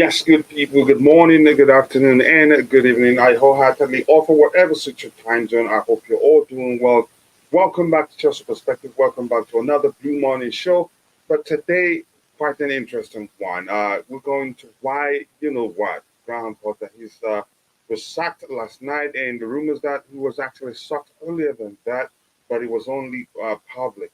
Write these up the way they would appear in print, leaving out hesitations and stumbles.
Yes, good people, good morning, good afternoon, and good evening. I wholeheartedly offer whatever suits your time zone. I hope you're all doing well. Welcome back to Chelsea Perspective. Welcome back to another Blue Morning show. But today, quite an interesting one. We're going to why, you know what, Graham Potter, was sacked last night, and the rumors that he was actually sacked earlier than that, but it was only public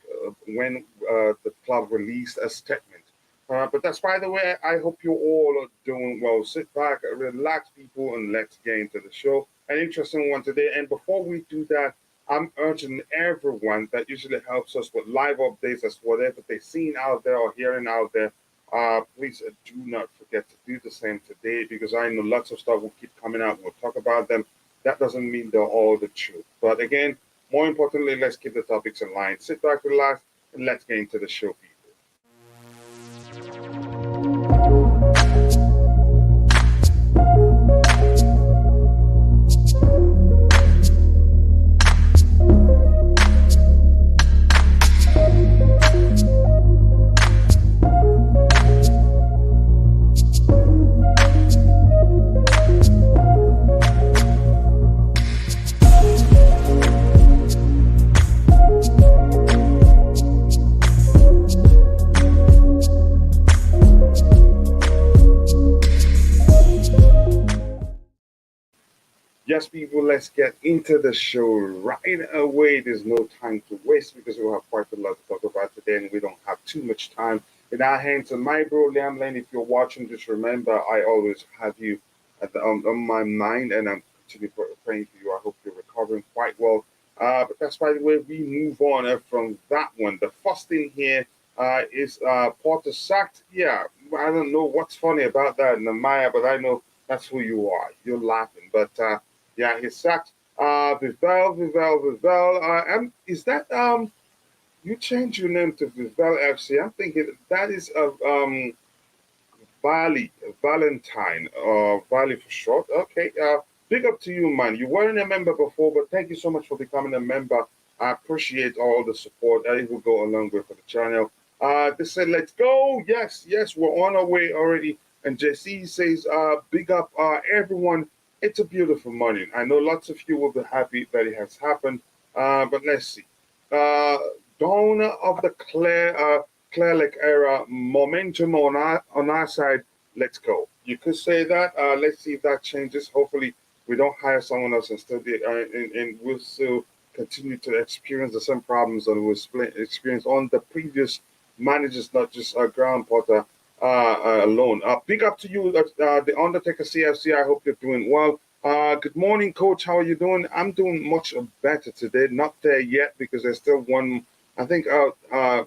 when the club released a statement. But that's by the way, I hope you all are doing well. Sit back, relax, people, and let's get into the show. An interesting one today. And before we do that, I'm urging everyone that usually helps us with live updates as whatever they're seeing out there or hearing out there. Please do not forget to do the same today because I know lots of stuff will keep coming out. We'll talk about them. That doesn't mean they're all the truth. But again, more importantly, let's keep the topics in line. Sit back, relax, and let's get into the show, people. Yes, people, let's get into the show right away. There's no time to waste because we have quite a lot to talk about today and we don't have too much time in our hands. And my bro, Liam Lane, if you're watching, just remember I always have you on my mind and I'm continuing praying for you. I hope you're recovering quite well. But that's by the way, we move on from that one. The first thing here is Porter sacked. Yeah, I don't know what's funny about that, Namaya, but I know that's who you are. You're laughing. But yeah, he sacked Vivel. Is that you changed your name to Vivel FC? I'm thinking that is Valley Valentine Valley for short. Okay, big up to you, man. You weren't a member before, but thank you so much for becoming a member. I appreciate all the support. It will go a long way for the channel. They said, let's go. Yes, yes, we're on our way already. And Jesse says, big up everyone. It's a beautiful morning. I know lots of you will be happy that it has happened. But let's see. Uh, Dawn of the Clear Lake era, momentum on our side. Let's go. You could say that. Let's see if that changes. Hopefully, we don't hire someone else and still and we'll still continue to experience the same problems that we experienced on the previous managers, not just Graham Potter alone. Big up to you, the Undertaker CFC. I hope you're doing well. Good morning, Coach. How are you doing? I'm doing much better today. Not there yet because there's still one. I think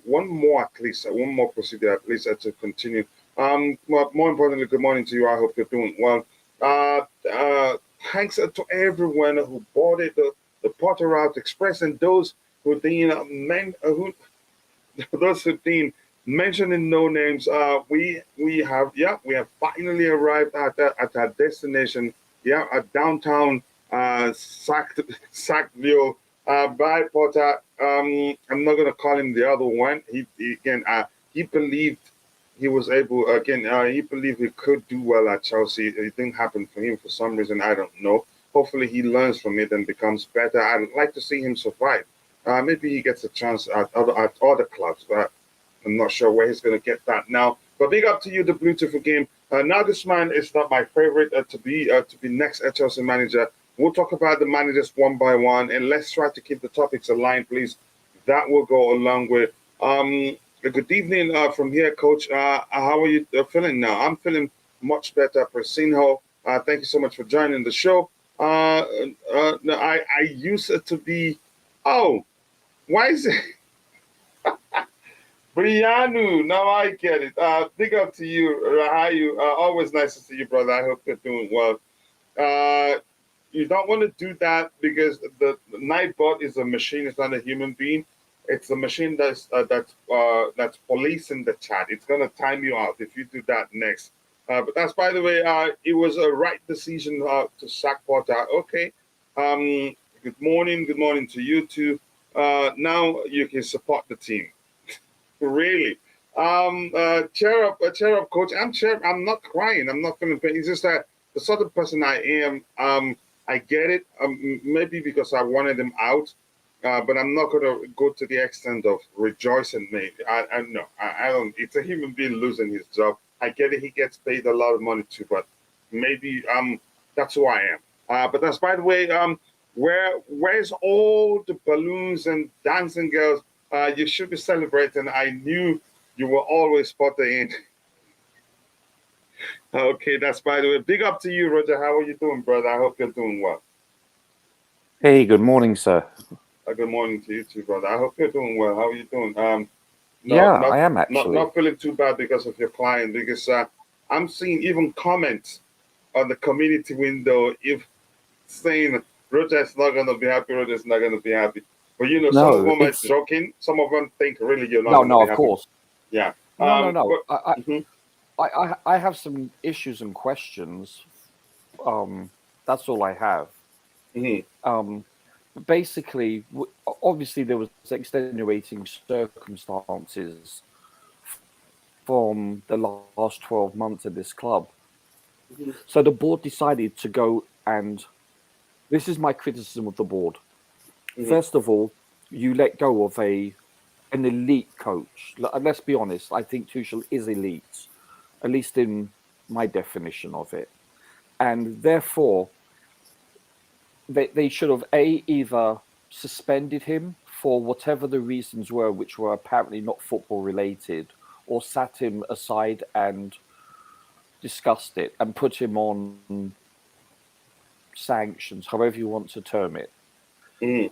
one more at least, one more procedure at least to continue. Well, more importantly, good morning to you. I hope you're doing well. Uh, uh, Thanks to everyone who boarded the Potter Route Express and those who didn't who those 15 mentioning no names. We have finally arrived at our destination. Yeah, at downtown Sackville. By Potter. I'm not gonna call him the other one. He again. He believed he was able again. He believed he could do well at Chelsea. It didn't happen for him for some reason. I don't know. Hopefully, he learns from it and becomes better. I'd like to see him survive. Maybe he gets a chance at other clubs, but I'm not sure where he's going to get that now. But big up to you, the beautiful game. Nagelsmann is not my favorite to be next at Chelsea manager. We'll talk about the managers one by one, and let's try to keep the topics aligned, please. That will go a long way. Good evening from here, Coach. How are you feeling now? I'm feeling much better. Prasinho, thank you so much for joining the show. No, I used to be. Oh, why is it? Brianu, now I get it. Big up to you, Rahayu. Always nice to see you, brother. I hope you're doing well. Uh, you don't want to do that because the Nightbot is a machine. It's not a human being. It's a machine that's policing the chat. It's gonna time you out if you do that next. But that's by the way. It was a right decision to sack Potter. Okay. Good morning. Good morning to you too. Now you can support the team. Really. cheer up, coach. I'm not crying. I'm not gonna. It's just that the sort of person I am. I get it. Maybe because I wanted him out, but I'm not gonna go to the extent of rejoicing. Maybe I no. I don't. It's a human being losing his job. I get it. He gets paid a lot of money too, but maybe that's who I am. But that's by the way. Where's all the balloons and dancing girls? You should be celebrating. I knew you were always spotted in. Okay, that's by the way. Big up to you, Roger. How are you doing, brother? I hope you're doing well. Hey, good morning, sir. Good morning to you too, brother. I hope you're doing well. How are you doing? No, Yeah, I am not actually. feeling too bad because of your client. Because I'm seeing even comments on the community window if saying Roger is not gonna be happy. Roger is not gonna be happy. But some of No, them are it's joking. Some of them think really you're not no, gonna no, be of happy. course. Yeah. No, no, no. But mhm, I have some issues and questions. That's all I have. mhm, Um, Basically, obviously there was extenuating circumstances from the last 12 months of this club. mhm, So the board decided to go, and this is my criticism of the board. mhm, First of all, you let go of an elite coach. Let's be honest. I think Tuchel is elite, at least in my definition of it, and therefore they should have either suspended him for whatever the reasons were, which were apparently not football related, or sat him aside and discussed it and put him on sanctions, however you want to term it, mhm.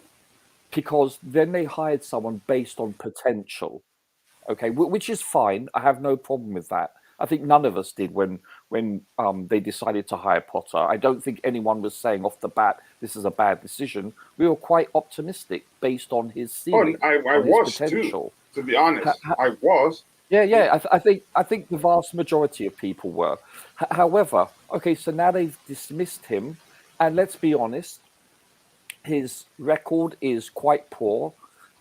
because then they hired someone based on potential. Okay, which is fine. I have no problem with that. I think none of us did when they decided to hire Potter. I don't think anyone was saying off the bat this is a bad decision. We were quite optimistic based on his Oh, and ceiling, I on his was too. potential. To be honest, I was. Yeah, Mhm, yeah. I think the vast majority of people were. However, okay, so now they've dismissed him, and let's be honest, his record is quite poor,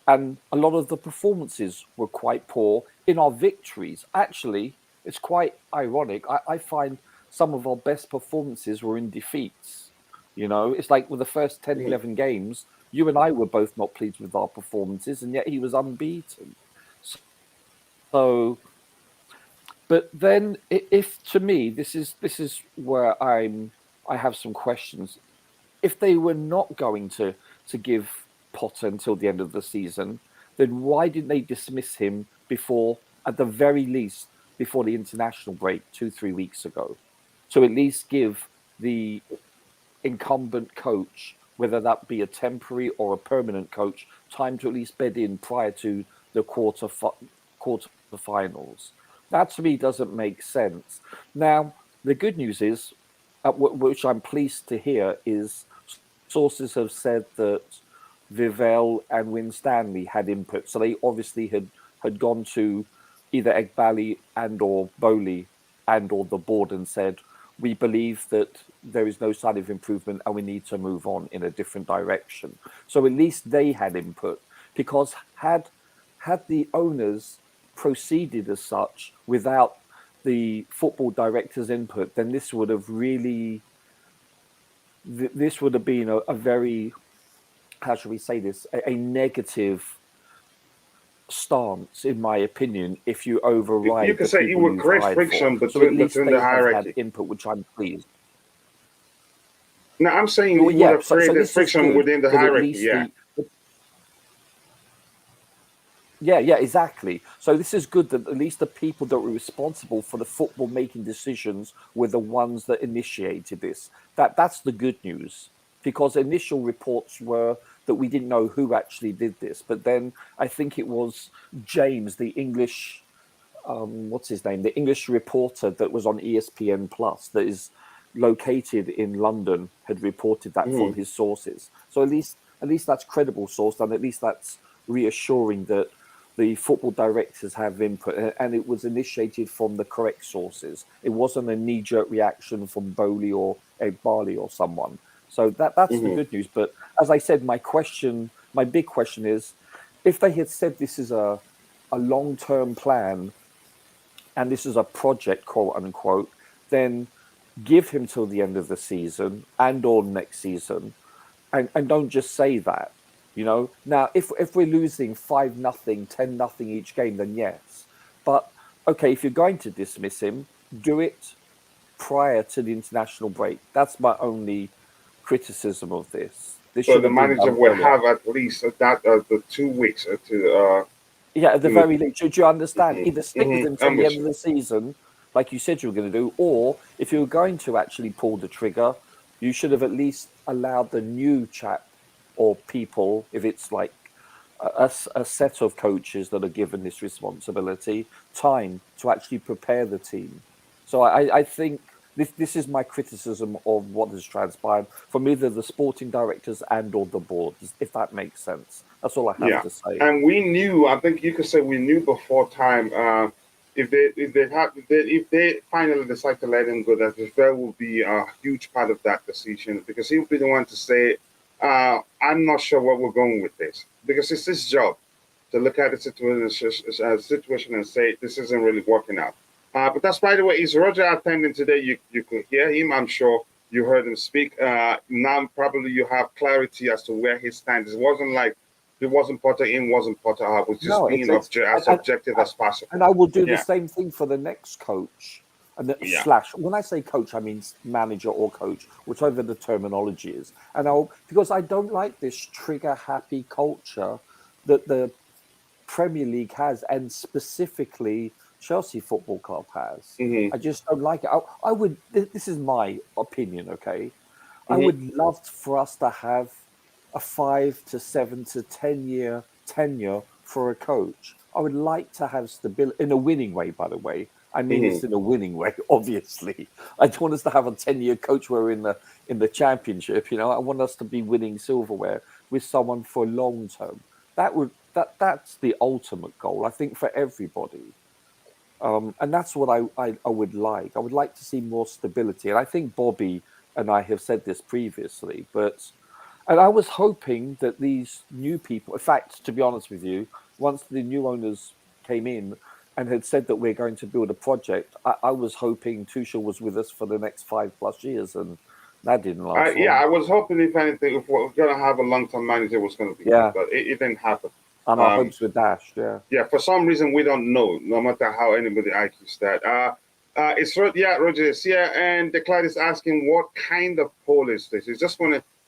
and a lot of the performances were quite poor in our victories. Actually, it's quite ironic. I find some of our best performances were in defeats. It's like with the first 10, mhm, 11 games, you and I were both not pleased with our performances, and yet he was unbeaten. So, but then, if to me, this is where I have some questions. If they were not going to give Potter until the end of the season, then why didn't they dismiss him before, at the very least, before the international break 2-3 weeks ago, to at least give the incumbent coach, whether that be a temporary or a permanent coach, time to at least bed in prior to the quarterfinals? That to me doesn't make sense. Now, the good news is, which I'm pleased to hear, is sources have said that Vivell and Winstanley had input, so they obviously had gone to either Egbali and or Bowley and or the board and said, we believe that there is no sign of improvement and we need to move on in a different direction. So at least they had input, because had the owners proceeded as such without the football director's input, then this would have been a very, how should we say this, a negative stance, in my opinion, if you You override could the say it people would you've create hired for. friction So at least between the they have had hierarchy. input, which I'm pleased. Now I'm saying Well, it would yeah, have so created this is friction good within the that at hierarchy. least Yeah. yeah, exactly. So this is good that at least the people that were responsible for the football making decisions were the ones that initiated this. That's the good news, because initial reports were that we didn't know who actually did this, but then I think it was James, the English, what's his name, the English reporter that was on ESPN Plus, that is located in London, had reported that from Mhm, his sources. So at least that's credible source, and at least that's reassuring that the football directors have input, and it was initiated from the correct sources. It wasn't a knee-jerk reaction from Bowley or Ed Barley or someone. So that's the mhm. good news. But as I said, my big question is, if they had said this is a long-term plan, and this is a project, quote unquote, then give him till the end of the season and or next season, and don't just say that. Now if we're losing 5-0, 10-0 each game, then yes. But okay, if you're going to dismiss him, do it prior to the international break. That's my only criticism of this. This So should the have been manager done will earlier. have at least that the 2 weeks to Yeah, at the to. very least, do you understand? Mhm, Either stick with him till I'm the with end of you. the season, like you said you were going to do, or if you were going to actually pull the trigger, you should have at least allowed the new chap or people, if it's like a set of coaches that are given this responsibility, time to actually prepare the team. So I think this is my criticism of what has transpired from either the sporting directors and or the board, if that makes sense. That's all I have Yeah, to say. and we knew. I think you could say we knew before time. If they finally decide to let him go, that Vivell will be a huge part of that decision because he'll be the one to say, "I'm not sure where we're going with this," because it's his job to look at the situation and say this isn't really working out. But that's, by the way, is Roger attending today? You could hear him. I'm sure you heard him speak. Now probably you have clarity as to where he stands. It wasn't Potter in, wasn't Potter out. It was just No, being it's as objective as and possible. I will do the Yeah, same thing for the next coach. And yeah. slash, when I say coach, I mean manager or coach, whichever the terminology is. And because I don't like this trigger happy culture that the Premier League has, and specifically Chelsea Football Club has. Hmm. I just don't like it. I would. This is my opinion. Okay, I Hmm. would love for us to have a 5 to 7 to 10 year tenure for a coach. I would like to have stability in a winning way, by the way. I mean, Hmm. it's in a winning way, obviously. I don't want us to have a 10-year coach where we're in the championship. I want us to be winning silverware with someone for long term. That's the ultimate goal, I think, for everybody. And that's what I would like. I would like to see more stability. And I think Bobby and I have said this previously, and I was hoping that these new people, in fact, to be honest with you, once the new owners came in and had said that we're going to build a project, I was hoping Tuchel was with us for the next 5+ years, and that didn't last Yeah, long. I was hoping if anything, if we're gonna have a long-term manager, it was gonna be him, Yeah, but it didn't happen. and our Um, hopes were dashed. Yeah. Yeah, for some reason we don't know, no matter how anybody IQs that. Yeah, Roger is here, and the client is asking what kind of poll is this? It's just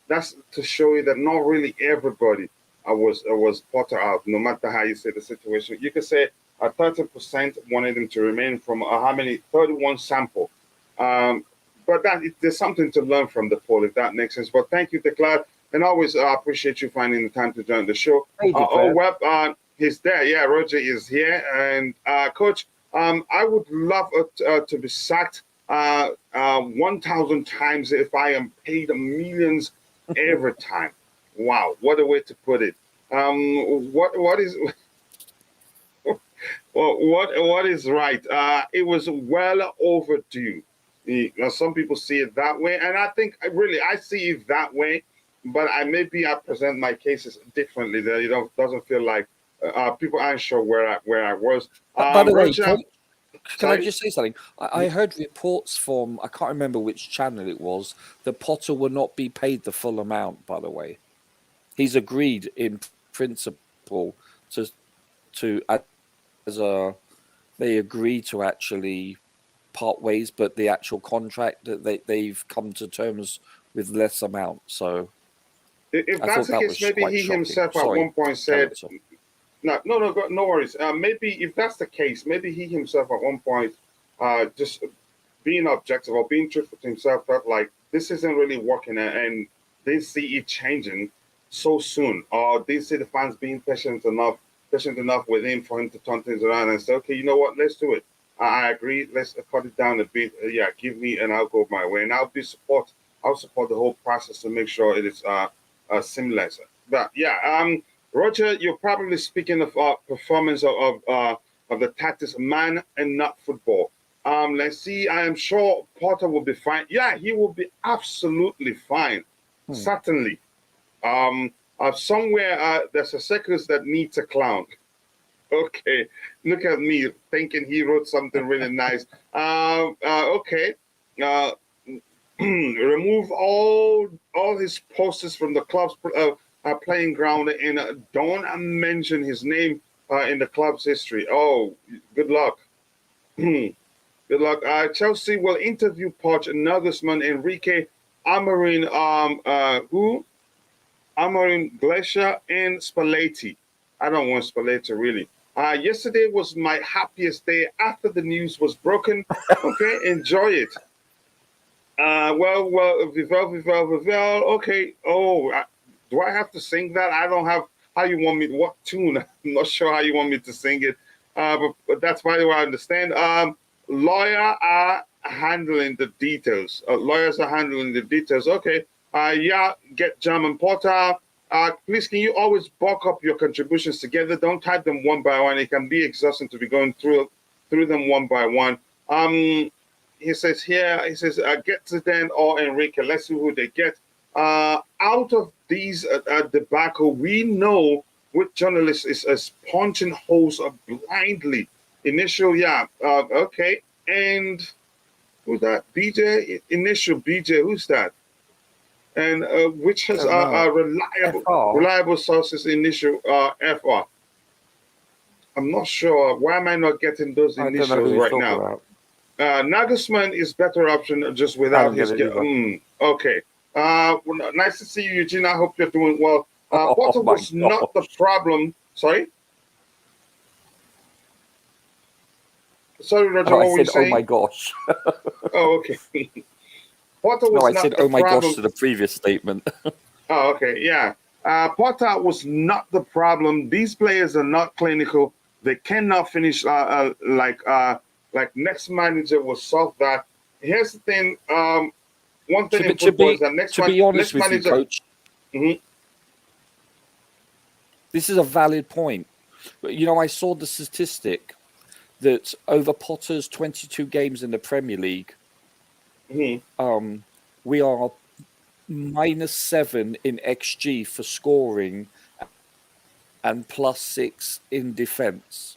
that's to show you that not really everybody was Potter out, no matter how you say the situation. You could say 30% wanted him to remain from how many 31 sample. Um, but there's something to learn from the poll, if that makes sense. But thank you, Declare, and always appreciate you finding the time to join the show. Hey, Oh, declare. well, he's there. Yeah, Roger is here. And Coach, I would love to be sacked 1,000 times if I am paid millions every time. Wow, what a way to put it. What is what is right? It was well overdue. Some people see it that way, and I think really I see it that way. But I present my cases differently. That doesn't feel like people aren't sure where I was. By the way, Roger, can I sorry. just say something? I heard reports from, I can't remember which channel it was, that Potter will not be paid the full amount, by the way. He's agreed in principle to as a they agree to actually part ways, but the actual contract that they've come to terms with less amount. So If I that's thought the that case, was maybe quite he shocking. himself at Sorry, one point carry said, on, sir. no worries. Maybe if that's the case, maybe he himself at one point just being objective or being truthful to himself felt like this isn't really working and they see it changing so soon, or they see the fans being patient enough with him for him to turn things around and say, okay, you know what, let's do it. I agree. Let's cut it down a bit. Yeah, give me, and I'll go my way, and I'll support the whole process to make sure it is seamless. But yeah, Roger, you're probably speaking of performance of the tactics, man, and not football. Let's see. I am sure Potter will be fine. Yeah, he will be absolutely fine. Hmm. Certainly. Somewhere there's a circus that needs a clown. Okay, look at me thinking he wrote something really nice. Okay, uh, remove all his posters from the club's playing ground and don't mention his name in the club's history. Oh, good luck. Good luck. Chelsea will interview Poch, Nagelsmann, Enrique, Amorim, who? Amorim, Glacier, and Spalletti. I don't want Spalletti really. Yesterday was my happiest day after the news was broken. Okay, enjoy it. Vivel. Okay. Oh, do I have to sing that? I don't have. How you want me? What tune? I'm not sure how you want me to sing it. But that's by the way I understand. Lawyer are handling the details. Lawyers are handling the details. Okay. Yeah. Get German Porter. Please, can you always bulk up your contributions together? Don't type them one by one. It can be exhausting to be going through them one by one. He says here, get Zidane or Enrique. Let's see who they get. Out of these debacle, we know which journalist is punching holes blindly. Initial, yeah, okay. And who's that? BJ? Initial BJ, who's that? And which has reliable sources, initial FR. I'm not sure. Why am I not getting those initials right now? About. Nagelsmann is better option just without his. Okay. Nice to see you, Eugene. I hope you're doing well. Potter was not the problem. Sorry? Sorry, Roger, what were you saying? Oh, my gosh. Oh, okay. Potter was I said, oh, my gosh, to the previous statement. Oh, okay. Yeah. Potter was not the problem. These players are not clinical. They cannot finish like next manager will solve that. Here's the thing. One thing in football is that next manager. You, Coach, this is a valid point. You know, I saw the statistic that over Potter's 22 games in the Premier League, we are -7 in XG for scoring and +6 in defence.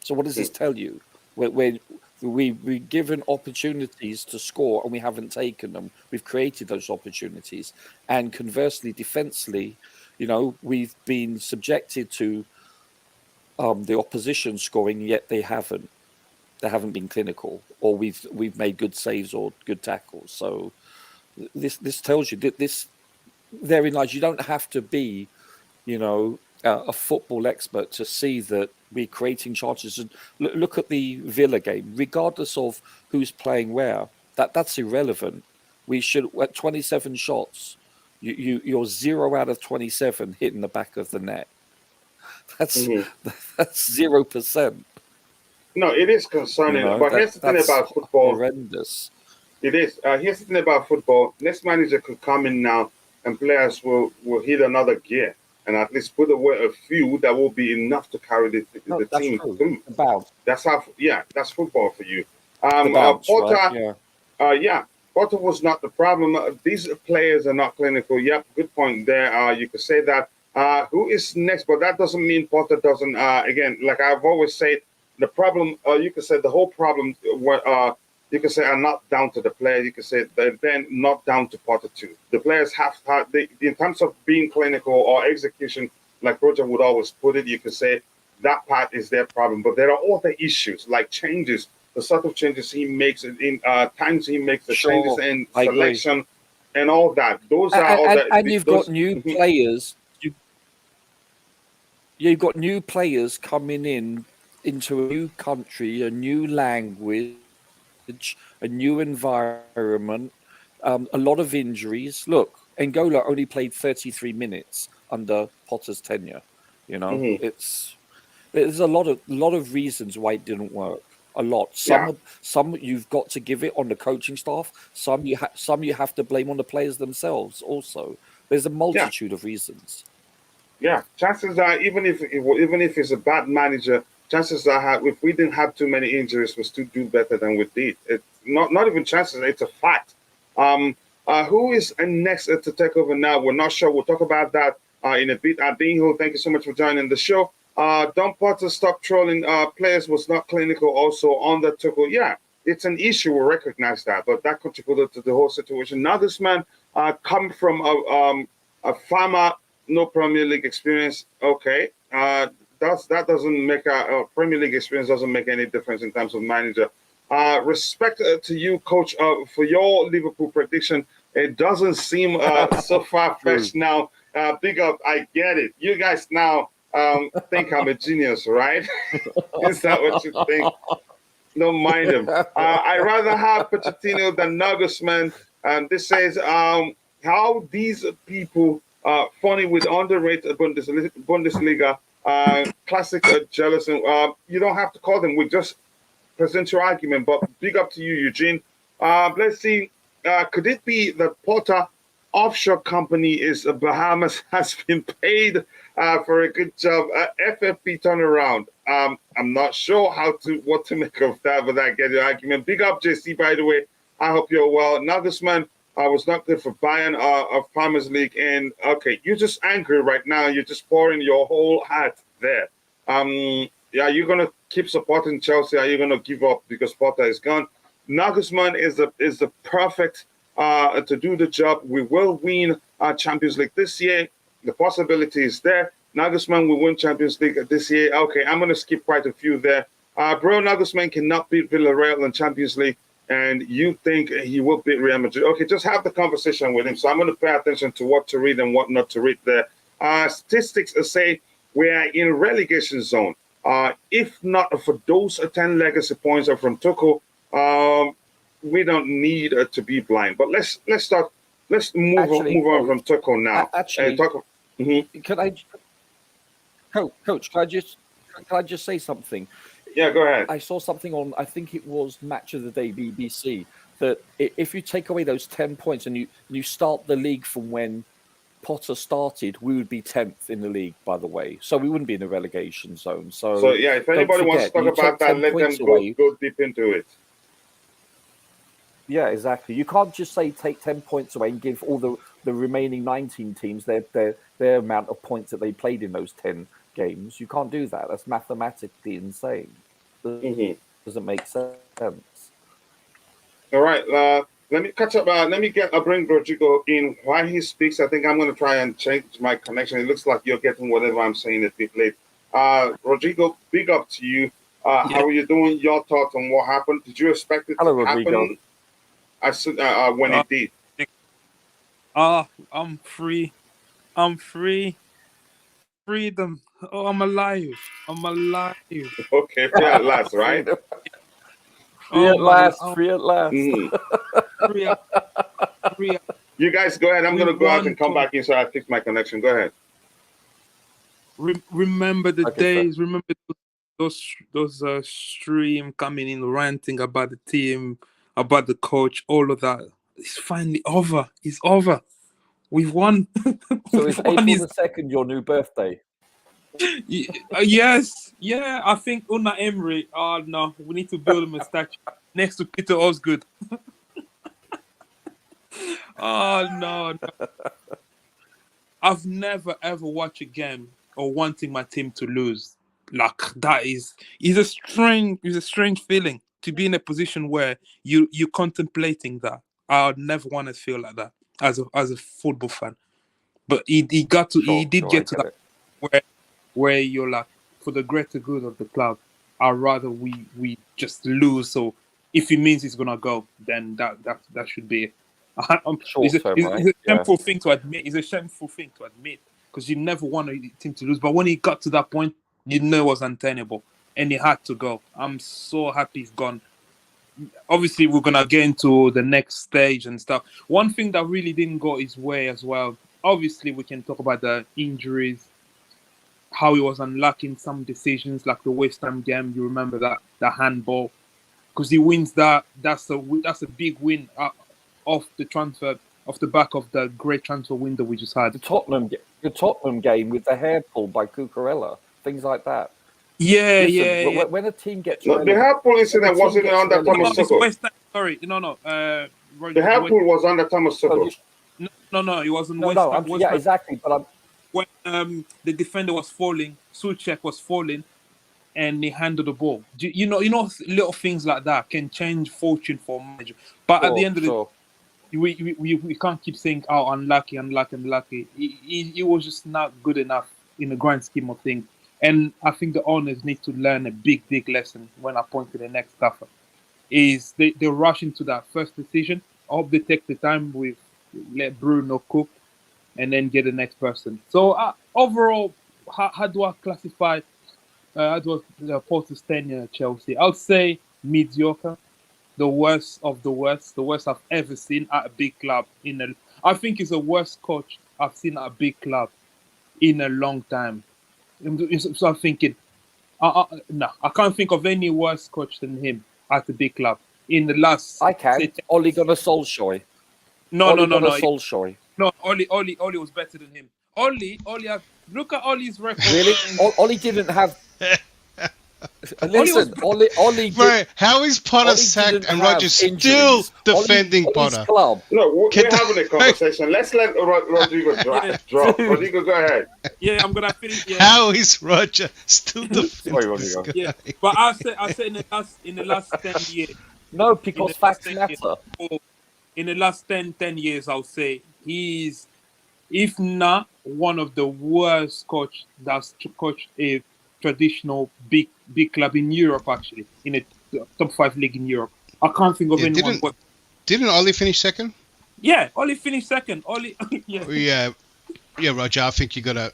So what does this tell you? We're given opportunities to score and we haven't taken them. We've created those opportunities. And conversely, defensively, you know, we've been subjected to the opposition scoring, yet they haven't. They haven't been clinical, or we've made good saves or good tackles. So this tells you that therein lies. You don't have to be, you know, a football expert to see that we're creating chances. And look at the Villa game, regardless of who's playing where. That's irrelevant. We should at 27 shots, you're 0 out of 27 hitting the back of the net. That's 0%. No, it is concerning. You know, but here's the thing about football. Horrendous. It is. Here's the thing about football. Next manager could come in now, and players will hit another gear, and at least put away a few that will be enough to carry the team through. That's how. Yeah, that's football for you. Potter. Right? Yeah. Potter was not the problem. These players are not clinical. Yep, good point there. You could say that. Who is next? But that doesn't mean Potter doesn't. Again, like I've always said, the problem. You could say the whole problem. You could say are not down to the player. You could say they're then not down to Potter too. The players have in terms of being clinical or execution, like Roger would always put it. You could say that part is their problem. But there are other issues like changes. The sort of changes he makes in times he makes the changes in selection and all that. Those are all that. And you've got new players. You've got new players coming into a new country, a new language, a new environment, a lot of injuries. Look, Angola only played 33 minutes under Potter's tenure. You know, there's a lot of reasons why it didn't work. A lot. Some you've got to give it on the coaching staff. Some you have to blame on the players themselves. Also, there's a multitude of reasons. Yeah, chances are even if it's a bad manager, chances are if we didn't have too many injuries, we still do better than we did. It's not even chances; it's a fact. Who is next to take over now? We're not sure. We'll talk about that in a bit. Adinho, thank you so much for joining the show. Don Potter stop trolling players was not clinical also on the Tuchel. Yeah, it's an issue. We recognize that, but that contributed to the whole situation. Nagelsmann come from a farmer, no Premier League experience. Okay, that doesn't make a Premier League experience doesn't make any difference in terms of manager. Respect to you, coach, for your Liverpool prediction. It doesn't seem so far-fetched now. Big up, I get it. You guys now think I'm a genius, right? Is that what you think? Don't mind him. I rather have Pochettino than Nagelsmann. And this says how these people funny with underrated Bundesliga, classic jealous. And you don't have to call them. We just present your argument. But big up to you, Eugene. Let's see. Could it be that Potter offshore company is Bahamas has been paid for a good job? FFP turnaround. I'm not sure what to make of that, but I get your argument. Big up, JC, by the way. I hope you're well. Nagelsmann was not good for Bayern of Farmers League. And okay, you're just angry right now. You're just pouring your whole heart there. Yeah, you're gonna keep supporting Chelsea. Are you gonna give up because Potter is gone? Nagelsmann is the perfect to do the job. We will win Champions League this year. The possibility is there. Nagelsmann will win Champions League this year. Okay, I'm gonna skip quite a few there. Bro, Nagelsmann cannot beat Villarreal in Champions League, and you think he will beat Real Madrid. Okay, just have the conversation with him. So I'm going to pay attention to what to read and what not to read there. Statistics say we are in relegation zone. If not for those 10 legacy points are from Tuchel, we don't need to be blind. But let's start. Let's move on from Tuchel now. Can I, Coach? Can I just say something? Yeah, go ahead. I saw something on, I think it was Match of the Day BBC, that if you take away those 10 points and you start the league from when Potter started, we would be 10th in the league, by the way. So we wouldn't be in the relegation zone. So yeah, if anybody wants to talk about that, let them go deep into it. Yeah, exactly. You can't just say take 10 points away and give all the remaining 19 teams their amount of points that they played in those 10 games. You can't do that. That's mathematically insane. Doesn't make sense. All right. Let me catch up. Let me bring Rodrigo in while he speaks. I think I'm going to try and change my connection. It looks like you're getting whatever I'm saying a bit late. Rodrigo, big up to you. How are you doing? Your thoughts on what happened? Did you expect it to happen? I said when it did. I'm free. I'm free. Freedom. Oh, I'm alive. Okay, free at last, right? Free at last. Free. You guys go ahead. I'm going to go out and come back in so I fix my connection. Go ahead. Remember the days. Sir. Remember those stream coming in ranting about the team, about the coach, all of that. It's finally over. It's over. We've won. So is April the 2nd your new birthday? Yes. Yeah, I think Una Emery. Oh, no. We need to build him a statue next to Peter Osgood. Oh, no. I've never, ever watched a game or wanting my team to lose. Like, that is a strange feeling to be in a position where you're contemplating that. I would never want to feel like that as a football fan. But he did get to that where you're like, for the greater good of the club, I'd rather we just lose. So if it means it's gonna go, then that should be it. It's a shameful thing to admit. It's a shameful thing to admit because you never want a team to lose. But when he got to that point, you know it was untenable, and he had to go. I'm so happy he's gone. Obviously, we're gonna get into the next stage and stuff. One thing that really didn't go his way as well. Obviously, we can talk about the injuries, how he was unlucky in some decisions, like the West Ham game. You remember that the handball, because he wins that. That's a big win off the back of the great transfer window we just had. The Tottenham game with the hair pull by Cucurella, things like that. Yeah, Listen, yeah. When a team gets the hair pull incident wasn't under Thomas Tuchel. Sorry, no. The hair pull was under Thomas Tuchel. No, it wasn't West Ham. Yeah, exactly. But when the defender was falling, Souček was falling, and he handled the ball. You know, little things like that can change fortune for a manager. But at the end of the we can't keep saying, oh, unlucky. He was just not good enough in the grand scheme of things. And I think the owners need to learn a big lesson when appointing the next staffer. Is they rush into that first decision. I hope they take the time with let Bruno cook and then get the next person. So overall, how do I classify Potter's tenure at Chelsea? I'll say mediocre. The worst of the worst I've ever seen at a big club. I think he's the worst coach I've seen at a big club in a long time. So I'm thinking, no, I can't think of any worse coach than him at a big club in the last. I can. Ole Gunnar Solskjaer. No. Solskjaer. No, Ole was better than him. Ole, look at Ole's record. Really? Ole didn't have. Listen, Ole. Bro, how is Potter sacked and Rodgers still defending Potter? No, we're having a conversation. Let's let Rodrigo drop. Rodrigo, go ahead. Yeah, I'm gonna finish. Yeah. How is Roger still defending this guy? Yeah, but I said in the last 10 years. No, because facts matter. In the last 10 years, I'll say he's, if not one of the worst coach that's coached a traditional big club in Europe, actually, in a top 5 league in Europe. I can't think of anyone. Didn't Ole finish second? Yeah, Ole finished second. Ole, yeah, Roger. I think you gotta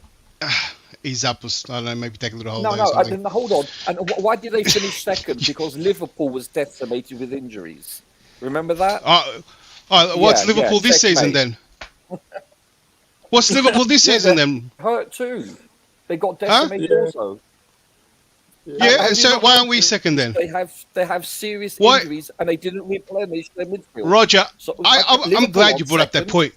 ease up. I don't know, maybe take a little No, holiday. hold on. And why did they finish second? Because Liverpool was decimated with injuries. Remember that? What's Liverpool this season then? What's Liverpool this season then? Hurt too. They got decimated also. Yeah, so why aren't we second then? They have serious injuries and they didn't replenish their midfield. Roger, I'm glad you brought up that point.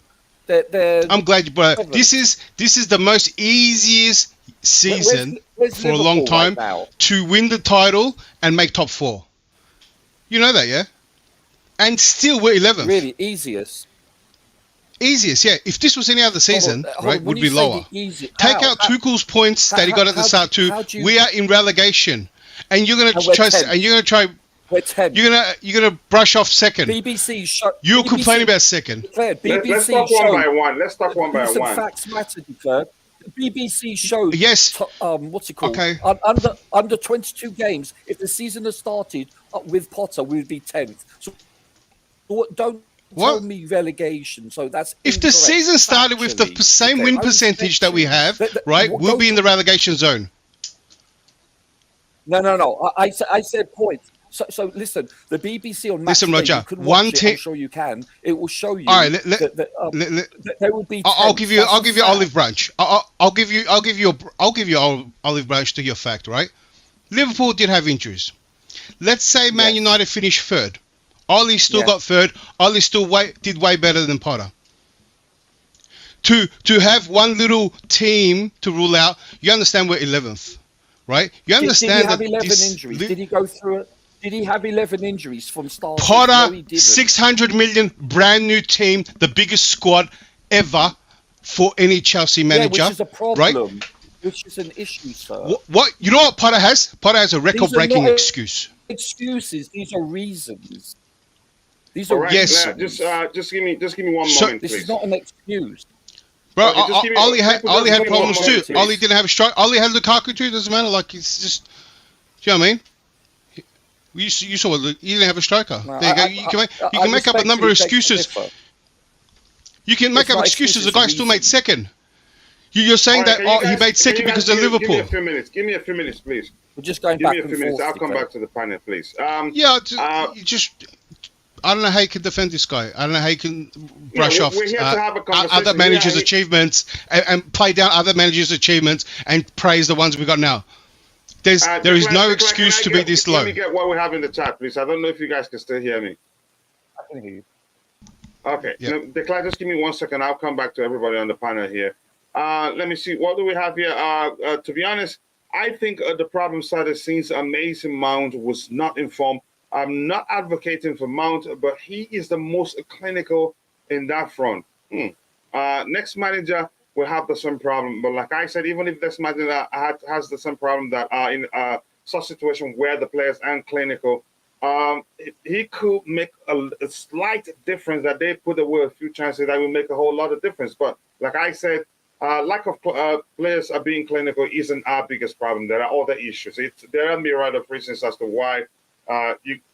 I'm glad you brought up. This is the most easiest season for a long time to win the title and make top 4. You know that, yeah? And still we're 11th. Really, easiest. Easiest, yeah. If this was any other season, right, would be lower. Take out Tuchel's points that he got at the start too. We are in relegation, and you're gonna try. We're 10. You're gonna brush off second. BBC show. You're complaining about second. BBC let's talk one by one. Let's talk one by one. Facts matter, declared. The BBC showed. Yes. What's it called? Okay. Under 22 games, if the season had started with Potter, we would be 10th. So don't tell me relegation. So that's if the season started with the same win percentage that we have, right, we'll be in the relegation zone. No. I said points. So listen, the BBC on Match listen, Roger. I'm sure you can. It will show you. All right, that there will be. I'll give you olive branch. I'll give you olive branch to your fact, right? Liverpool did have injuries. Let's say Man United finished third. Ole still got third. Ole still did way better than Potter. To have one little team to rule out, you understand we're 11th, right? You understand did he have 11 injuries? Did he go through it? Did he have 11 injuries from start? Potter, no, 600 million, brand new team, the biggest squad ever for any Chelsea manager. Which is a problem. Right? Which is an issue, sir. What? You know what Potter has? Potter has a record-breaking excuse. Excuses. These are reasons. These are right, yes. Just give me 1 moment, this please. is not an excuse. Bro, Ole had problems too. Ole didn't have a strike. Ole had Lukaku too. Doesn't matter. Like it's just. Do you know what I mean? You saw what you didn't have a striker. No, there you go. You can make up a number of excuses. You can make up excuses. The guy still made second. You're saying that he made second because of Liverpool. Give me a few minutes, please. We're just going back and forth. Give me a few minutes. I'll come back to the panel, please. I don't know how you can defend this guy. I don't know how you can brush off other managers' achievements and play down other managers' achievements and praise the ones we got now. There is no excuse to be this low. Let me get what we have in the chat, please. I don't know if you guys can still hear me. I can hear you. Okay. Yep. Declan, just give me 1 second. I'll come back to everybody on the panel here. Let me see. What do we have here? To be honest, I think the problem started since Mason Mount was not informed. I'm not advocating for Mount, but he is the most clinical in that front. Next manager, will have the same problem. But like I said, even if this man has the same problem that in such situation where the players aren't clinical, he could make a slight difference that they put away a few chances that will make a whole lot of difference. But like I said, lack of players are being clinical isn't our biggest problem. There are other issues. There are a myriad of reasons as to why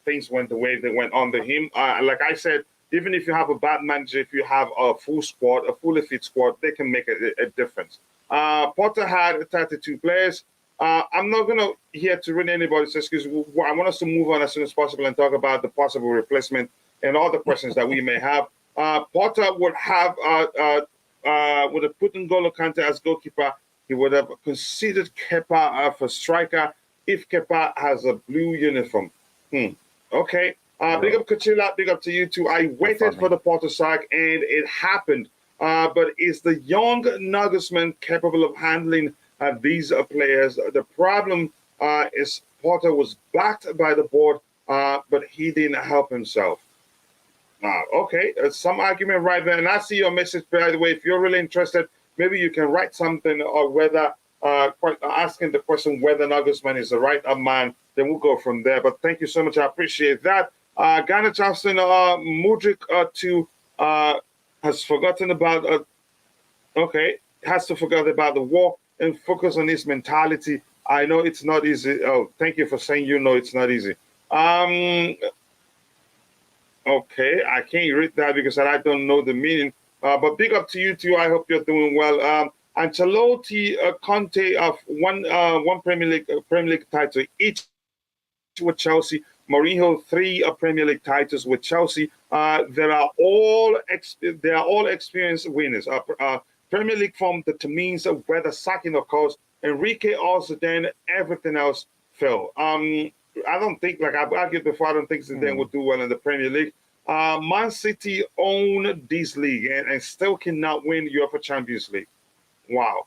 things went the way they went under him. Like I said, even if you have a bad manager, if you have a full squad, a fully fit squad, they can make a difference. Potter had 32 players. I'm not going to here to read anybody's excuse. I want us to move on as soon as possible and talk about the possible replacement and all the questions that we may have. Potter would have put N'Golo Kante as goalkeeper. He would have considered Kepa for striker if Kepa has a blue uniform. Okay. Big up Kachila, big up to you too. I waited for the Potter sack and it happened. But is the young Nagelsmann capable of handling these players? The problem is Potter was backed by the board, but he didn't help himself. Okay, some argument right there. And I see your message, by the way. If you're really interested, maybe you can write something or whether asking the question whether Nagelsmann is the right man. Then we'll go from there. But thank you so much. I appreciate that. Ghana Charleston, Mudrik has forgotten about. Has to forget about the war and focus on his mentality. I know it's not easy. Oh, thank you for saying you know it's not easy. Okay, I can't read that because I don't know the meaning. But big up to you too. I hope you're doing well. Ancelotti, Conte of one Premier League title each with Chelsea. Mourinho 3 Premier League titles with Chelsea. They are all experienced winners. Premier League form determines whether sacking occurs. Enrique also then everything else fell. I don't think, like I've argued before, I don't think Zidane would do well in the Premier League. Man City own this league and still cannot win UEFA Champions League. Wow.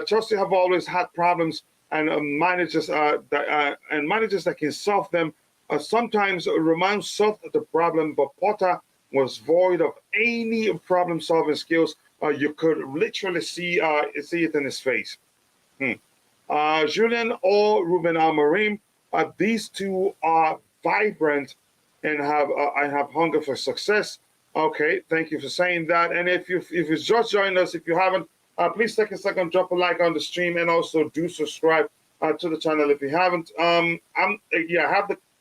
Chelsea have always had problems and managers that can solve them. Sometimes Roman solved the problem, but Potter was void of any problem-solving skills. You could literally see it in his face. Julian or Ruben Amorim, these two are vibrant and have hunger for success. Okay, thank you for saying that. And if you just joined us, if you haven't, please take a second, drop a like on the stream, and also do subscribe to the channel if you haven't.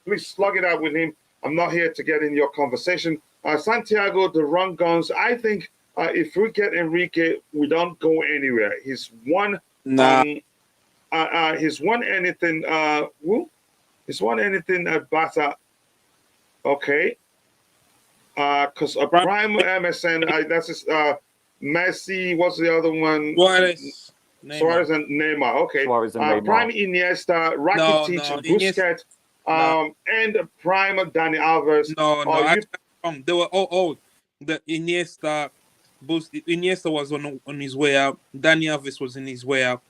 Please slug it out with him. I'm not here to get in your conversation. Santiago, the run guns. I think if we get Enrique, we don't go anywhere. He's won. He's won anything. He's won anything at Barca. Okay. Because a prime MSN. That's his, Messi. What's the other one? Suarez and Neymar. Okay. Suarez and Neymar. Prime Iniesta, Rakitic, Busquets. And prime Dani Alves. They were all old. The Iniesta was on his way out. Dani Alves was in his way out,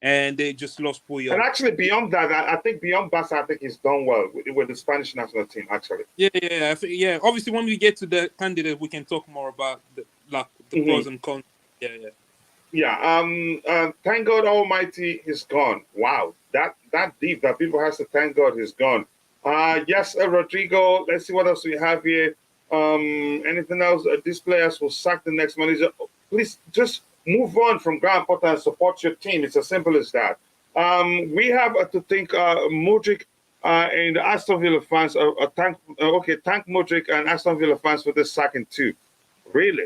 and they just lost Puyol. And actually, beyond that, I think beyond Barca, I think he's done well with the Spanish national team. Actually, yeah. Obviously, when we get to the candidate, we can talk more about the pros and cons. Yeah. Thank God Almighty, he's gone. Wow, that deep that people has to thank God he's gone. Yes, Rodrigo. Let's see what else we have here. Anything else? These players will sack the next manager. Please just move on from Graham Potter and support your team. It's as simple as that. We have to think Mudrik and Aston Villa fans thank Mudrik and Aston Villa fans for this sacking too. Really?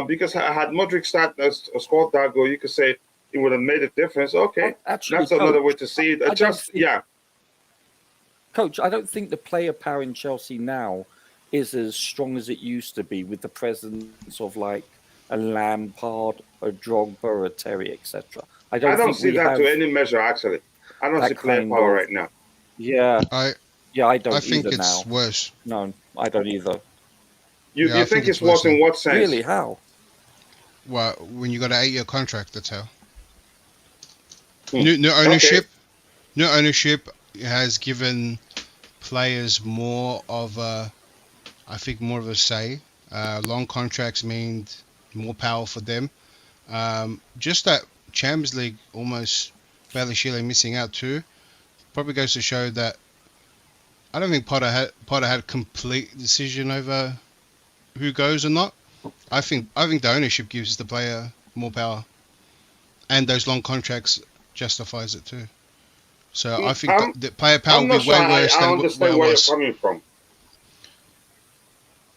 Because had Mudrik scored that goal, you could say it would have made a difference. Okay, actually, that's another way to see it. Coach, I don't think the player power in Chelsea now is as strong as it used to be with the presence of like a Lampard, a Drogba, a Terry, etc. I don't see that to any measure. Actually, I don't see player power right now. Yeah, I don't. I think either it's now. worse. No, I don't either. You think it's worse in what sense? Really? How? Well, when you got an 8-year contract, that's how. New ownership. Okay. New ownership has given players more of a say. Long contracts mean more power for them. Just that Champions League almost Baliashile missing out too probably goes to show that I don't think Potter had complete decision over who goes or not. I think the ownership gives the player more power, and those long contracts justifies it too. So I think the player power will be way worse than where it was. You're coming from.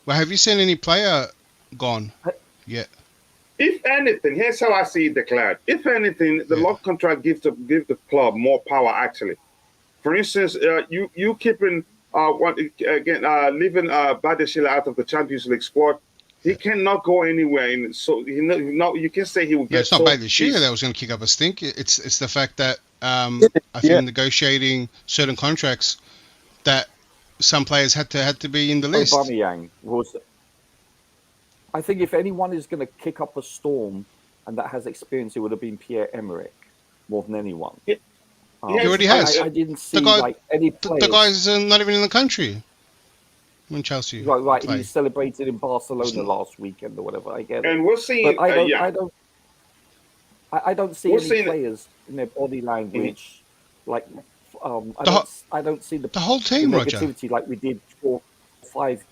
Well, have you seen any player gone yet? If anything, here's how I see it declared. If anything, the long contract gives the club more power. Actually, for instance, you keeping leaving Badiashile out of the Champions League squad. He cannot go anywhere. You can say he will get. It's not Badiashile that was going to kick up a stink. It's the fact that I think negotiating certain contracts that some players had to be in the list. Aubameyang was. I think if anyone is going to kick up a storm and that has experience, it would have been Pierre-Emerick more than anyone. He already has. I didn't see any players. The guy's not even in the country when Chelsea. Right. He celebrated in Barcelona last weekend or whatever. I get it. And we're seeing. But I don't see any players in their body language like. I don't see the whole team, negativity Roger. like we did 4 or 5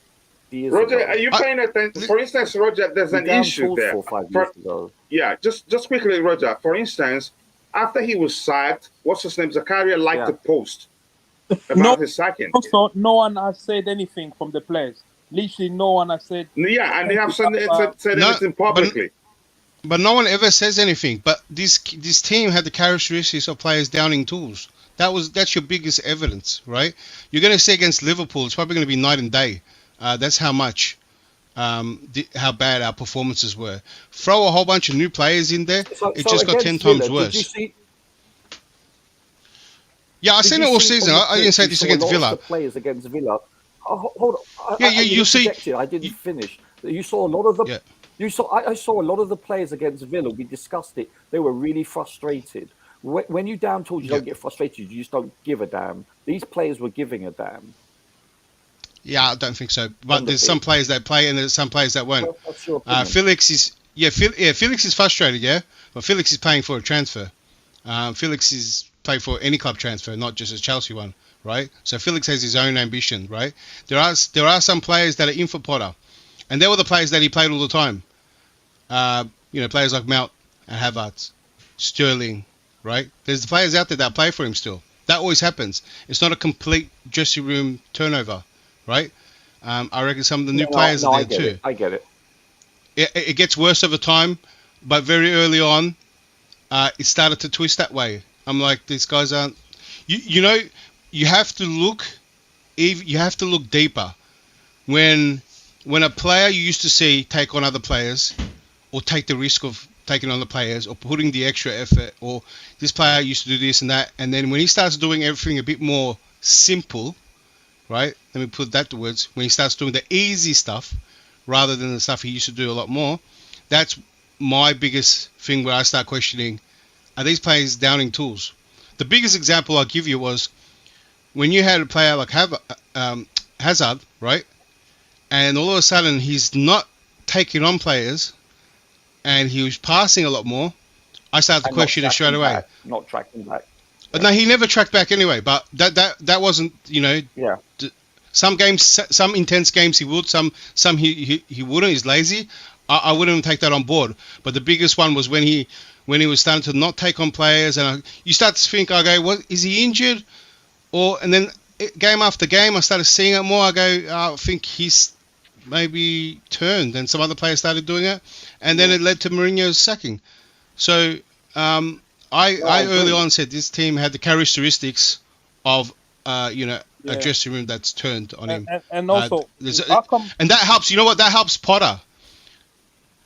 years Roger, ago. are you paying attention? For instance, Roger, there's an issue there. 4 or 5 years ago. Yeah, just quickly, Roger. For instance, after he was sacked, what's his name? Zakaria liked to post about his sacking. Also, no one has said anything from the players. Literally, no one has said. Yeah, and they have said anything publicly. But no one ever says anything. But this team had the characteristics of players downing tools. That's your biggest evidence, right? You're going to say against Liverpool, it's probably going to be night and day. That's how much, how bad our performances were. Throw a whole bunch of new players in there, it just got 10 times worse. Yeah, I've seen it all season. I didn't say this against Villa. Players against Villa. Hold on. You see. I didn't finish. You saw a lot of the. Yeah. I saw a lot of the players against Villa. We discussed it. They were really frustrated. When you down tools, you don't get frustrated. You just don't give a damn. These players were giving a damn. Yeah, I don't think so. But there's some players that play and there's some players that won't. What's your opinion? Felix is Felix is frustrated, but Felix is paying for a transfer. Felix is paying for any club transfer, not just a Chelsea one, right? So Felix has his own ambition, right? There are some players that are in for Potter, and they were the players that he played all the time. Players like Mount and Havertz, Sterling, right? There's the players out there that play for him still. That always happens. It's not a complete dressing room turnover, right? I reckon some of the new players are there too. I get it. It gets worse over time, but very early on, it started to twist that way. I'm like, these guys aren't. You have to look. You have to look deeper. When a player you used to see take on other players, or take the risk of taking on the players, or putting the extra effort, or this player used to do this and that, and then when he starts doing everything a bit more simple, right? Let me put that to words. When he starts doing the easy stuff rather than the stuff he used to do a lot more, that's my biggest thing where I start questioning, are these players downing tools? The biggest example I'll give you was when you had a player like Hazard, right? And all of a sudden he's not taking on players and he was passing a lot more. I started to question it straight away. Not tracking back. No, he never tracked back anyway. But that wasn't, Yeah. Some games, some intense games he would, some he wouldn't. He's lazy. I wouldn't take that on board. But the biggest one was when he was starting to not take on players, and you start to think, okay, what is he injured? And then game after game, I started seeing it more. I go, I think he's maybe turned, and some other players started doing it, and then it led to Mourinho's sacking. So I early on said this team had the characteristics of a dressing room that's turned on him. And also, and that helps. You know what? That helps Potter.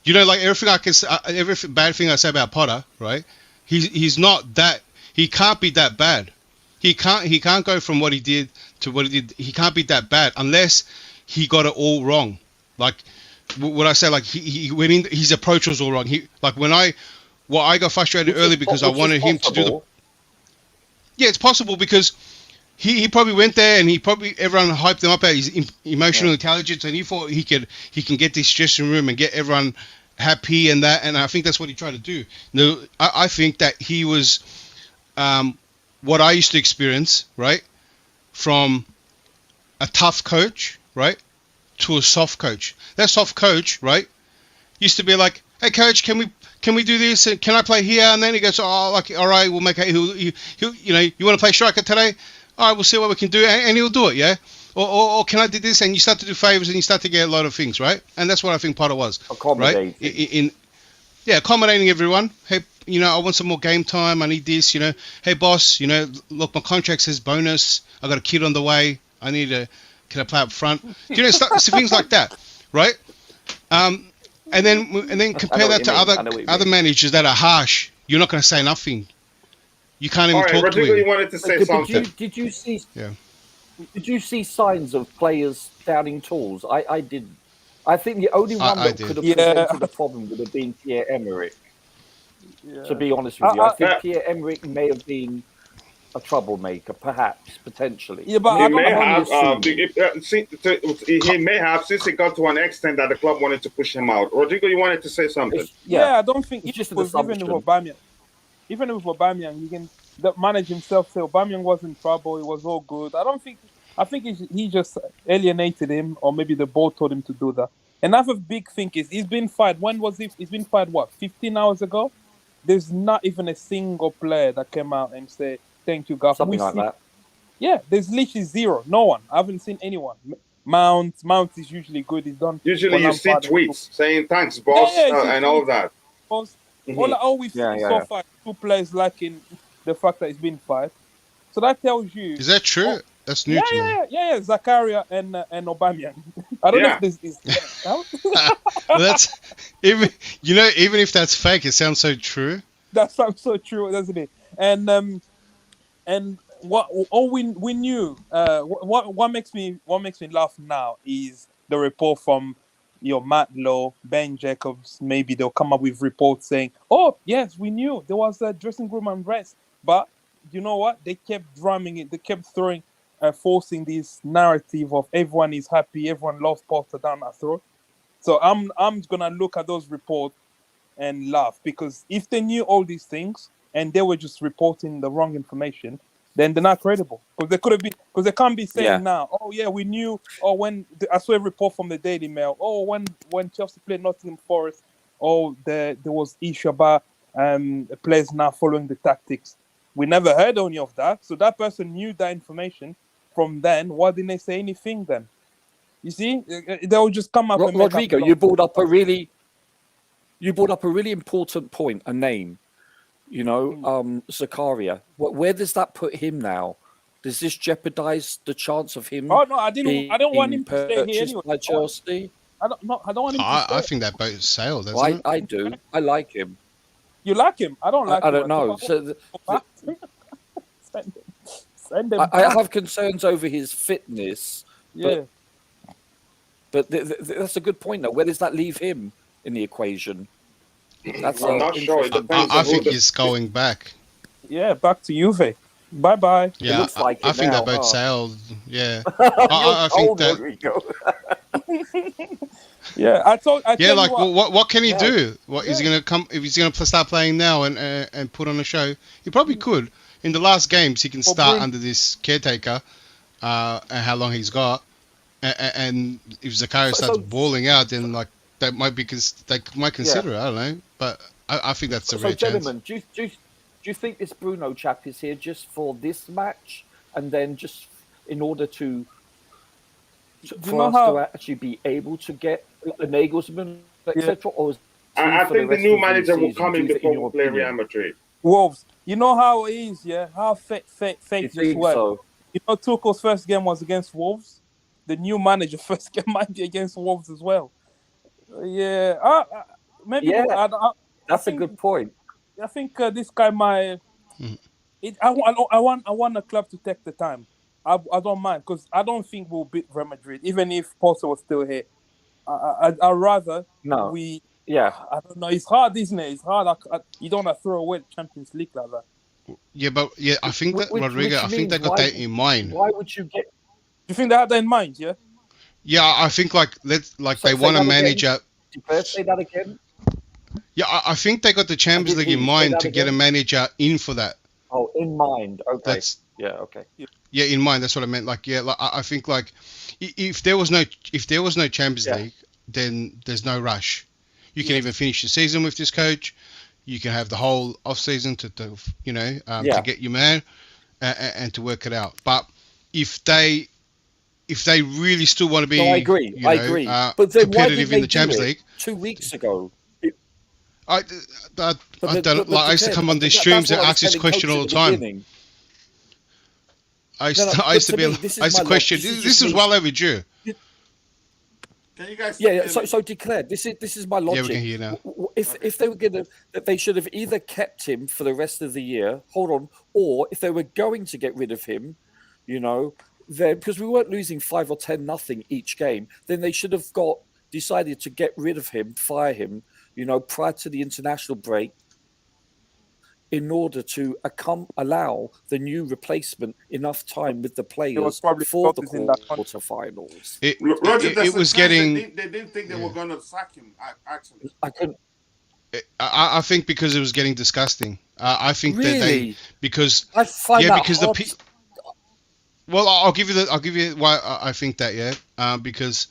Like every bad thing I say about Potter, right? He's not that. He can't be that bad. He can't go from what he did to what he did. He can't be that bad unless he got it all wrong. Like what I say, like he went in. His approach was all wrong. I got frustrated early because I wanted him to do the. Yeah, it's possible because he probably went there and everyone hyped him up at his emotional intelligence, and he thought he can get this dressing room and get everyone happy and that, and I think that's what he tried to do. No, I think that he was what I used to experience, right, from a tough coach, right, to a soft coach. That soft coach, right, used to be like, "Hey, coach, can we do this? And can I play here?" And then he goes, "Oh, like, all right, we'll make it. He'll, you want to play striker today? All right, we'll see what we can do," and he'll do it, yeah. Or can I do this? And you start to do favors, and you start to get a lot of things, right? And that's what I think Potter was, accommodating. Right? Accommodating everyone. Hey, I want some more game time. I need this, Hey, boss, look, my contract says bonus. I got a kid on the way. I need can I play up front? Things like that, right? And then compare that to other managers that are harsh. You're not going to say nothing. You can't even talk Rodrigo, to him. you wanted to say something. Did you see? Yeah. Did you see signs of players downing tools? I didn't. I think the only one that could have presented a problem would have been Pierre-Emerick. Yeah. To be honest with you, I think Pierre-Emerick may have been a troublemaker, perhaps, potentially. Yeah, but he may have, since it got to an extent that the club wanted to push him out. Rodrigo, you wanted to say something? I don't think it's just even with Aubameyang. Even with Aubameyang, the manager himself say Aubameyang was in trouble. It was all good. I think he just alienated him, or maybe the board told him to do that. Another big thing is he's been fired. When was he? He's been fired, 15 hours ago? There's not even a single player that came out and said, "Thank you, Gaff." Something like that. Yeah, there's literally zero. No one. I haven't seen anyone. Mount is usually good. He's done. Usually you see tweets saying thanks, boss, and all that. All we've seen so far, 2 players lacking the fact that he's been fired. So that tells you. Is that true? That's new to me. Yeah. Zakaria and Aubameyang. I don't know if this is. That's even if that's fake, it sounds so true. That sounds so true, doesn't it? And what we knew. What makes me laugh now is the report from Matt Lowe, Ben Jacobs. Maybe they'll come up with reports saying, "Oh yes, we knew there was a dressing room unrest," but you know what? They kept drumming it. They kept forcing this narrative of everyone is happy, everyone loves Potter down our throat. So I'm gonna look at those reports and laugh, because if they knew all these things and they were just reporting the wrong information, then they're not credible. Because they can't be saying now, "Oh yeah, we knew." Or when I saw a report from the Daily Mail, "Oh, when Chelsea played Nottingham Forest, there was issue about players now following the tactics." We never heard any of that. So that person knew that information from then. Why didn't they say anything then? You see, they'll just come up. Rodrigo, you brought up a really important point. A name, Zakaria. Where does that put him now? Does this jeopardize the chance of him? Oh no, I don't want him to stay here anyway. By Chelsea. I don't want him. I think that boat sailed. Doesn't it? I do. I like him. You like him? I don't like him. I don't know. Send him. I have concerns over his fitness. Yeah. But that's a good point, though. Where does that leave him in the equation? That's I'm not sure. I think he's going back. Yeah, back to Juve. Bye. Yeah, looks like I think now. that boat sailed. Yeah, I think that. Yeah, I told what can he do? What is he gonna come? If he's gonna start playing now and put on a show, he probably could. In the last games, he can start under this caretaker, and how long he's got. And if Zakaria starts balling out, then they might consider it. I don't know, but I think that's a rare chance. Gentlemen, do you think this Bruno chap is here just for this match, and then just in order for us to actually be able to get a Nagelsmann, etc.? Or I think the new manager will come in before we play Real Madrid. Wolves, you know how it is, yeah? How fate just works. So? Tuchel's first game was against Wolves. The new manager first game might be against Wolves as well. Yeah, maybe. Yeah, that's a good point. I think this guy might. I want a club to take the time. I don't mind, because I don't think we'll beat Real Madrid, even if Potter was still here. I'd rather we. Yeah, I don't know. It's hard, isn't it? It's hard. You don't want to throw away the Champions League like that. Yeah, but I think that Rodrigo. I think they got that in mind. Why would you get? You think they had that in mind? Yeah. Yeah, I think they want to manage out. Say that again. Yeah, I think they got the Champions League in mind to get a manager in for that. Oh, in mind. Okay. Okay. Yeah, in mind. That's what I meant. Like, yeah, like, I think like if there was no Champions League, then there's no rush. You can even finish the season with this coach. You can have the whole off season to get your man and to work it out. But if they really still want to be, I agree. But then competitive in the Champions League 2 weeks ago. I don't like. I used to come on these streams and ask this question all the time. I used to question. This is well overdue. Can you guys? Yeah. So declare. This is my logic. Yeah, we can hear you now. If they were gonna, they should have either kept him for the rest of the year. Hold on, or if they were going to get rid of him, then because we weren't losing 5 or 10-0 each game, then they should have decided to get rid of him, fire him, prior to the international break, in order to allow the new replacement enough time with the players for the quarterfinals. It was getting. They didn't think they were going to sack him. Actually, I couldn't. I think because it was getting disgusting. I think really? that they because I find that because hard. Well, I'll give you why I think that because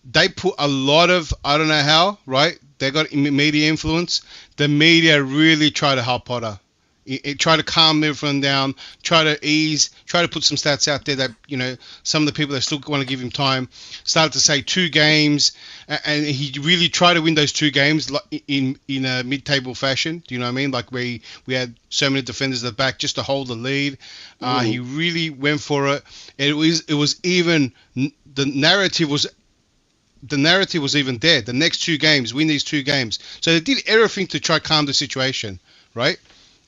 they put a lot of, I don't know how, right? They got media influence. The media really try to help Potter. It try to calm everyone down, try to put some stats out there that, some of the people that still want to give him time started to say 2 games, and he really tried to win those 2 games in a mid-table fashion. Do you know what I mean? Like we had so many defenders at the back just to hold the lead. He really went for it. It was even, the narrative was even there. The next 2 games, win these 2 games. So they did everything to try to calm the situation, right?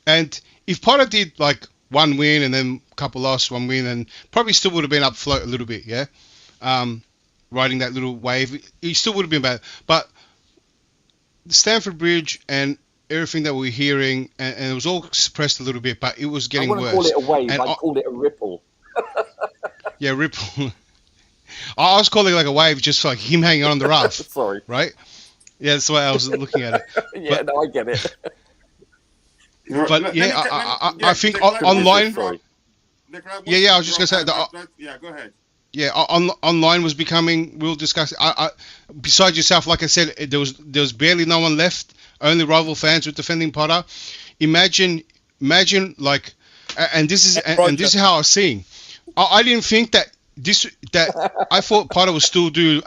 And if Potter did like 1 win and then a couple loss, 1 win, and probably still would have been up float a little bit, riding that little wave, he still would have been bad. But Stamford Bridge and everything that we're hearing, and it was all suppressed a little bit, but it was getting worse. I wouldn't call it a wave, I'd call it a ripple. Yeah, ripple. I was calling it like a wave, just like him hanging on the raft. Sorry. Right? Yeah, that's the way I was looking at it. I get it. But I think online. Yeah, I was just gonna say that. Yeah, go ahead. Yeah, online was becoming real disgusting. Besides yourself, like I said, there was barely no one left. Only rival fans were defending Potter. Imagine like, and this is how I was seeing. I didn't think that I thought Potter would still do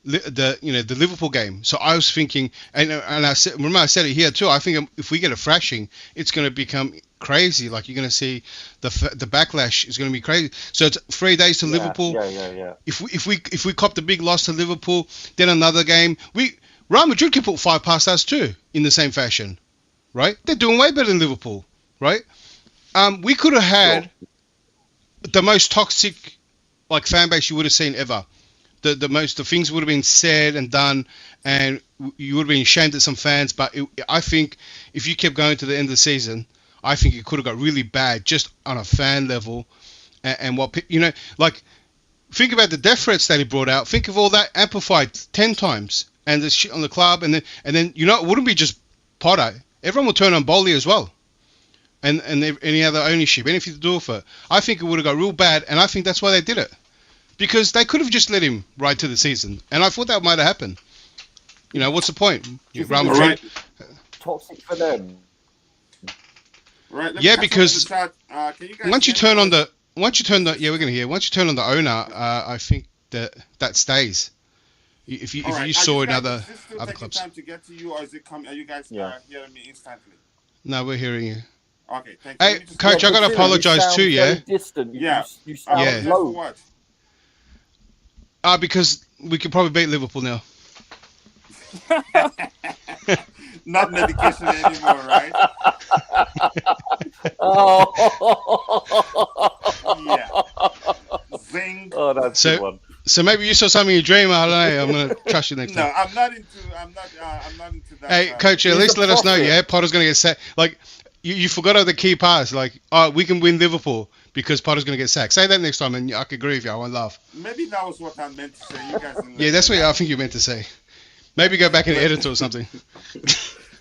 the Liverpool game. So I was thinking, and I said, remember I said it here too. I think if we get a thrashing, it's going to become crazy. Like you're going to see the backlash is going to be crazy. So it's 3 days to Liverpool. Yeah. If we cop the big loss to Liverpool, then another game. Real Madrid can put 5 past us too in the same fashion, right? They're doing way better than Liverpool, right? We could have had the most toxic fan base you would have seen ever. The things would have been said and done, and you would have been ashamed at some fans. But I think if you kept going to the end of the season, I think it could have got really bad just on a fan level. And what think about the death threats that he brought out. Think of all that amplified 10 times, and the shit on the club, and then it wouldn't be just Potter. Everyone would turn on Bowley as well, and any other ownership, anything to do with it. I think it would have got real bad, and I think that's why they did it. Because they could have just let him ride to the season, and I thought that might have happened. What's the point? Right. Toxic for them. Right. Yeah, because once you turn on the owner, I think that stays. If you saw in other clubs. Time to get to you, or is it coming? Are you guys hearing me instantly? No, we're hearing you. Okay, thank you. Hey, Coach, I gotta apologise too. Yeah. Distant. You sound low. Because we could probably beat Liverpool now. Not medication anymore, right? Oh. Yeah. Zing. Oh, that's a good one. So maybe you saw something in your dream. I don't know. I'm gonna trust you next time. No, I'm not into that. Hey, Coach, at least let us know. Yeah, Potter's gonna get sacked. Like you forgot all the key parts. Like, we can win Liverpool because Potter's gonna get sacked. Say that next time, and I could agree with you. I won't laugh. Maybe that was what I meant to say. You guys. Yeah, that's what I think you meant to say. Maybe go back and edit or something.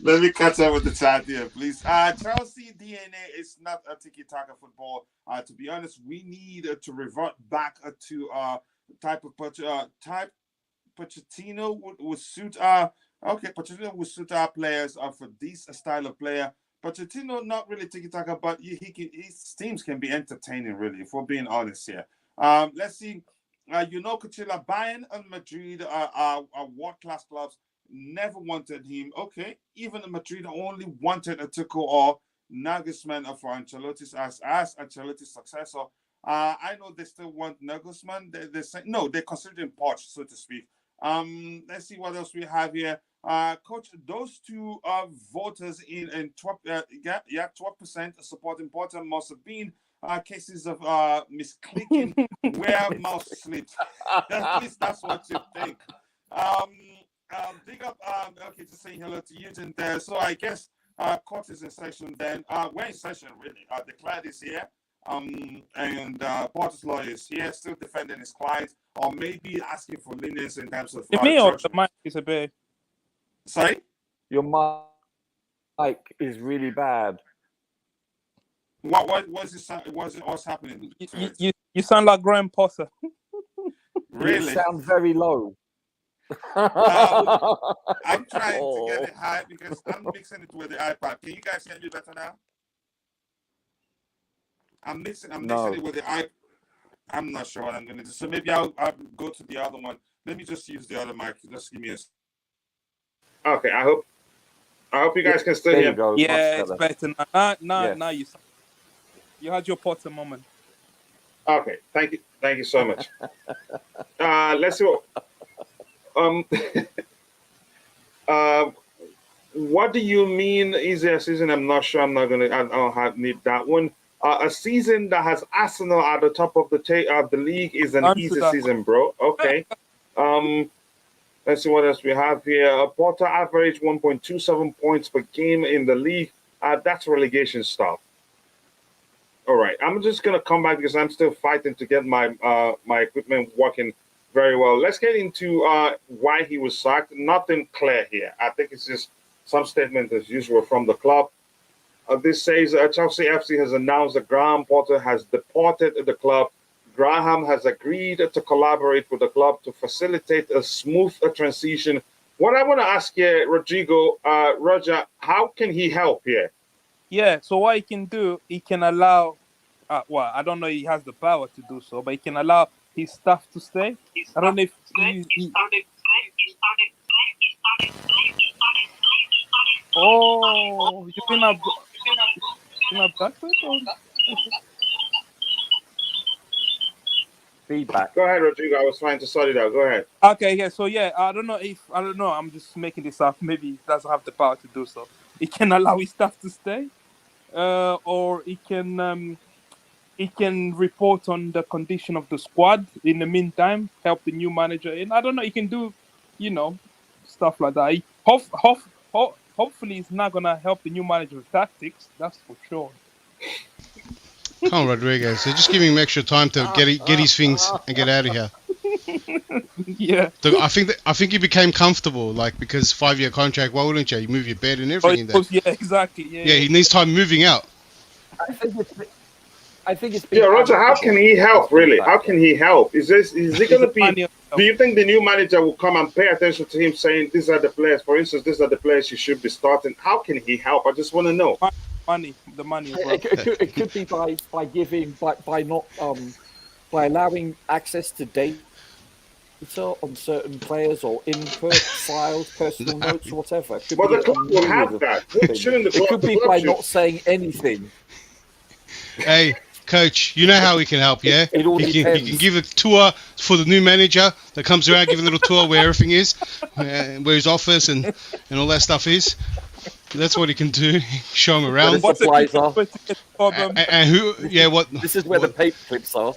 Let me catch up with the chat here, please. Chelsea DNA is not a tiki-taka football. To be honest, we need to revert back to type Pochettino would suit Pochettino would suit our players for this style of player. Pochettino not really tiki-taka, but his teams can be entertaining, really, if we're being honest here. Let's see. Kuchela, Bayern and Madrid are world-class clubs. Never wanted him. Okay, even Madrid only wanted a Tuchel or Nagelsmann for Ancelotti's as Ancelotti's successor. I know they still want Nagelsmann. They say no. They're considering Poch, so to speak. Let's see what else we have here. Coach, those two voters in 12% supporting Potter must have been cases of misclicking where mouse slipped. At least that's what you think. Big up, okay, just saying hello to Eugene there. So I guess court is in session then. We're in session, really. The client is here, and Porter's lawyer is here, still defending his client, or maybe asking for lenience in terms of me or the mic is a bit. Sorry? Your mic is really bad. What's happening? You sound like Graham Potter. Really? You sound very low. I'm trying to get it high because I'm mixing it with the iPad. Can you guys hear me better now? I'm mixing it with the iPad. I'm not sure what I'm going to do. So maybe I'll go to the other one. Let me just use the other mic. Just give me a... Okay, I hope you guys can still hear. Yeah, it's better now. Now you had your Potter moment. Okay, thank you so much. Let's see what... what do you mean easier season? I'm not sure. I don't need that one. A season that has Arsenal at the top of the league is an easy season, bro. Okay. Let's see what else we have here. Porter average 1.27 points per game in the league. That's relegation stuff. All right. I'm just gonna come back because I'm still fighting to get my equipment working very well. Let's get into why he was sacked. Nothing clear here. I think it's just some statement as usual from the club. This says Chelsea FC has announced that Graham Potter has departed the club. Graham has agreed to collaborate with the club to facilitate a smooth transition. What I want to ask you, Roger, how can he help here? Yeah, so what he can do, he can allow, I don't know if he has the power to do so, but he can allow his staff to stay. I don't know if Oh, you've been abducted? Feedback. Go ahead, Rodrigo. I was trying to sort it out. Go ahead. Okay, yeah. So yeah, I don't know. I'm just making this up. Maybe he doesn't have the power to do so. He can allow his staff to stay, or he can report on the condition of the squad. In the meantime, help the new manager. And I don't know. He can do, stuff like that. Hopefully, it's not gonna help the new manager with tactics. That's for sure. Come on, Rodrigo. So just give him extra time to get his things and get out of here. Yeah. So I think he became comfortable, because 5-year contract. Why wouldn't you? You move your bed and everything. Yeah, exactly. Yeah, he needs time moving out. I think it's. Yeah, Roger. How can he help? Really? How can he help? Is he going to be? Do you think the new manager will come and pay attention to him, saying these are the players? For instance, these are the players you should be starting. How can he help? I just want to know. The money. It could be by giving by allowing access to data on certain players or input files, personal notes, whatever. But the club will have that. It could be by not saying anything. Hey, coach, you know how he can help, yeah? It all depends. He can give a tour for the new manager that comes around, give a little tour where everything is, where his office and all that stuff is. That's what he can do. Show him around. Where the supplies are. And who? Yeah, what? This is where the paper clips are.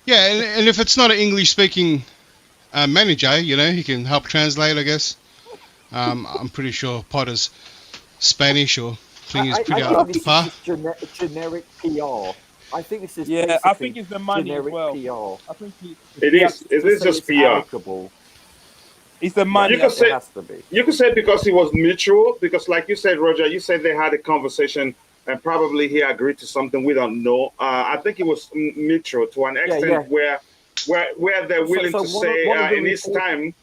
Yeah, and if it's not an English-speaking manager, he can help translate, I guess. I'm pretty sure Potter's Spanish or thing is pretty up to par. Generic PR. I think this is. Yeah, I think it's the money as well. PR. I think it is just PR. It's the money. You could say, it has to be. You could say because it was mutual. Because, like you said, Roger, you said they had a conversation and probably he agreed to something we don't know. I think it was mutual to an extent where they're willing to say in this time.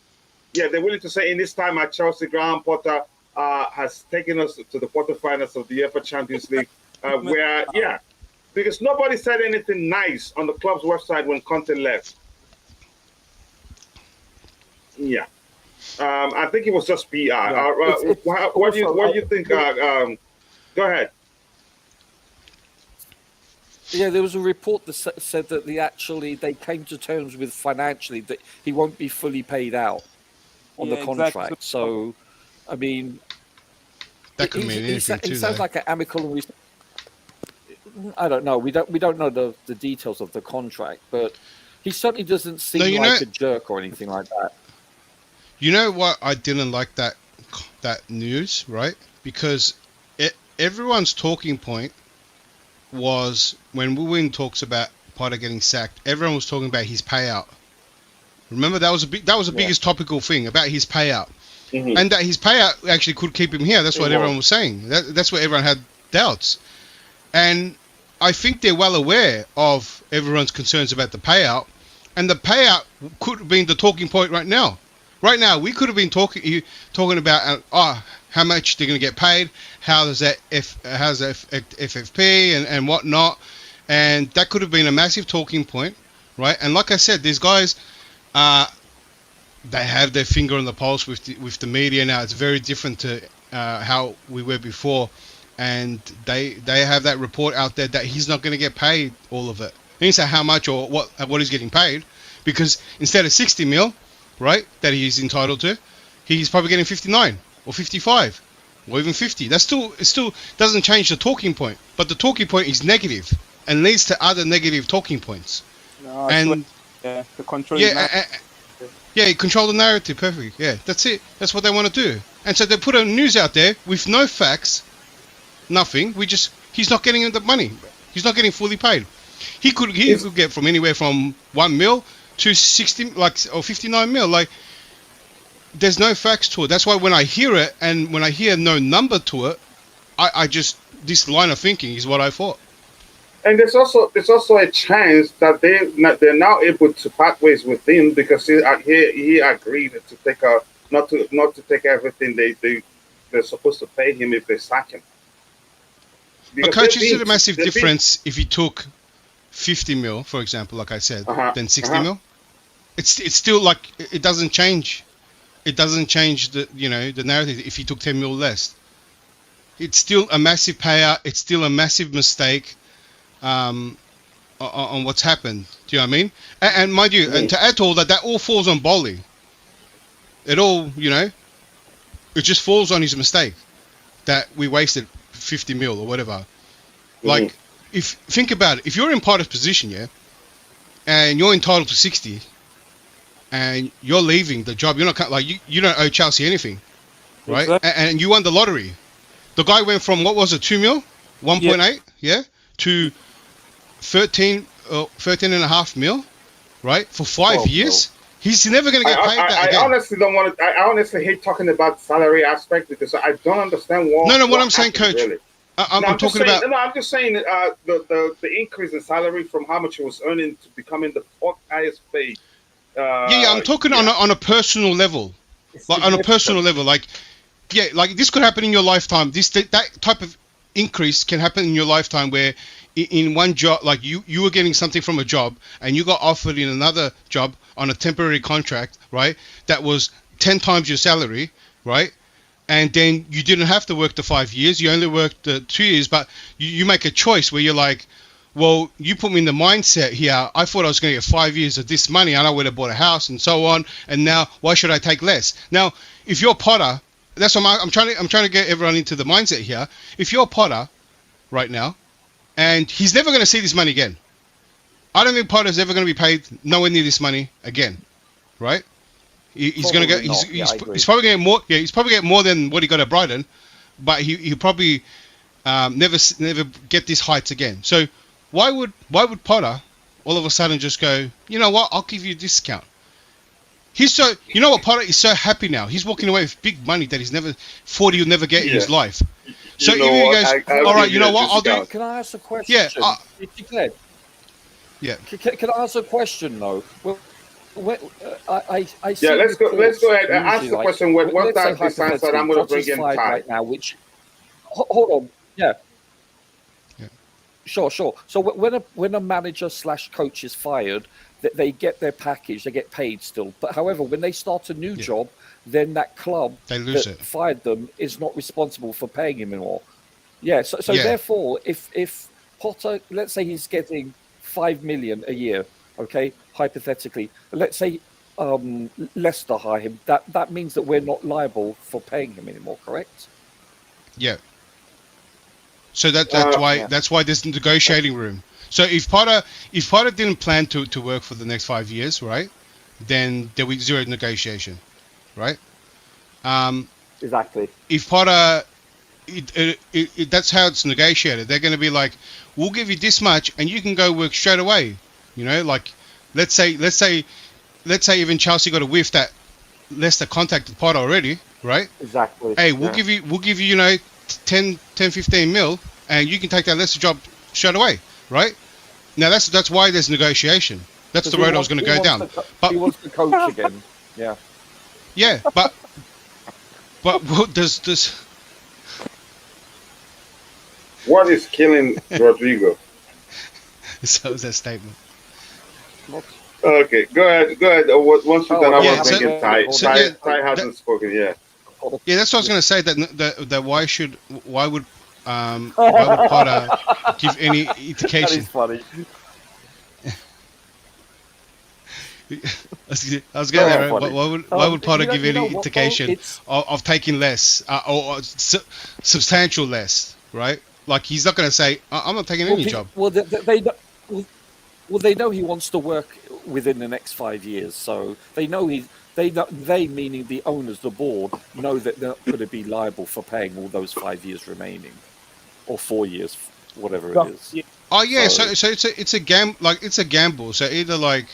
Yeah, they're willing to say in this time at Chelsea, Graham Potter has taken us to the quarterfinals of the UEFA Champions League. Because nobody said anything nice on the club's website when Conte left. Yeah. I think it was just PR. What do you think? Go ahead. Yeah, there was a report that said that they came to terms with financially that he won't be fully paid out on the contract. Exactly. So, I mean, that could mean anything too. He sounds like an amicable. I don't know. We don't know the details of the contract, but he certainly doesn't seem like a jerk or anything like that. You know what? I didn't like that news, right? Because everyone's talking point was when Ruben talks about Potter getting sacked. Everyone was talking about his payout. Remember that was the biggest topical thing about his payout, and that his payout actually could keep him here. That's what everyone was saying. That's what everyone had doubts, and I think they're well aware of everyone's concerns about the payout, and the payout could have been the talking point right now. Right now, we could have been talking about how much they're going to get paid, how's that FFP and whatnot, and that could have been a massive talking point, right? And like I said, these guys, they have their finger on the pulse with the media now. It's very different to how we were before, and they have that report out there that he's not going to get paid all of it. He didn't say how much or what he's getting paid, because instead of 60 mil, right, that he's entitled to, he's probably getting 59 or 55 or even 50. It still doesn't change the talking point, but the talking point is negative and leads to other negative talking points. The control. Control the narrative perfectly. Yeah, that's it. That's what they want to do. And so they put a news out there with no facts, nothing. He's not getting the money. He's not getting fully paid. He could get from anywhere from 1 mil to 60 or 59 mil. Like, there's no facts to it. That's why when I hear it and when I hear no number to it, I just, this line of thinking is what I thought. And there's also a chance that they're now able to part ways with him because he agreed to take not to take everything they're supposed to pay him if they sack him. But coach, is it a massive difference if he took 50 mil, for example, like I said, than 60 mil? It's still like it doesn't change. It doesn't change the narrative if he took 10 mil less. It's still a massive payout. It's still a massive mistake on what's happened. Do you know what I mean? And mind you, and to add to all that all falls on Bolly. It all, it just falls on his mistake that we wasted 50 mil or whatever. Like, think about it. If you're in Potter's position, and you're entitled to 60, and you're leaving the job, you're not you don't owe Chelsea anything, right? Exactly. And you won the lottery. The guy went from, what was it, 2 mil, 1.8, to 13 and a half mil, right? For 5 years. He's never going to get paid that again. I honestly hate talking about salary aspect because I don't understand what. No, what I'm saying, coach. Really. I'm talking about. No, I'm just saying the increase in salary from how much he was earning to becoming the fourth highest paid. I'm talking on a personal level, like on a personal level, like this could happen in your lifetime. That type of increase can happen in your lifetime where in one job, like you were getting something from a job and you got offered in another job on a temporary contract, right? That was 10 times your salary, right? And then you didn't have to work the 5 years. You only worked 2 years, but you make a choice where you're like, well, you put me in the mindset here. I thought I was going to get 5 years of this money and I would have bought a house and so on. And now why should I take less? Now, if you're Potter, that's what I'm trying to get everyone into the mindset here. If you're Potter right now, and he's never going to see this money again. I don't think Potter's ever going to be paid nowhere near this money again, right? He's going to get. He's probably going to get more. Yeah, he's probably get more than what he got at Brighton, but he'll probably never get these heights again. So why would Potter all of a sudden just go, you know what? I'll give you a discount. He's so, you know what, Potter is so happy now. He's walking away with big money that he's never thought he'll never get in his life. So you know even he what? goes, all right, you know what, I'll do. Can I ask a question? Yeah. Yeah. Can I ask a question though? Well, I yeah. Let's go ahead and ask the question. What that is answered, I'm going to bring in Ty right now. Which hold on. Yeah. Sure. So when a manager / coach is fired, they get their package, they get paid still. But however, when they start a new job, then that club that fired them is not responsible for paying him anymore. Yeah. So therefore, if Potter, let's say he's getting $5 million a year, okay, hypothetically, let's say Leicester hire him, that means that we're not liable for paying him anymore, correct? Yeah. So that's why there's negotiating room. So if Potter didn't plan to work for the next 5 years, right, then there will be zero negotiation, right? Exactly. If Potter, that's how it's negotiated. They're going to be like, we'll give you this much, and you can go work straight away. You know, like let's say even Chelsea got a whiff that Leicester contacted Potter already, right? Exactly. Hey, we'll give you, you know, 10, 15 mil, and you can take that Leicester job straight away, right? Now that's why there's negotiation. That's the road I was going to go down. But he wants to coach again. Yeah. Yeah, but what does what is killing Rodrigo? So was that statement. Okay, go ahead. Once you're done, I want to bring in Ty. Ty hasn't spoken yet. Yeah, that's what I was going to say. That why would Potter give any indication? That is funny. I was going there. Why would Potter give any indication of taking less or substantial less? Right? Like he's not going to say, "I'm not taking any job." Well, they know he wants to work within the next 5 years, so they know they meaning the owners, the board, know that they're not going to be liable for paying all those 5 years remaining, or 4 years, whatever it is. Oh yeah, so it's a gamble. So either like,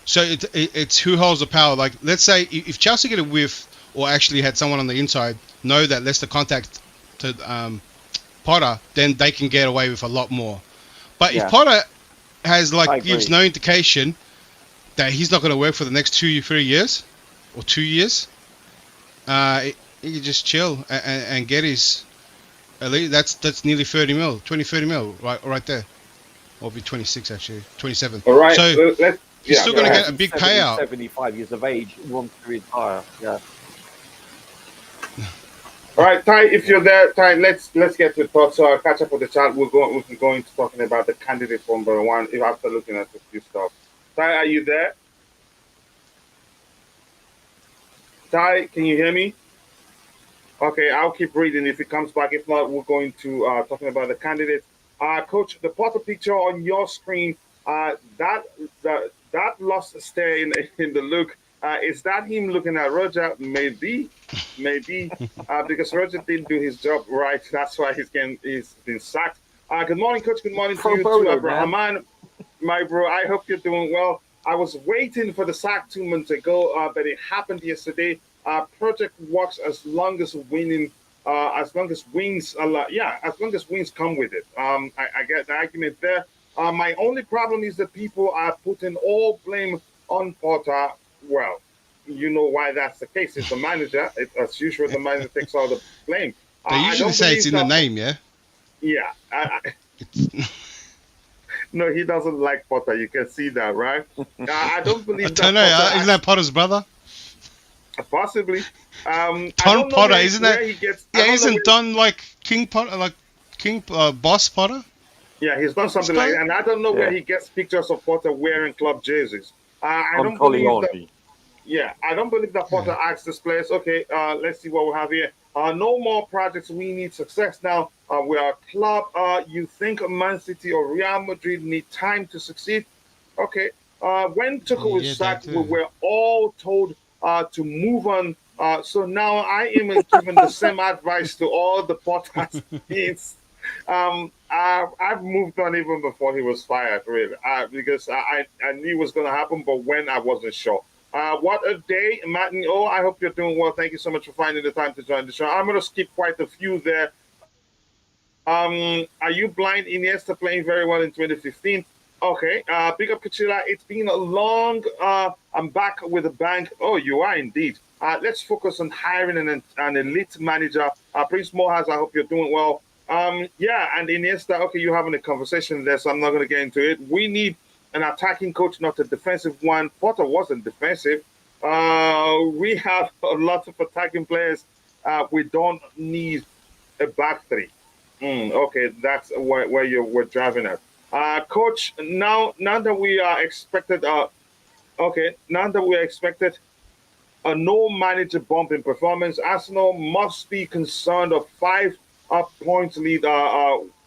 so it's who holds the power. Like let's say if Chelsea get a whiff, or actually had someone on the inside know that Leicester contacted Potter, then they can get away with a lot more. But if Potter gives no indication that he's not going to work for the next 2 or 3 years, or 2 years, he can just chill and get his. At least that's nearly 30 mil, right there. Or be 26 actually, 27. All right. So he's still going to get a big payout. 75 years of age, wants to retire. Yeah. All right, Ty, if you're there, Ty, let's get to thoughts. So I'll catch up with the chat. We can go into talking about the candidate for number one after looking at a few stuff. Ty, are you there? Ty, can you hear me? Okay, I'll keep reading if it comes back. If not, we're going to talking about the candidate. Coach, the Potter picture on your screen, that lost stare in the look. Is that him looking at Roger? Maybe, because Roger didn't do his job right. That's why he's been sacked. Good morning, Coach. Good morning to you too, Abraham. My bro, I hope you're doing well. I was waiting for the sack 2 months ago, but it happened yesterday. Project works as long as winning, as long as wins come with it. I get the argument there. My only problem is that people are putting all blame on Potter. Well, you know why that's the case. It's the manager. As usual, the manager takes all the blame. They usually say it's in the name, yeah? Yeah. No, he doesn't like Potter. You can see that, right? I don't believe that. I don't know. Isn't that Potter's brother? Possibly. Don Potter, isn't that? Isn't Don like King Potter, like King Boss Potter? Yeah, he's done something like that. And I don't know where he gets pictures of Potter wearing club jerseys. I don't believe that. Yeah, I don't believe that Potter asked this players, okay, let's see what we have here. No more projects. We need success now. We are a club. You think Man City or Real Madrid need time to succeed? Okay. When Tuchel was sacked, we were all told to move on. So now I am giving the same advice to all the Potter teams. I've moved on even before he was fired, really, because I knew it was going to happen, but when I wasn't sure. What a day, Martin. Oh, I hope you're doing well. Thank you so much for finding the time to join the show. I'm going to skip quite a few there. Are you blind? Iniesta playing very well in 2015. Okay. Big up Kachila. It's been a long. I'm back with a bang. Oh, you are indeed. Let's focus on hiring an elite manager. Prince Mohas, I hope you're doing well. Yeah, and Iniesta. Okay, you're having a conversation there, so I'm not going to get into it. We need an attacking coach, not a defensive one. Potter wasn't defensive. We have a lot of attacking players. We don't need a back three. Okay, that's where you were driving at. Coach, now that we are expected, now that we are expected a no manager bump in performance, Arsenal must be concerned of 5 points lead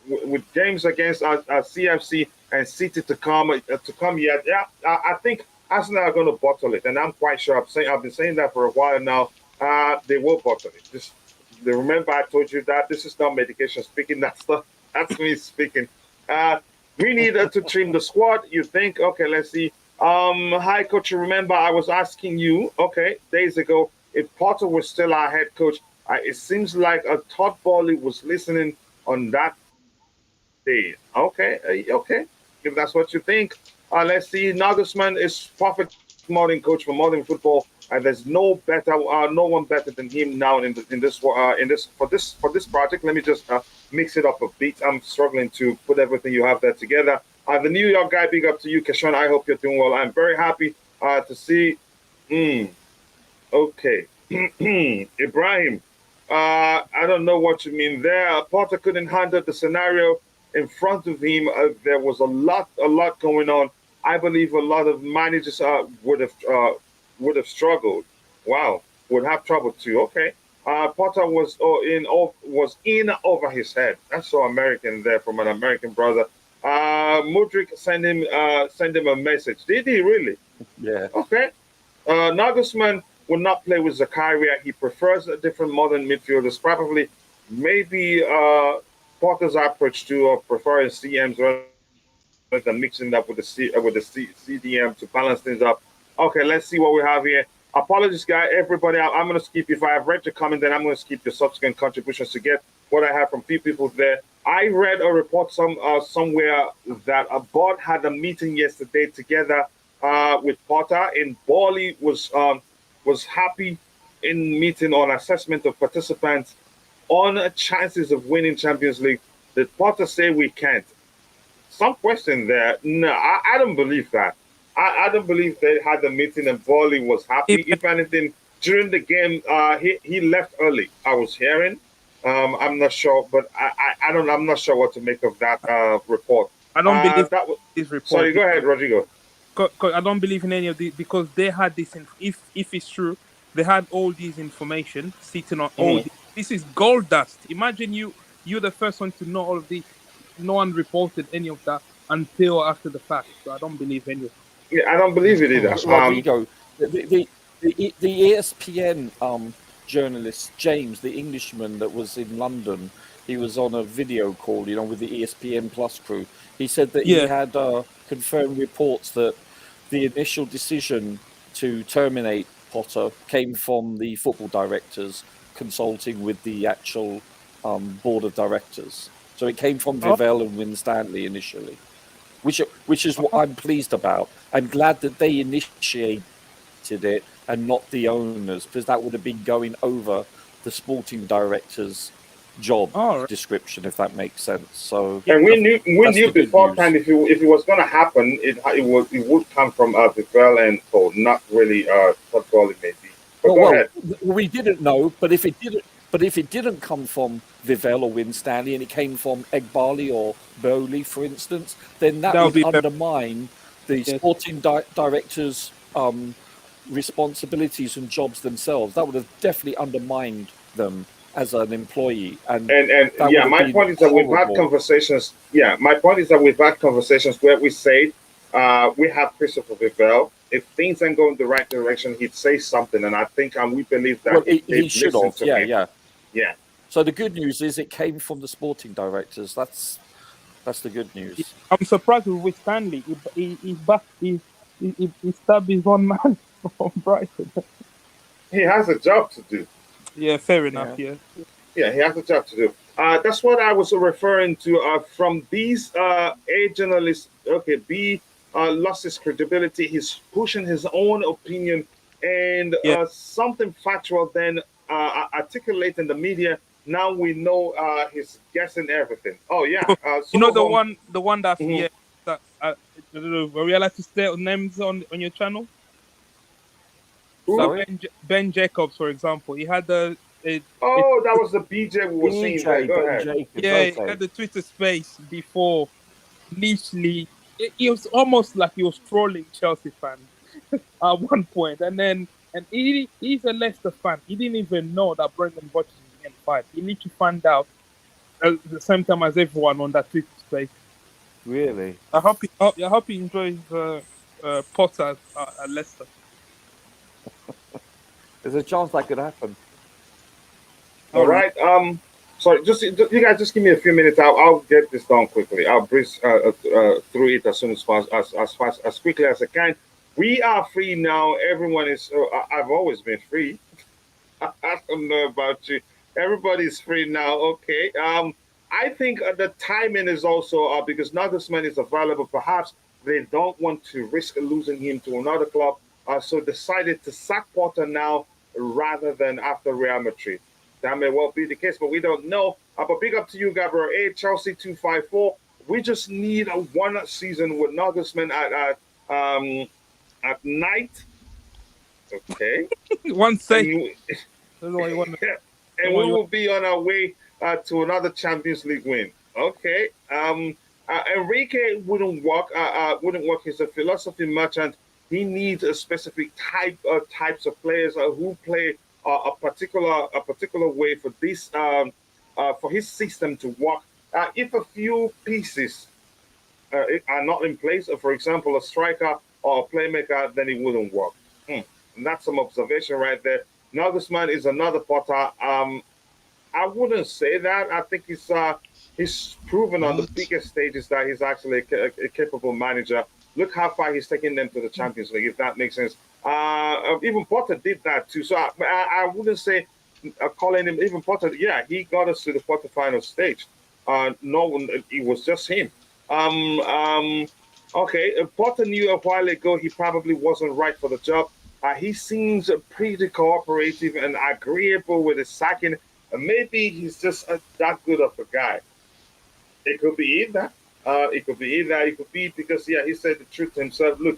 with games against CFC and City to come yet. Yeah, I think Arsenal are going to bottle it, and I'm quite sure. I've been saying that for a while now. They will bottle it. Just remember, I told you that this is not medication speaking. That's me speaking. We need to trim the squad. You think? Okay, let's see. Hi, coach. Remember, I was asking you, days ago, if Potter was still our head coach. It seems like Todd Bowley was listening on that day. Okay. If that's what you think, let's see. Nagelsmann is perfect modern coach for modern football, and there's no one better than him now in this for this project. Let me just mix it up a bit. I'm struggling to put everything you have there together. The New York guy, big up to you, Keshawn. I hope you're doing well. I'm very happy to see. Okay, Ibrahim. I don't know what you mean there. Potter couldn't handle the scenario in front of him. There was a lot going on. I believe a lot of managers would have struggled. Wow, would have trouble too. Okay, Potter was in over his head. That's so American there from an American brother. Mudrik send him a message. Did he really? Yeah. Okay. Nagelsmann would not play with Zakaria. He prefers a different modern midfielders. Probably, maybe Potter's approach to preferring CMs rather than mixing up with the CDM to balance things up. Okay, let's see what we have here. Apologies, guys. Everybody, I'm going to skip. If I have read your comment, then I'm going to skip your subsequent contributions to get what I have from few people there. I read a report somewhere that a board had a meeting yesterday together with Potter, and Bowley was happy in meeting on assessment of participants on chances of winning Champions League. Did Potter say we can't? Some question there. No, I don't believe that. I don't believe they had the meeting and Bowley was happy. If anything, during the game, he left early. I was hearing. I'm not sure, but I'm not sure what to make of that report. I don't believe that this report. Sorry, go ahead, Rodrigo. I don't believe in any of these because they had this. If it's true, they had all these information sitting on all. This is gold dust. Imagine you're the first one to know all of this. No one reported any of that until after the fact. So I don't believe any of it. Yeah, I don't believe it either. Rodrigo, the ESPN journalist James, the Englishman that was in London, he was on a video call, with the ESPN Plus crew. He said that he had confirmed reports that the initial decision to terminate Potter came from the football directors consulting with the actual board of directors. So it came from Vivell and Winstanley initially, which is what I'm pleased about. I'm glad that they initiated it and not the owners, because that would have been going over the sporting director's job description, if that makes sense. So, and we knew beforehand if it was going to happen, it would come from Vivell and Paul, not really Todd Bowley maybe. But go ahead. We didn't know, but if it didn't come from Vivell or Winstanley and it came from Egbali or Bowley, for instance, then that would undermine the sporting directors' responsibilities and jobs themselves. That would have definitely undermined them as an employee. And my point is that we've had conversations. Yeah, my point is that we've had conversations where we say we have Christopher Vivell. If things ain't going the right direction, he'd say something, and I think we believe that he should have. Yeah. So the good news is it came from the sporting directors. That's the good news. I'm surprised with Stanley. He stabbed his own man. on Brighton. He has a job to do. Yeah, fair enough. Yeah. Yeah, he has a job to do. That's what I was referring to. From these A journalists, okay, B lost his credibility. He's pushing his own opinion and Yeah. something factual, then articulate in the media. Now we know he's guessing everything. Oh yeah, You know the them, one that yeah that I don't know. Are we allowed to state names on your channel? So Ben Jacobs, for example, he had oh, that was the BJ we were seeing there. Go ahead. Jacobs, yeah, he had the Twitter space before. Literally, it was almost like he was trolling Chelsea fans at one point, and he's a Leicester fan. He didn't even know that Brendan Rodgers was getting fired. He literally found out at the same time as everyone on that Twitter space. Really? I hope he enjoys Potter at Leicester. There's a chance that could happen. All right. Sorry, you guys just give me a few minutes. I'll get this done quickly. I'll breeze through it as soon as fast as quickly as I can. We are free now. Everyone is. I've always been free. I don't know about you. Everybody's free now. Okay. I think the timing is also because Nagelsmann is available. Perhaps they don't want to risk losing him to another club, so decided to sack Potter now rather than after Real Madrid. That may well be the case, but we don't know. But big up to you, Gabriel A. Chelsea 254. We just need a one season with Nagelsmann at night. Okay. One second. And we will be on our way to another Champions League win. Okay. Enrique wouldn't work. He's a philosophy merchant. He needs a specific types of players who play a particular way for this for his system to work. If a few pieces are not in place, for example, a striker or a playmaker, then it wouldn't work. And that's some observation right there. Nagelsmann is another Potter. I wouldn't say that. I think he's proven on the biggest stages that he's actually a capable manager. Look how far he's taken them to the Champions League, if that makes sense. Even Potter did that too. So I wouldn't say calling him even Potter. Yeah, he got us to the quarterfinal stage. No one, it was just him. Okay, Potter knew a while ago he probably wasn't right for the job. He seems pretty cooperative and agreeable with his sacking. Maybe he's just that good of a guy. It could be either. It could be either. It could be because he said the truth to himself. Look,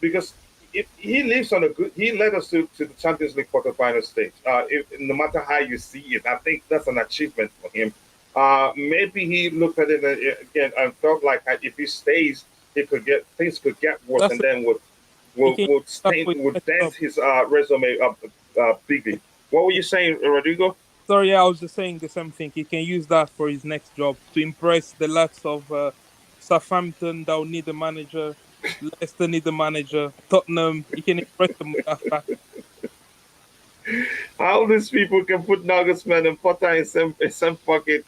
because if he lives on he led us to the Champions League quarterfinal stage. No matter how you see it, I think that's an achievement for him. Maybe he looked at it again and felt like if he stays, things could get worse, and then would dent his resume up bigly. What were you saying, Rodrigo? Sorry, I was just saying the same thing. He can use that for his next job to impress the likes of Southampton that will need a manager, Leicester need a manager, Tottenham. He can impress them with that fact. All these people can put Nagelsmann and Potter in some pocket.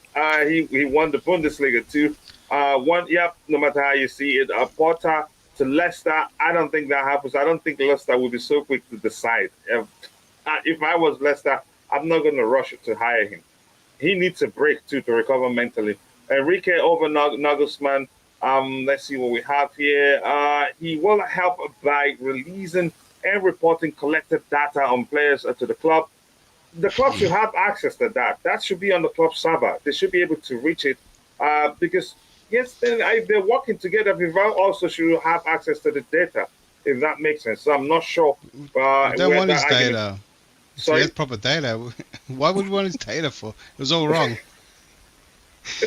He won the Bundesliga too. No matter how you see it, Potter to Leicester. I don't think that happens. I don't think Leicester will be so quick to decide. If I was Leicester, I'm not going to rush to hire him. He needs a break too to recover mentally. Enrique over Nagelsmann. Let's see what we have here. He will help by releasing and reporting collected data on players to the club. The club should have access to that. That should be on the club server. They should be able to reach it because yes, then if they're working together, Vival also should have access to the data. If that makes sense. So I'm not sure. I don't want his data. So he has proper data. Why would you want his data for? It was all wrong.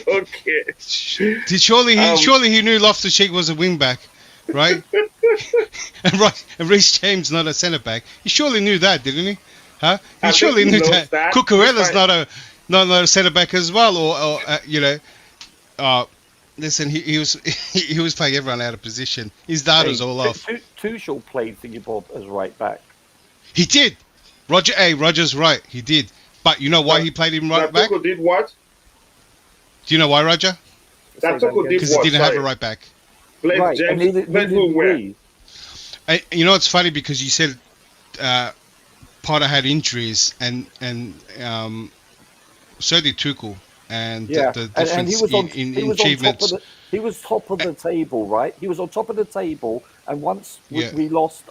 Okay. Surely he knew Loftus-Cheek was a wing back, right? and Reece James not a centre back. He surely knew that, didn't he? Huh? He surely knew that. Cucurella's not a centre back as well, or listen, he was playing everyone out of position. His data's all off. Tuchel played Thingy Bob as right back. He did. Roger's right. He did. But you know why he played him right back? Tuchel did what? Do you know why, Roger? That Tuchel did because he didn't have a right back. Right. James, neither where? You know, it's funny because you said Potter had injuries, and so did Tuchel, and the difference in achievements. He was top of the table, right? He was on top of the table, and once we lost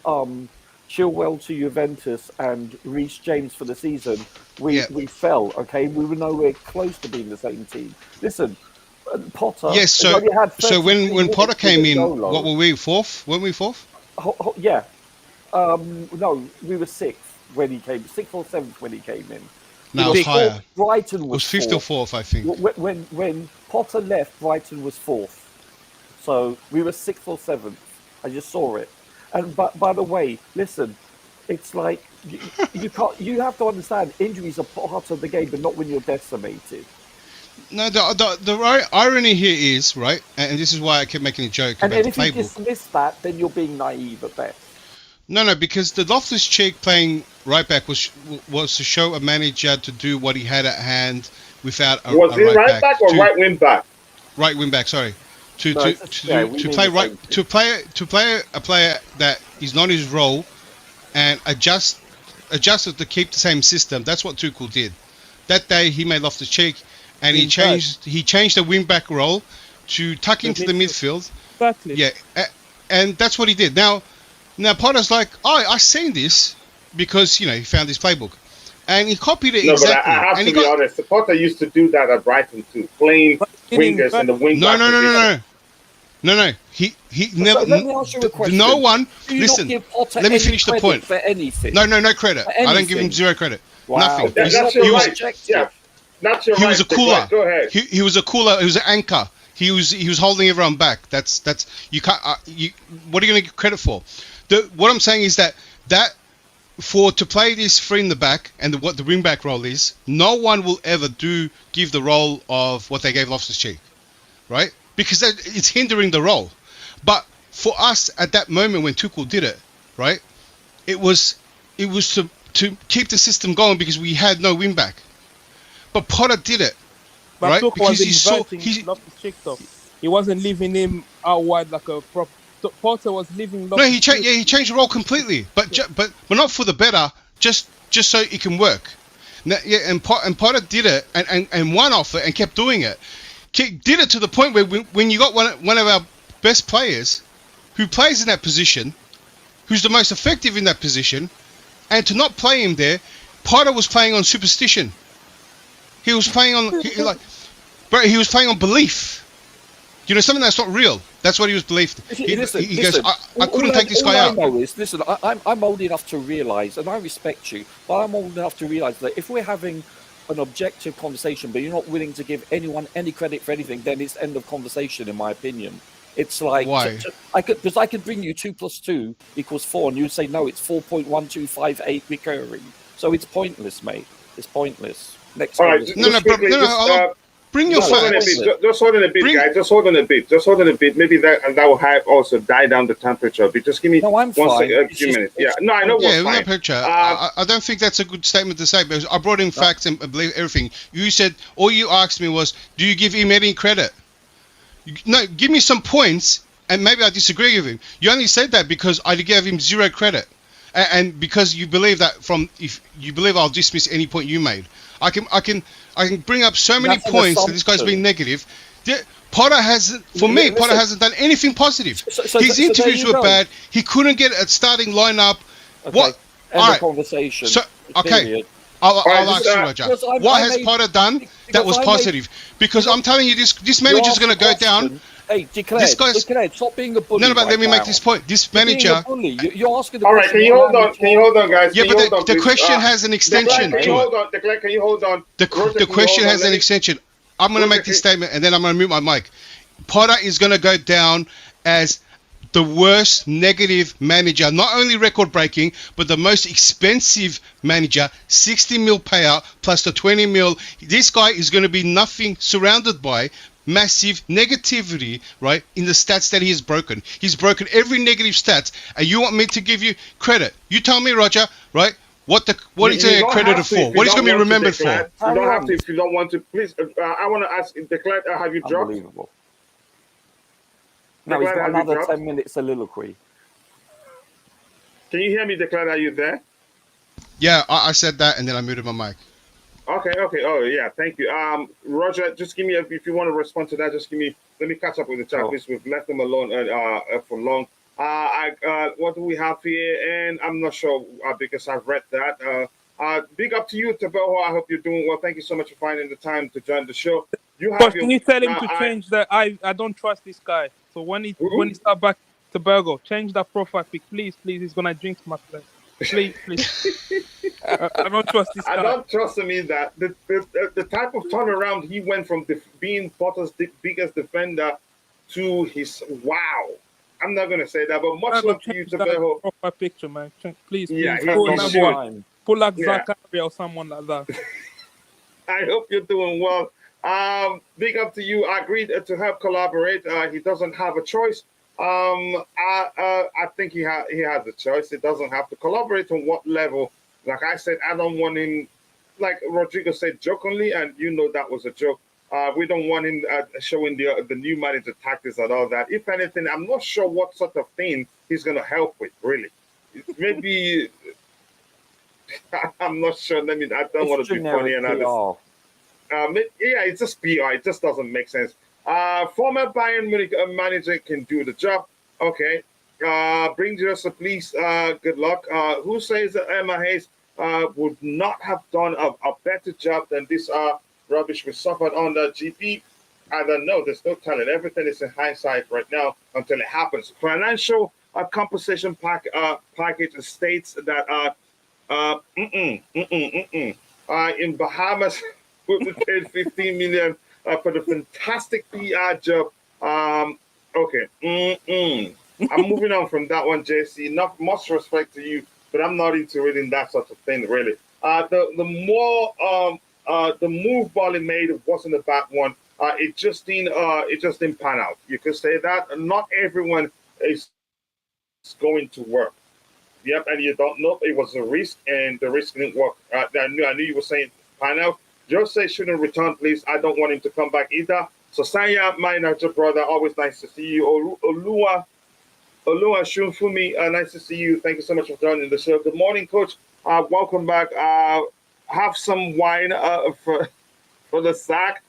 Chilwell to Juventus and Reece James for the season, we fell. Okay, we were nowhere close to being the same team. Listen, Potter. Yes, so when Potter came in, what were we, fourth? Weren't we fourth? Yeah. No, we were sixth when he came. Sixth or seventh when he came in. No, it was higher. Brighton was fifth or fourth, I think. When Potter left, Brighton was fourth. So we were sixth or seventh. I just saw it. And by the way, listen, it's like you can't. You have to understand injuries are part of the game, but not when you're decimated. No, the irony here is, right, and this is why I kept making a joke about the playbook. And if you dismiss that, then you're being naive at best. No, because the Loftus-Cheek playing right back was to show a manager to do what he had at hand without a was it right back or right wing back? Right wing back, sorry. To play a player that is not his role and adjusted to keep the same system. That's what Tuchel did. That day he made Loftus-Cheek and he changed the wing back role to tuck into the midfield. Exactly. Yeah, and that's what he did. Now Potter's like, I seen this because he found this playbook, and he copied it exactly. But I have to be honest. Potter used to do that at Brighton too, playing wingers in the wing. No. He never. So let me ask you a question. No one. Listen. Let me finish the point. For anything. No credit. I don't give him zero credit. Wow. Nothing. That's your right. Yeah, that's your right. He was a cooler. Go ahead. He was a cooler. He was an anchor. He was holding everyone back. That's you can't. What are you going to get credit for? What I'm saying is that to play this three in the back and what the wing back role is, no one will ever give the role of what they gave Loftus-Cheek, right? Because it's hindering the role. But for us at that moment when Tuchel did it, right? It was to keep the system going because we had no wing back. But Potter did it, but right? Because he wasn't leaving him out wide like a prop. Potter was leaving. No, he changed the role completely, but not for the better. Just so it can work. Now, and Potter did it and won off it and kept doing it. Did it to the point where when you got one of our best players who plays in that position, who's the most effective in that position, and to not play him there, Potter was playing on superstition. He was playing on he was playing on belief. Something that's not real. That's what he was believed. He goes, I couldn't take this guy out. Listen, I'm old enough to realise, and I respect you, but I'm old enough to realise that if we're having an objective conversation, but you're not willing to give anyone any credit for anything, then it's end of conversation, in my opinion. It's like, why? I could bring you 2 + 2 = 4, and you'd say, no, it's 4.1258 recurring. So it's pointless, mate. It's pointless. Next All right, bring your facts. Just hold on a bit, guys. Just hold on a bit. Maybe that will help also die down the temperature. But just give me a few minutes. Yeah, no, I know what's fine. Temperature. I don't think that's a good statement to say, because I brought in facts and believe everything. You said, all you asked me was, do you give him any credit? No, give me some points, and maybe I disagree with him. You only said that because I gave him zero credit, and because you believe that if you believe I'll dismiss any point you made. I can bring up so many points that this guy's been negative. Potter hasn't done anything positive. His interviews were bad. He couldn't get a starting lineup. Okay. What? End of conversation. So, okay. I'll ask you, Roger. What has Potter done that was positive? Because I'm telling you, this manager's going to go down. Hey, declare, stop being a bully. No, but let me make this point. This manager. You're asking the all right, can you hold on? Can you hold on, guys? Yeah, but the question has an extension to it. Declare, can you hold on? The question has an extension. I'm going to make this statement, and then I'm going to mute my mic. Potter is going to go down as the worst negative manager, not only record-breaking, but the most expensive manager. 60 mil payout plus the 20 mil. This guy is going to be nothing, surrounded by massive negativity, right, in the stats that he has broken. He's broken every negative stat, and you want me to give you credit? You tell me, Roger, right? What is he credited for? What he's going to be remembered for? You don't have to if you don't want to. Please, I want to ask, declare, have you dropped? Unbelievable. No, he's got another 10 minutes soliloquy. Can you hear me, Declare? Are you there? Yeah, I said that, and then I muted my mic. Okay. Oh, yeah. Thank you. Roger, just give me if you want to respond to that. Just give me. Let me catch up with the chat, please. We've left them alone for long. What do we have here? And I'm not sure because I've read that. Big up to you, Tabelho. I hope you're doing well. Thank you so much for finding the time to join the show. You have Coach, can you tell him to change that? I don't trust this guy. So when he start back to Burgo, change that profile pic, please. He's gonna jinx my place. Please. I don't trust this guy. I don't trust him in that. The type of turnaround he went from being Potter's biggest defender to his wow. I'm not gonna say that, but much love to you, Tabelho. Profile picture, man. Please. Yeah, pull like Zachary or someone like that. I hope you're doing well. Big up to you. I agreed to help collaborate. He doesn't have a choice. I think he has a choice. He doesn't have to collaborate on what level. Like I said, I don't want him, like Rodrigo said jokingly, and you know that was a joke. We don't want him showing the new manager tactics and all that. If anything, I'm not sure what sort of thing he's going to help with, really. Maybe, I'm not sure. I don't want to be funny and all this. It's just PR. It just doesn't make sense. Former Bayern Munich manager can do the job. Okay. Bring us, please. Good luck. Who says that Emma Hayes would not have done a better job than this rubbish we suffered on the GP? I don't know. There's no telling. Everything is in hindsight right now until it happens. Financial compensation package states that in Bahamas, we paid 15 million for the fantastic PR job. Okay. I'm moving on from that one, JC. Not much respect to you, but I'm not into reading that sort of thing, really. The move Bali made wasn't a bad one. It just didn't pan out. You could say that. Not everyone is going to work. Yep, and you don't know. It was a risk, and the risk didn't work. I knew you were saying pan out. Jose shouldn't return, please. I don't want him to come back either. So Sanya, my natural brother, always nice to see you. Olua Shunfumi, nice to see you. Thank you so much for joining the show. Good morning, Coach. Welcome back. Have some wine for the sack.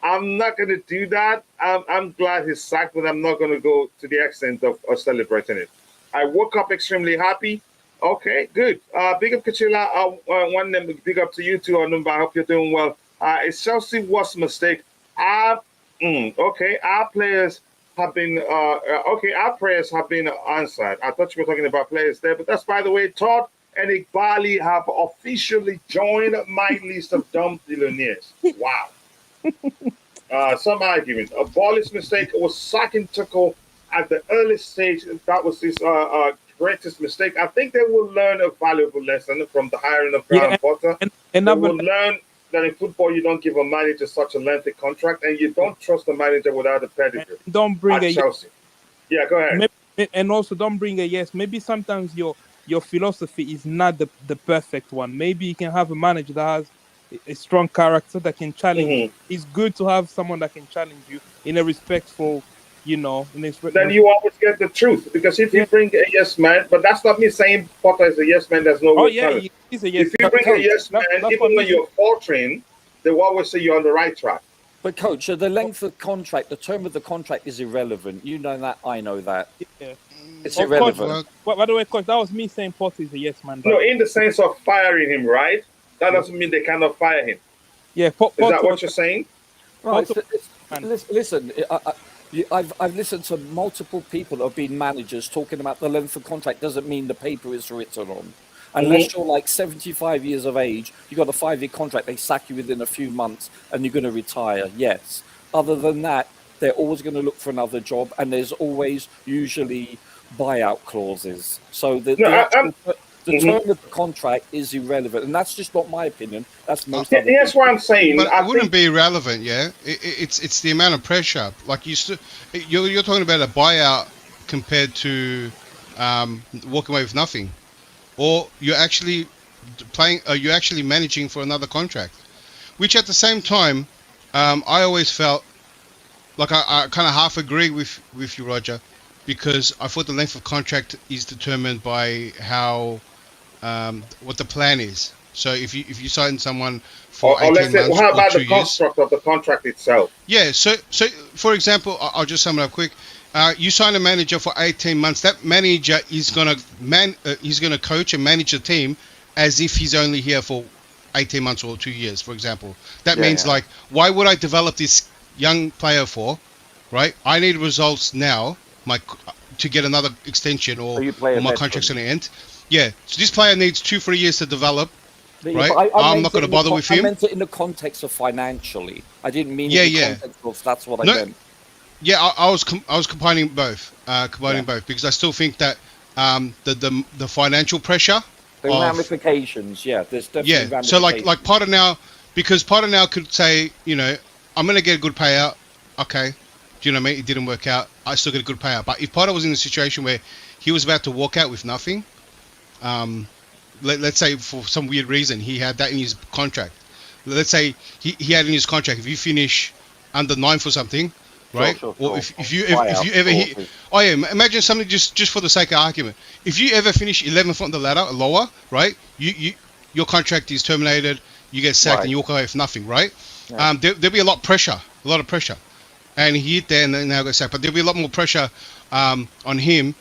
I'm not going to do that. I'm glad he's sacked, but I'm not going to go to the extent of celebrating it. I woke up extremely happy. Okay, good. Big up, Kachila. One big up to you too, Anumba. I hope you're doing well. It's Chelsea was a mistake. Okay, our players have been our prayers have been answered. I thought you were talking about players there, but that's, by the way, Todd and Igbali have officially joined my list of dumb billionaires. Wow. Some argument. A Bali's mistake was sacking Tuchel at the early stage. That was his greatest mistake. I think they will learn a valuable lesson from the hiring of Graham Potter. And they will learn that in football you don't give a manager such a lengthy contract, and you don't trust a manager without a pedigree. Don't bring a Chelsea. Yeah, go ahead. And also don't bring a yes. Maybe sometimes your philosophy is not the perfect one. Maybe you can have a manager that has a strong character that can challenge you. It's good to have someone that can challenge you in a respectful, Then you always get the truth, because if you bring a yes man, but that's not me saying Potter is a yes man. There's no he's a yes. If you bring a yes man, even when you're faltering, they will always say you're on the right track. But coach, the length of contract, the term of the contract is irrelevant. You know that, I know that. Yeah. It's irrelevant. Coach, by the way, coach, that was me saying Potter is a yes man. No, in the sense of firing him, right? That doesn't mean they cannot fire him. Yeah, is that what you're saying? Right. Listen, I've listened to multiple people that have been managers talking about the length of contract doesn't mean the paper is written on. Unless you're like 75 years of age, you got a 5-year contract, they sack you within a few months and you're going to retire, yes. Other than that, they're always going to look for another job, and there's always usually buyout clauses. So the term of the contract is irrelevant, and that's just not my opinion. That's most. That's what I'm saying. But it wouldn't be irrelevant, yeah. It's the amount of pressure. Like you're talking about a buyout compared to walking away with nothing, or you're actually you're actually managing for another contract, which at the same time, I always felt like I kind of half agree with you, Roger, because I thought the length of contract is determined by how what the plan is. So if you sign someone for or let's 18 say, months how or about 2 the years, construct of the contract itself? yeah. So for example, I'll just sum it up quick. You sign a manager for 18 months. That manager is he's gonna coach and manage the team as if he's only here for 18 months or 2 years, for example. That means like, why would I develop this young player for? Right? I need results now. To get another extension or my contract's gonna end. Yeah. So this player needs 2-3 years to develop. Right? I'm not going to bother with him. I meant it in the context of financially. I didn't mean it in the context of that's what I meant. Yeah, I was combining both. Both because I still think that the financial pressure. The ramifications, there's definitely ramifications. So like Potter now, because Potter now could say, I'm going to get a good payout. Okay. Do you know what I mean? It didn't work out. I still get a good payout. But if Potter was in a situation where he was about to walk out with nothing, let's say for some weird reason he had that in his contract. Let's say he had in his contract, if you finish under 9th or something, right? Sure. Or if you ever hit, imagine something just for the sake of argument. If you ever finish 11th on the ladder, lower, right? Your contract is terminated. You get sacked and you walk away with nothing, right? Yeah. There'll be a lot of pressure, and he hit there and then now got sacked. But there'll be a lot more pressure on him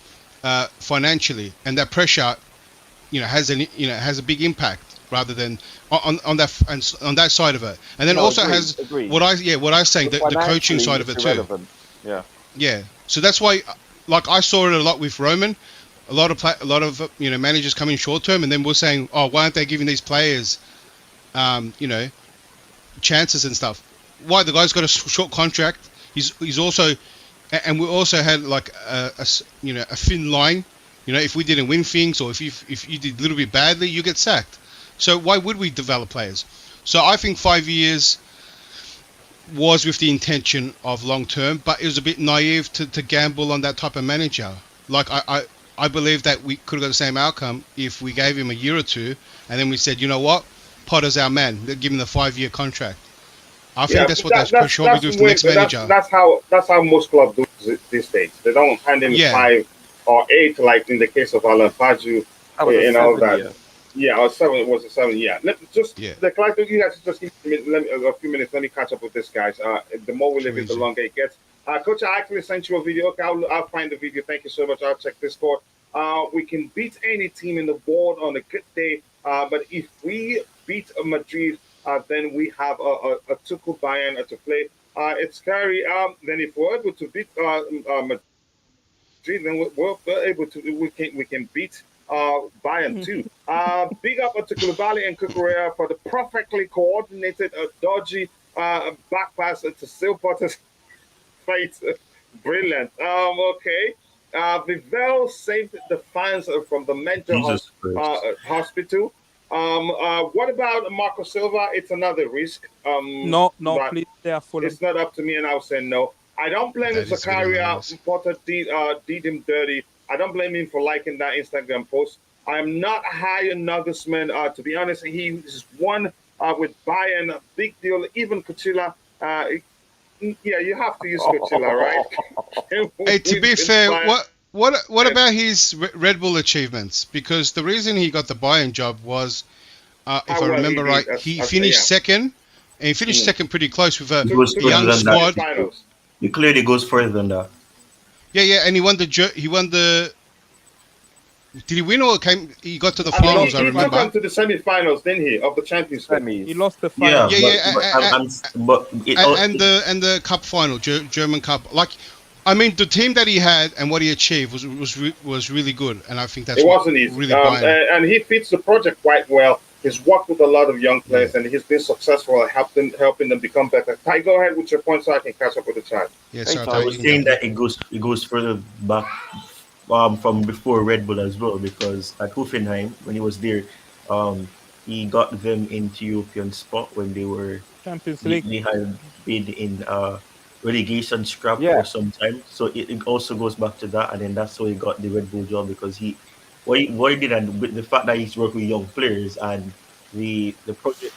financially, and that pressure, has a big impact rather than on that side of it, and then agreed. What I was saying, the coaching side of it irrelevant. Too. Yeah. So that's why, like I saw it a lot with Roman, a lot of managers coming short term, and then we're saying, oh, why aren't they giving these players, chances and stuff? Why? The guy's got a short contract. He's also, and we also had like a thin line. If we didn't win things, or if you did a little bit badly, you get sacked. So why would we develop players? So I think 5 years was with the intention of long term, but it was a bit naive to gamble on that type of manager. Like I believe that we could have got the same outcome if we gave him a year or two, and then we said, you know what, Potter's our man. Give him the 5-year contract. I think that's what that's probably do with the next manager. That's how most clubs do these days. They don't hand him 5 or 8, like in the case of Alan Paju and all that. Year. Yeah, or 7. It was a 7. Yeah. The Clyde, you guys just give me a few minutes. Let me catch up with this, guys. The more we live it, the longer it gets. Coach, I actually sent you a video. Okay, I'll find the video. Thank you so much. I'll check Discord. We can beat any team in the board on a good day, but if we beat Madrid, then we have a Tuchel Bayern to play. It's scary. Then if we're able to beat Madrid, then we're able to. We can beat Bayern too. Big up to Koulibaly and Cucurella for the perfectly coordinated, dodgy back pass to Silva's face. Brilliant. Okay. Vivel saved the fans from the mental hospital. What about Marco Silva? It's another risk. No, please, they are full. It's not up to me, and I'll say no. I don't blame Zakaria. Potter did him dirty. I don't blame him for liking that Instagram post. I'm not high on Nagelsmann. To be honest, he's won with Bayern. A big deal. Even Coachella. Yeah, you have to use Coachella, right? Hey, to be fair, what about his Red Bull achievements? Because the reason he got the Bayern job was, if I remember right, he finished second, and he finished second pretty close with a young squad. He clearly goes further than that. Yeah, and he won the. Did he win or he got to the finals? I remember. He got to the semi-finals, didn't he, of the Champions League? He lost the final. And the cup final, German Cup. Like, I mean, the team that he had and what he achieved was really good, and I think that's really and he fits the project quite well. He's worked with a lot of young players, and he's been successful at helping them become better. Ty, go ahead with your point so I can catch up with the chat. Yes, I was saying that it goes further back from before Red Bull as well, because at Hoffenheim, when he was there, he got them into European spot when they were Champions League. They had been in relegation scrap for some time. So it also goes back to that, and then that's how he got the Red Bull job, because what he did, and with the fact that he's working with young players and the project.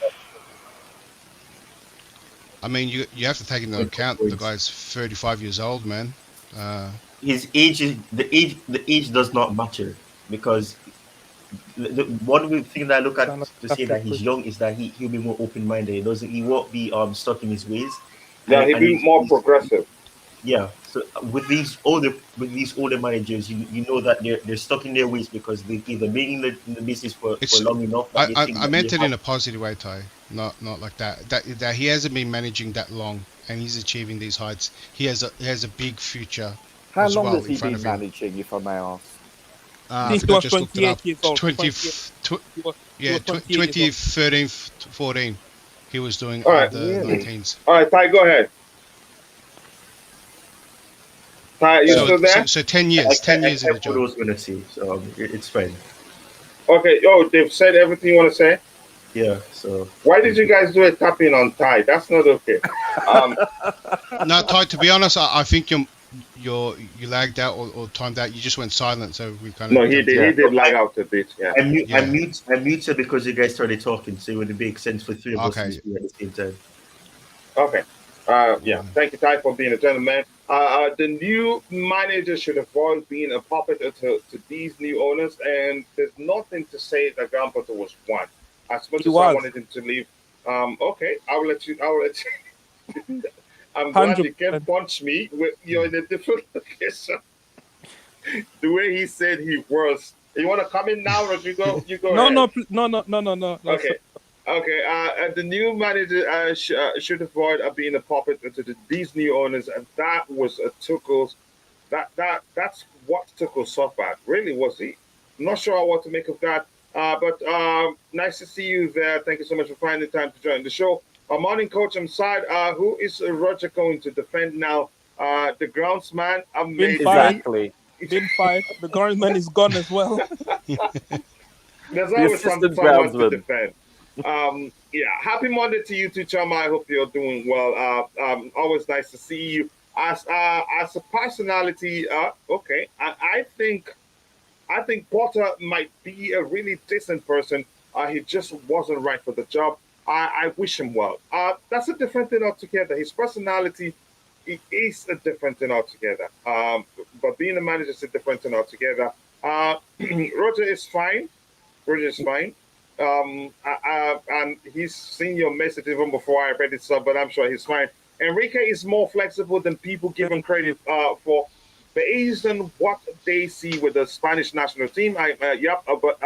I mean, you have to take into account the guy's 35 years old, man. His age the age does not matter, because the one thing that I look at to say that he's young is that he'll be more open-minded. He won't be stuck in his ways. Yeah, he'll be more progressive. Yeah. So with these older managers, you know that they're stuck in their ways because they've either been in the business for long enough. I meant it in a positive way, Ty. Not like that. That he hasn't been managing that long, and he's achieving these heights. He has a big future. How long has he been managing, if I may ask? I think he was 28 years old. 2013, 14. He was doing all right. The 19s. All right, Ty, go ahead. Ty, you still there? So 10 years. 10 years in the job. I was going to see, so it's fine. Okay. Oh, they've said everything you want to say? Yeah, so... Why did you guys do a tapping on Ty? That's not okay. No, Ty, to be honest, I think you lagged out or timed out. You just went silent, so we kind of... No, he did lag out a bit, yeah. I muted because you guys started talking, so it would make sense for three of us to speak at the same time. Okay. Yeah, thank you, Ty, for being a gentleman. The new manager should avoid being a puppet to these new owners, and there's nothing to say that Graham Potter was one. As much as I wanted him to leave, okay, I will let you. I'm glad you can't punch me. You're in a different location. The way he said he was. You want to come in now, Rodrigo? You go ahead. No. Okay. Okay, the new manager should avoid being a puppet to these new owners, and that was Tuchel's. That's what Tuchel suffered. Really, was he? I'm not sure what to make of that. But nice to see you there. Thank you so much for finding the time to join the show. Morning, coach. I'm side. Who is Roger going to defend now? The groundsman. Exactly. Been fired. The groundsman is gone as well. There's always someone to defend. Yeah, happy Monday to you too, Chama. I hope you're doing well. Always nice to see you. As a personality, okay, I think Potter might be a really decent person. He just wasn't right for the job. I wish him well. That's a different thing altogether. His personality is a different thing altogether. But being a manager is a different thing altogether. Roger is fine. And he's seen your message even before I read it, but I'm sure he's fine. Enrique is more flexible than people give him credit for, based on what they see with the Spanish national team. But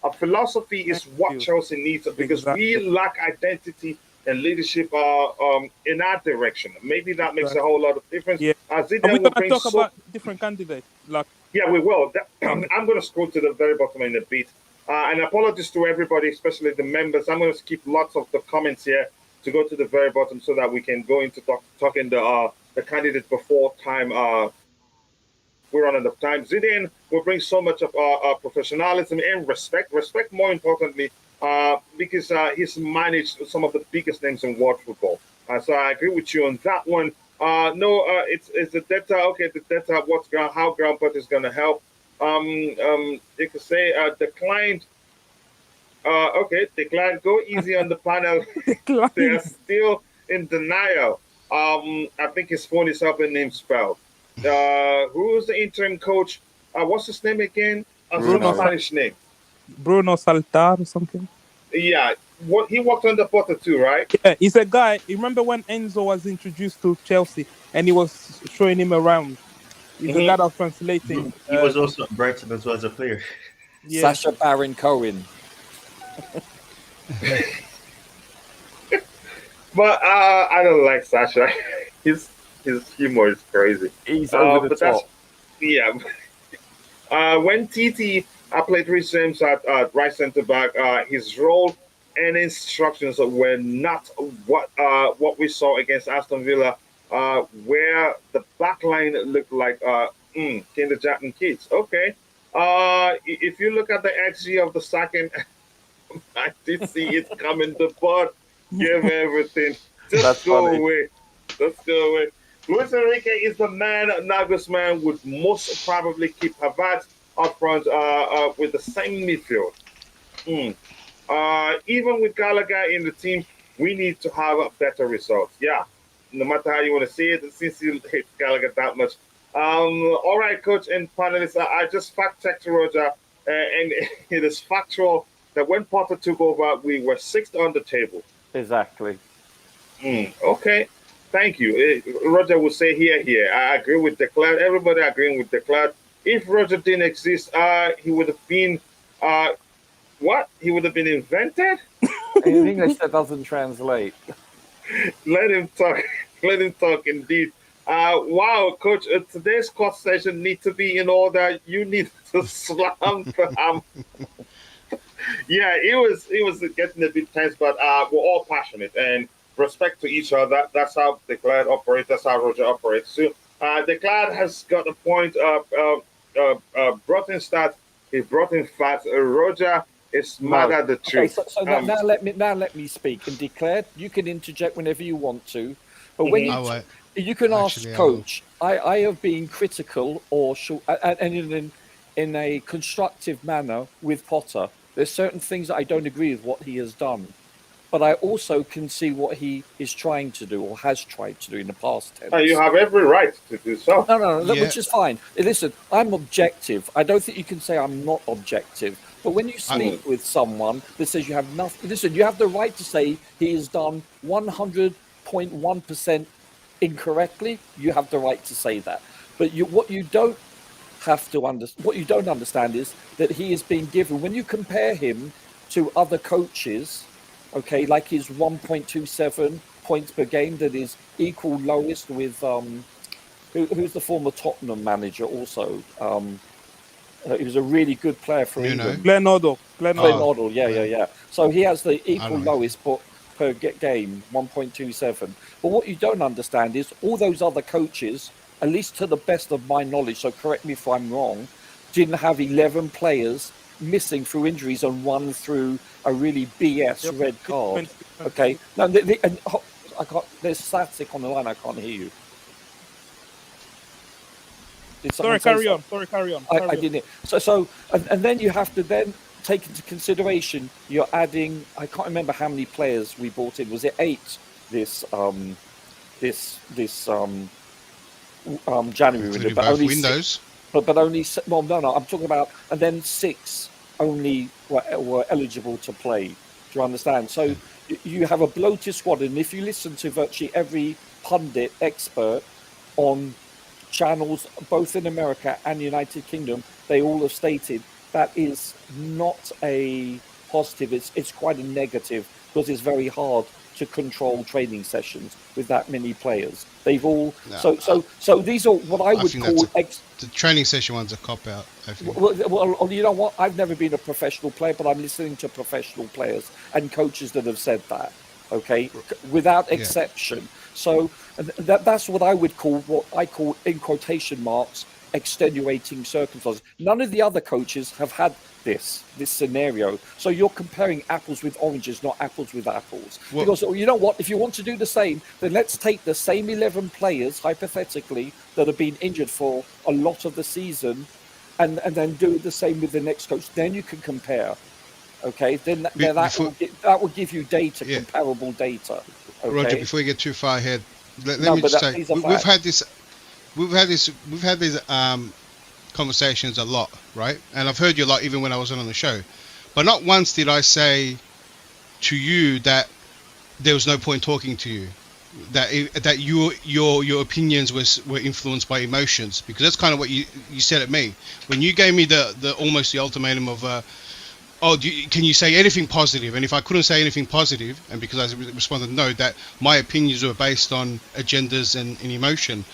a philosophy is what Chelsea needs because we lack identity and leadership in our direction. Maybe that makes a whole lot of difference. Yeah. Are we going to talk about different candidates? Yeah, we will. I'm going to scroll to the very bottom in a bit. And apologies to everybody, especially the members. I'm going to skip lots of the comments here to go to the very bottom so that we can go into talking the candidate before time. We're running out of time. Zidane will bring so much of professionalism and respect. Respect, more importantly, because he's managed some of the biggest names in world football. So I agree with you on that one. It's the data. Okay, the data. How Graham Potter is going to help. You could say declined. Okay, declined. Go easy on the panel. They're still in denial. I think his phone is helping him spell. Who's the interim coach? What's his name again? Spanish name. Bruno Saltar or something. Yeah, he worked on the Potter too, right? Yeah, he's a guy. You remember when Enzo was introduced to Chelsea and he was showing him around? He's a guy that was translating. He was also at Brighton as well as a player. Yeah. Sacha Baron Cohen. But I don't like Sacha. His humor is crazy. He's over the top. Yeah. When Titi played Reece James at right centre back, his role and instructions were not what we saw against Aston Villa. Where the back line looked like kindergarten kids. Okay. If you look at the XG of the second, I did see it coming. The butt, give everything. Just go away. Luis Enrique is the man. Nagelsmann would most probably keep Havertz up front with the same midfield. Even with Gallagher in the team, we need to have better results. Yeah. No matter how you want to see it, since you hate Gallagher that much. All right, coach and panelists, I just fact-checked Roger. and it is factual that when Potter took over, we were sixth on the table. Exactly. Okay, thank you. Roger will say here. I agree with Declan. Everybody agreeing with Declan. If Roger didn't exist, he would have been what? He would have been invented? In English, that doesn't translate. Let him talk. Let him talk indeed. Wow, Coach, today's court session needs to be in order. You need to slam the Yeah, it was getting a bit tense, but we're all passionate and respect to each other. That's how Declan operates. That's how Roger operates. So Declan has got a point. Brought in stats. He brought in facts. Roger is mad at the truth. Okay, so now let me speak. And Declare, you can interject whenever you want to, but when you can ask Coach, I have been critical and in a constructive manner with Potter. There's certain things that I don't agree with what he has done, but I also can see what he is trying to do or has tried to do in the past tense. You have every right to do so. No, which is fine. Listen, I'm objective. I don't think you can say I'm not objective. But when you speak with someone that says you have nothing, listen, you have the right to say he has done 100.1% incorrectly. You have the right to say that. But what you don't understand is that he is being given, when you compare him to other coaches, okay, like his 1.27 points per game, that is equal lowest with who's the former Tottenham manager also. He was a really good player for England. Glenn Hoddle. Yeah. So he has the equal lowest per game, 1.27. But what you don't understand is all those other coaches, at least to the best of my knowledge, so correct me if I'm wrong, didn't have 11 players missing through injuries and one through a really BS red card. Okay. Now, I can't. There's static on the line. I can't hear you. Sorry, carry on. I didn't. So, and then you have to then take into consideration. You're adding. I can't remember how many players we brought in. Was it 8 this January? But only Windows. But only no. I'm talking about, and then 6 only were eligible to play. Do you understand? So you have a bloated squad, and if you listen to virtually every pundit expert on channels both in America and United Kingdom, they all have stated that is not a positive. It's quite a negative, because it's very hard to control training sessions with that many players. They've all so these are what I would call the training session one's a cop out. I think. Well, you know what? I've never been a professional player, but I'm listening to professional players and coaches that have said that. Okay, without exception. So that's what I would call, what I call in quotation marks, extenuating circumstances. None of the other coaches have had this scenario. So you're comparing apples with oranges, not apples with apples. Because you know what? If you want to do the same, then let's take the same 11 players, hypothetically, that have been injured for a lot of the season, and then do the same with the next coach. Then you can compare. Okay, then that will give you data, comparable data. Okay? Roger, before you get too far ahead, let me just say we've had these conversations a lot, right? And I've heard you a lot, even when I wasn't on the show. But not once did I say to you that there was no point talking to you, that your opinions were influenced by emotions, because that's kind of what you said at me when you gave me the almost the ultimatum of can you say anything positive? And if I couldn't say anything positive, and because I responded no, that my opinions were based on agendas and emotion.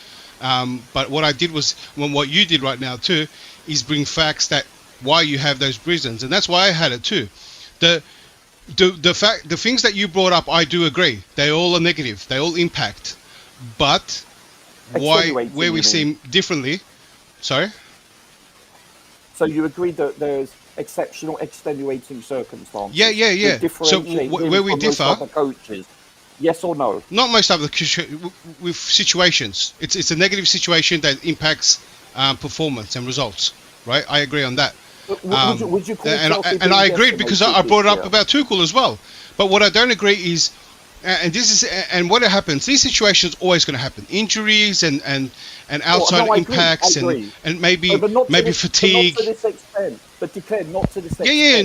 But what I did was, what you did right now too, is bring facts that why you have those reasons, and that's why I had it too. The things that you brought up, I do agree. They all are negative. They all impact. But where we seem differently. Sorry. So you agree that there's exceptional, extenuating circumstances. Yeah. So where we differ, coaches, yes or no? Not most other with situations. It's a negative situation that impacts performance and results, right? I agree on that. Would you call and I agreed because I brought it up about Tuchel as well. But what I don't agree is and this is and what happens. These situations are always going to happen. Injuries and outside impacts and maybe fatigue. But not to this extent. But declare not to this extent. Yeah,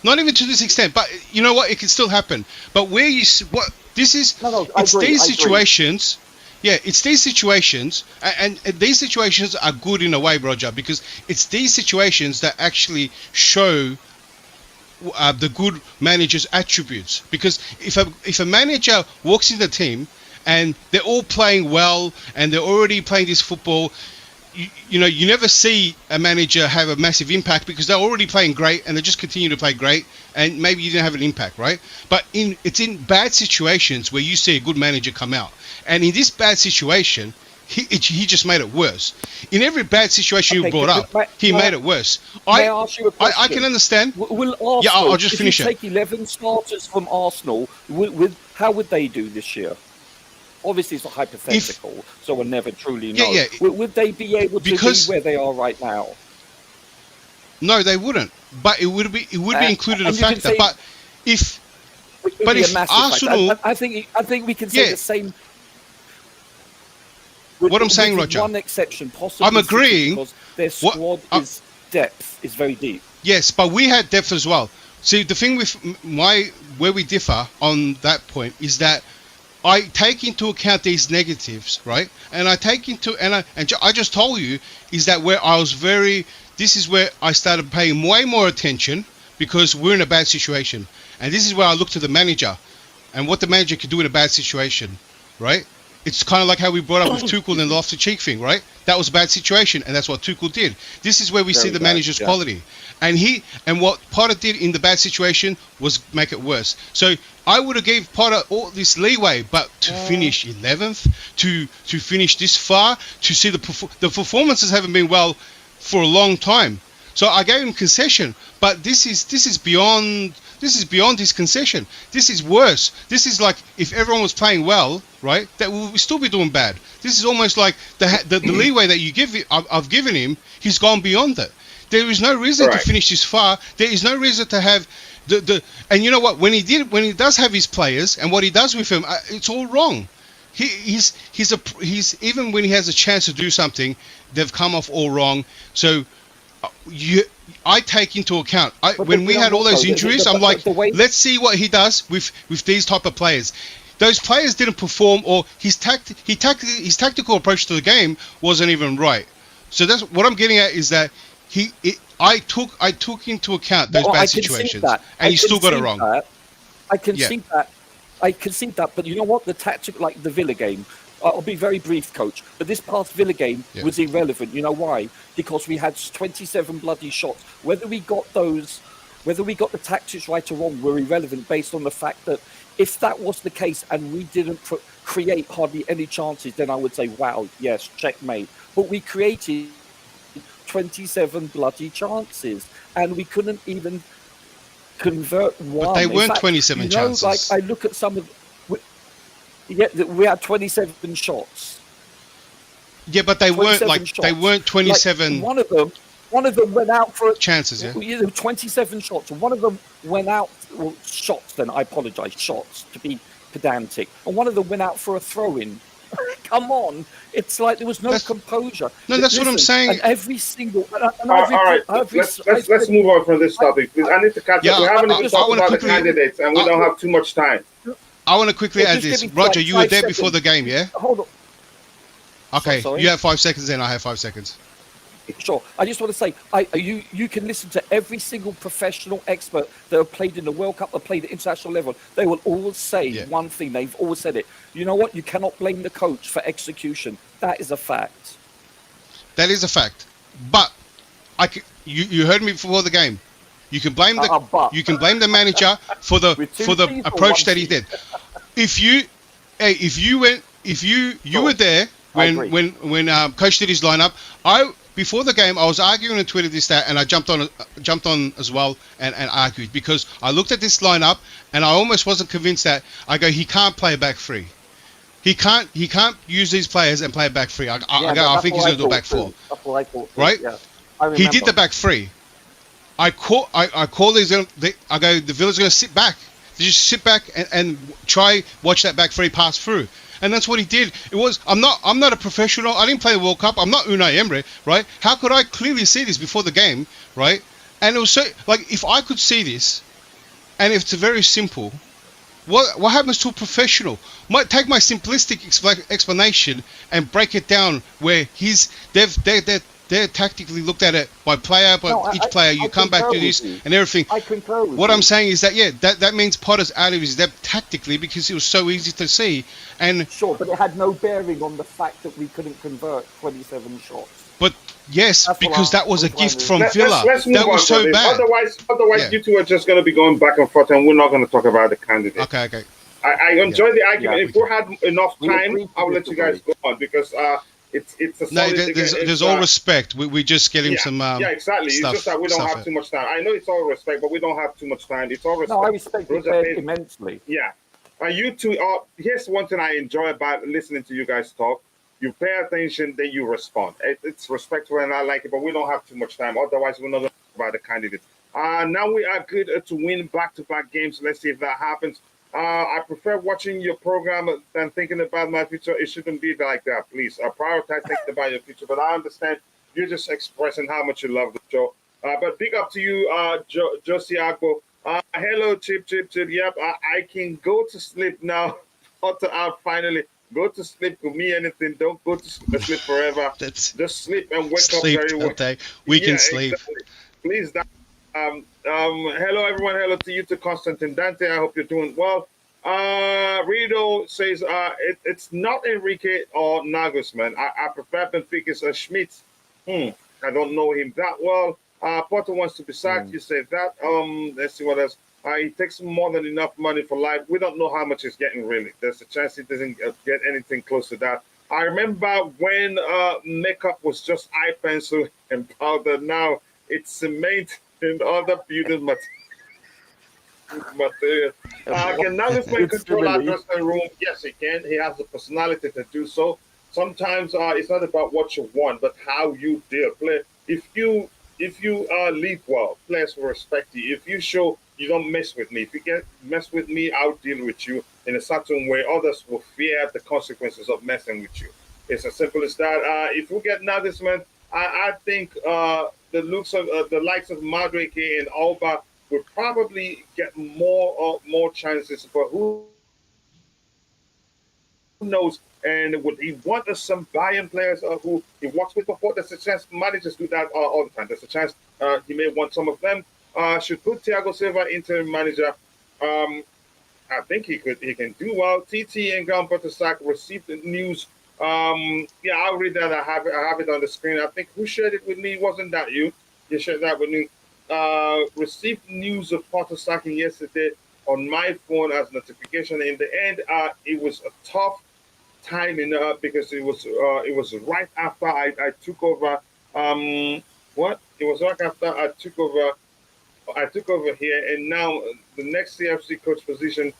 not even to this extent. But you know what? It can still happen. But where you what this is, it's these situations. Yeah, it's these situations, and these situations are good in a way, Roger, because it's these situations that actually show the good manager's attributes. Because if a manager walks in the team and they're all playing well and they're already playing this football, you never see a manager have a massive impact because they're already playing great and they just continue to play great, and maybe you didn't have an impact, right? But it's in bad situations where you see a good manager come out, and in this bad situation, he just made it worse. In every bad situation you brought up, he made it worse. I ask you a question? I can understand. Will Arsenal, I'll just finish it. If you take 11 starters from Arsenal, how would they do this year? Obviously, it's not hypothetical, so we'll never truly know. Yeah. Would they be able to be where they are right now? No, they wouldn't. But it would be included a factor. But if Arsenal, I think we can say the same. What I'm saying, Roger. One exception, possibly. I'm agreeing because their squad depth is very deep. Yes, but we had depth as well. See, the thing with where we differ on that point is that I take into account these negatives, right? And I take into I just told you is that where I was this is where I started paying way more attention because we're in a bad situation, and this is where I look to the manager and what the manager can do in a bad situation, right? It's kind of like how we brought up with Tuchel and the off-the-cheek thing, right? That was a bad situation, and that's what Tuchel did. This is where we see the manager's quality. And what Potter did in the bad situation was make it worse. So I would have gave Potter all this leeway, but to finish 11th, to finish this far, to see the performances haven't been well for a long time. So I gave him concession, but this is beyond his concession. This is worse. This is like if everyone was playing well, right? That we'll still be doing bad. This is almost like the leeway that I've given him. He's gone beyond it. There is no reason to finish this far. There is no reason to have and you know what? When he does have his players and what he does with them, it's all wrong. He's even when he has a chance to do something, they've come off all wrong. So I take into account when we had all those injuries. I'm like, let's see what he does with these type of players. Those players didn't perform, or his tactical approach to the game wasn't even right. So that's what I'm getting at is that I took into account those bad situations, and he still got it wrong. I concede that, but you know what? The tactic, like the Villa game. I'll be very brief, Coach, but this past Villa game was irrelevant. You know why? Because we had 27 bloody shots. Whether we got the tactics right or wrong were irrelevant based on the fact that if that was the case and we didn't create hardly any chances, then I would say, wow, yes, checkmate. But we created 27 bloody chances and we couldn't even convert one. But they weren't 27 chances. Like I look at some of... we had 27 shots. Yeah, but they weren't 27. Like one of them went out for chances. Yeah, 27 shots. One of them went out shots. Then I apologise, shots to be pedantic. And one of them went out for a throw-in. Come on, it's like there was no composure. No, that's what I'm saying. And every single. All right, let's move on from this topic because I need to catch up. We haven't even talked about the candidates, and we don't have too much time. I want to quickly add this. Roger, you were there before the game, yeah? Hold on. Okay, you have 5 seconds, then I have 5 seconds. Sure. I just want to say, you can listen to every single professional expert that have played in the World Cup, that played at international level. They will all say one thing. They've always said it. You know what? You cannot blame the coach for execution. That is a fact. That is a fact. But you heard me before the game. You can blame the manager for the approach that he did. If you were there when Coach did his lineup, before the game I was arguing on Twitter and I jumped on as well and argued because I looked at this lineup and I almost wasn't convinced that he can't play a back three. He can't use these players and play a back three. I think he's going to do a back four. That's what I thought. Right? Yeah. He did the back three. I call these. I go. The Villa's going to sit back. Just sit back and try watch that back three pass through. And that's what he did. I'm not a professional. I didn't play the World Cup. I'm not Unai Emery, right? How could I clearly see this before the game, right? And it was so, like, if I could see this, and if it's very simple, what happens to a professional? Take my simplistic explanation and break it down where they're tactically looked at it by player, each player. You come back to this and everything. I concur with what you. I'm saying is that that means Potter's out of his depth tactically because it was so easy to see. And sure, but it had no bearing on the fact that we couldn't convert 27 shots. But yes, because that was a gift from Villa. Let's move that was on so bad. Otherwise, you two are just going to be going back and forth, and we're not going to talk about the candidate. Okay. I enjoy the argument. Yeah, if we had enough time, I will let you guys go on because it's a no. solid There's all respect. We just getting some exactly. Stuff, it's just that we don't have too much time. I know it's all respect, but we don't have too much time. It's all respect. No, I respect you immensely. Yeah. You two are. Here's one thing I enjoy about listening to you guys talk. You pay attention, then you respond. It's respectful, and I like it, but we don't have too much time. Otherwise, we're not going to talk about the candidates. Now we are good to win back-to-back games. Let's see if that happens. I prefer watching your program than thinking about my future. It shouldn't be like that, please. Prioritize thinking about your future. But I understand you're just expressing how much you love the show. But big up to you, Josie Agbo. Hello, Chip. Yep, I can go to sleep now. Out finally. Go to sleep. Could mean anything. Don't go to sleep forever. Just sleep and wake up very well. Okay. We can sleep. Exactly. Please. Hello, everyone. Hello to you, to Constantine Dante. I hope you're doing well. Rido says it's not Enrique or Nagelsmann. I prefer Benfica's Schmitz. I don't know him that well. Potter wants to be sacked. You say that. Let's see what else. He takes more than enough money for life. We don't know how much he's getting, really. There's a chance he doesn't get anything close to that. I remember when makeup was just eye pencil and powder. Now it's cement and other beauty material. Can Nagelsmann control our dressing room? Yes, he can. He has the personality to do so. Sometimes it's not about what you want, but how you deal. If you lead well, players will respect you. If you show you don't mess with me, if you mess with me, I'll deal with you in a certain way. Others will fear the consequences of messing with you. It's as simple as that. If we get Nagelsmann, I think the likes of Madueke and Alba would probably get more chances. But who knows? And would he want some Bayern players who he works with before? There's a chance managers do that all the time. There's a chance he may want some of them. Should put Thiago Silva interim manager. I think he can do well. TT and Gambetta Sack received the news. I'll read that. I have it on the screen. I think who shared it with me? Wasn't that you? You shared that with me. Received news of Potter sacking yesterday on my phone as notification. In the end, it was a tough timing because it was right after I took over. It was right after I took over. I took over here, and now the next CFC coach position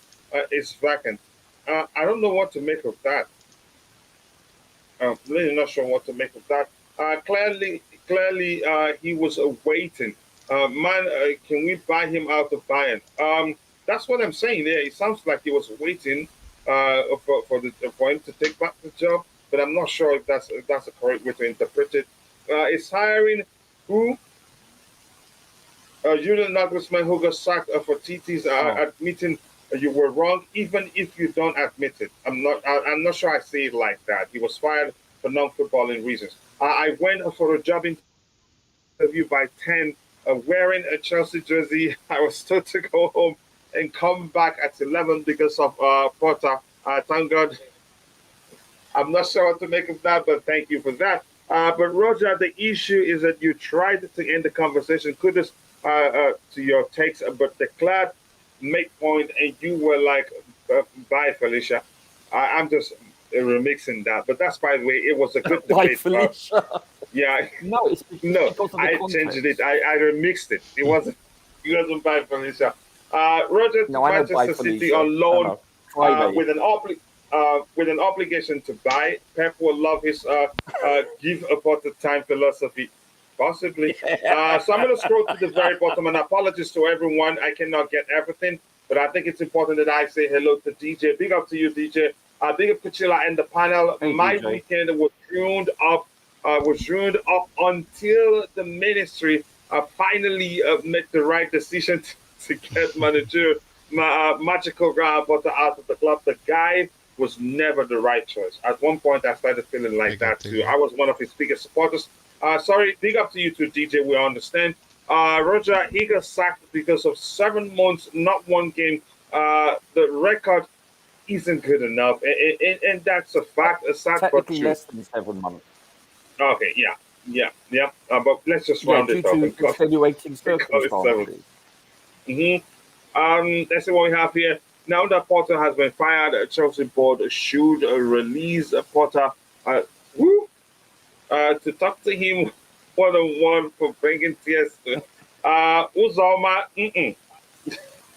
is vacant. I don't know what to make of that. I'm really not sure what to make of that. Clearly, he was waiting. Can we buy him out of Bayern? That's what I'm saying there. It sounds like he was waiting for him to take back the job, but I'm not sure if that's the correct way to interpret it. Is hiring who? Julian Nagelsmann, who got sacked for TT's admitting you were wrong, even if you don't admit it. I'm not sure I say it like that. He was fired for non-footballing reasons. I went for a job interview by 10, wearing a Chelsea jersey. I was told to go home and come back at 11 because of Potter. Thank God. I'm not sure what to make of that, but thank you for that. But Roger, the issue is that you tried to end the conversation. Kudos to your takes, but declared make point, and you were like, "Bye, Felicia." I'm just remixing that, but that's, by the way, it was a good debate. Felicia. Yeah, no, I changed it. I remixed it. It wasn't bye, Felicia. Roger to Manchester City on loan with an obligation to buy. Pep will love his give about the time philosophy. Possibly. So I'm going to scroll to the very bottom, and apologies to everyone. I cannot get everything. But I think it's important that I say hello to DJ. Big up to you, DJ. Big up Kuchila and the panel. Hey, My DJ. weekend was ruined up until the ministry finally made the right decision to get magical Graham Potter out of the club. The guy was never the right choice. At one point, I started feeling like that too. I was one of his biggest supporters. Sorry, big up to you too, DJ. We understand. Roger, he got sacked because of 7 months, not one game. The record isn't good enough, and that's a fact. A sad but Technically true. less than 7 months. Okay, yeah. But let's just round due it up. to And extenuating call it circumstances. Let's see what we have here. Now that Potter has been fired, Chelsea board should release Potter to talk to him one-on-one for bringing tears. Uzoma,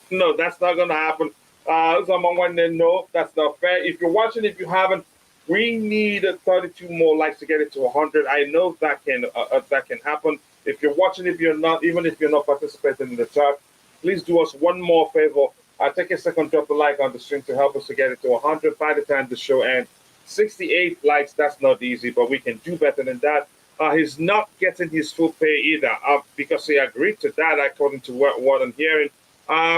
no, that's not going to happen. Uzoma wanted no, that's not fair. If you're watching, if you haven't, we need 32 more likes to get it to 100. I know that can happen. If you're watching, if you're not, even if you're not participating in the chat, please do us one more favor. Take a second, drop a like on the stream to help us to get it to 100 by the time the show ends. 68 likes, that's not easy, but we can do better than that. He's not getting his full pay either because he agreed to that, according to what I'm hearing.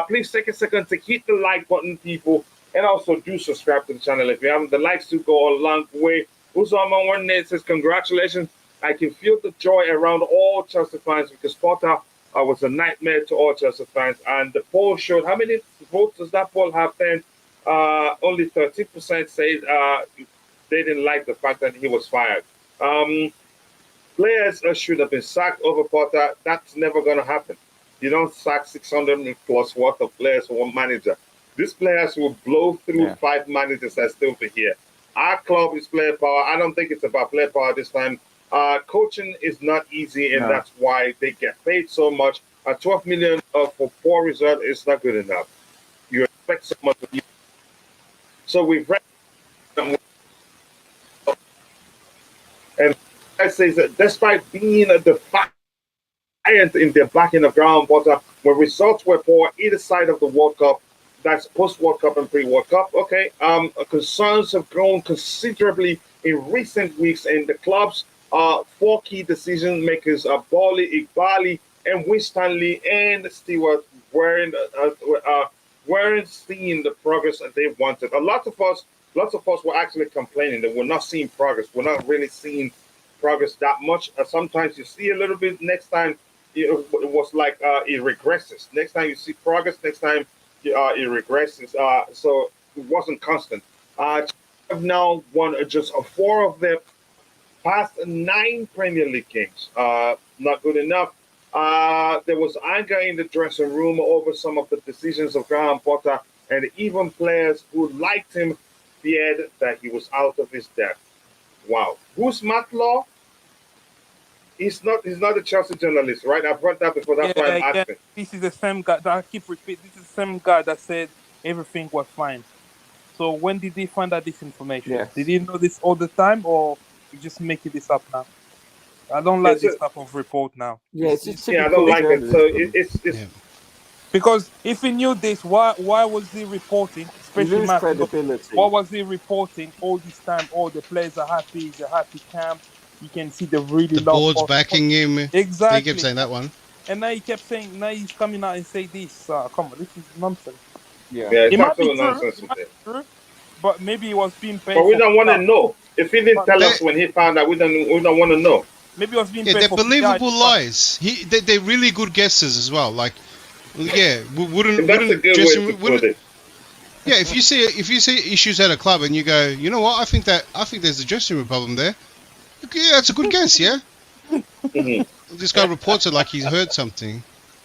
Please take a second to hit the like button, people, and also do subscribe to the channel if you haven't. The likes do go a long way. Uzama One says, congratulations. I can feel the joy around all Chelsea fans because Potter was a nightmare to all Chelsea fans. And the poll showed, how many votes does that poll have then? Only 13% said they didn't like the fact that he was fired. Players should have been sacked over Potter. That's never going to happen. You don't sack 600 plus worth of players for one manager. These players will blow through 5 managers that still be here. Our club is player power. I don't think it's about player power this time. Coaching is not easy, and that's why they get paid so much. 12 million for poor result is not good enough. You expect so much of you. So we've read, and that says that despite being a defiant in their backing of ground water, when results were poor either side of the World Cup, that's post-World Cup and pre-World Cup. Okay, concerns have grown considerably in recent weeks, and the club's 4 key decision makers are Bali, Igbali, and Winstanley and Stewart weren't seeing the progress that they wanted. Lots of us were actually complaining that we're not seeing progress. We're not really seeing progress that much. Sometimes you see a little bit. Next time it was like it regresses. Next time you see progress. Next time it regresses. So it wasn't constant. Have now won just 4 of their past 9 Premier League games. Not good enough. There was anger in the dressing room over some of the decisions of Graham Potter, and even players who liked him feared that he was out of his depth. Wow. Who's Matt Law? He's not a Chelsea journalist, right? I've heard that before. That's why I'm asking. This is the same guy that I keep repeating. This is the same guy that said everything was fine. So when did he find out this information? Yes. Did he know this all the time, or you just making this up now? I don't like this type of report now. Yeah, it's just I don't like it. So it's because if he knew this, why was he reporting? Especially lose credibility. What was he reporting all this time? All the players are happy. It's a happy camp. You can see the board's backing him. Exactly. He kept saying that one. And now he kept saying, now he's coming out and say this. Come on, this is nonsense. Yeah, it's it might be nonsense. True, but maybe he was being paid. But we don't want to know. If he didn't tell us when he found out, we don't want to know. Maybe he was being paid. They're believable lies. They're really good guesses as well. Like, yeah, wouldn't dressing room. Yeah, if you see issues at a club and you go, you know what, I think there's a dressing room problem there. Yeah, that's a good guess. Yeah. This guy reports it like he's heard something.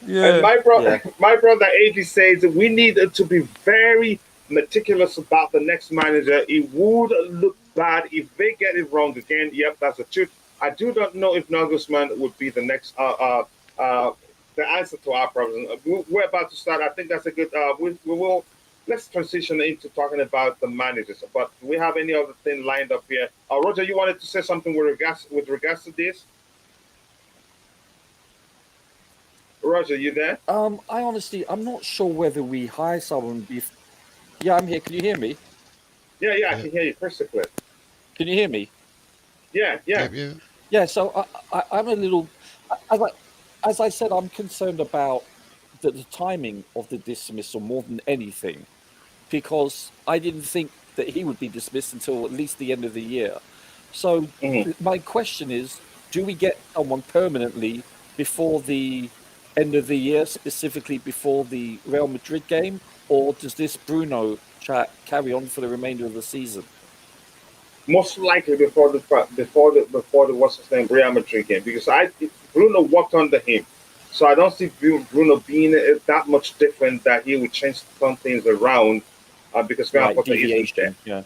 Yeah. And my brother AG says that we need to be very meticulous about the next manager. It would look bad if they get it wrong again. Yep, that's the truth. I do not know if Nagelsmann would be the next the answer to our problem. We're about to start. I think that's a good. We will. Let's transition into talking about the managers. But do we have any other thing lined up here? Roger, you wanted to say something with regards to this? Roger, you there? I'm not sure whether we hire someone before. Yeah, I'm here. Can you hear me? Yeah, I can hear you crystal clear. Can you hear me? Yeah. Yeah, so I'm a little, as I said, I'm concerned about the timing of the dismissal more than anything, because I didn't think that he would be dismissed until at least the end of the year. So my question is, do we get someone permanently before the end of the year, specifically before the Real Madrid game, or does this Bruno chat carry on for the remainder of the season? Most likely before the what's his name Real Madrid game, because Bruno worked under him, so I don't see Bruno being that much different that he would change some things around, because Graham Potter isn't there.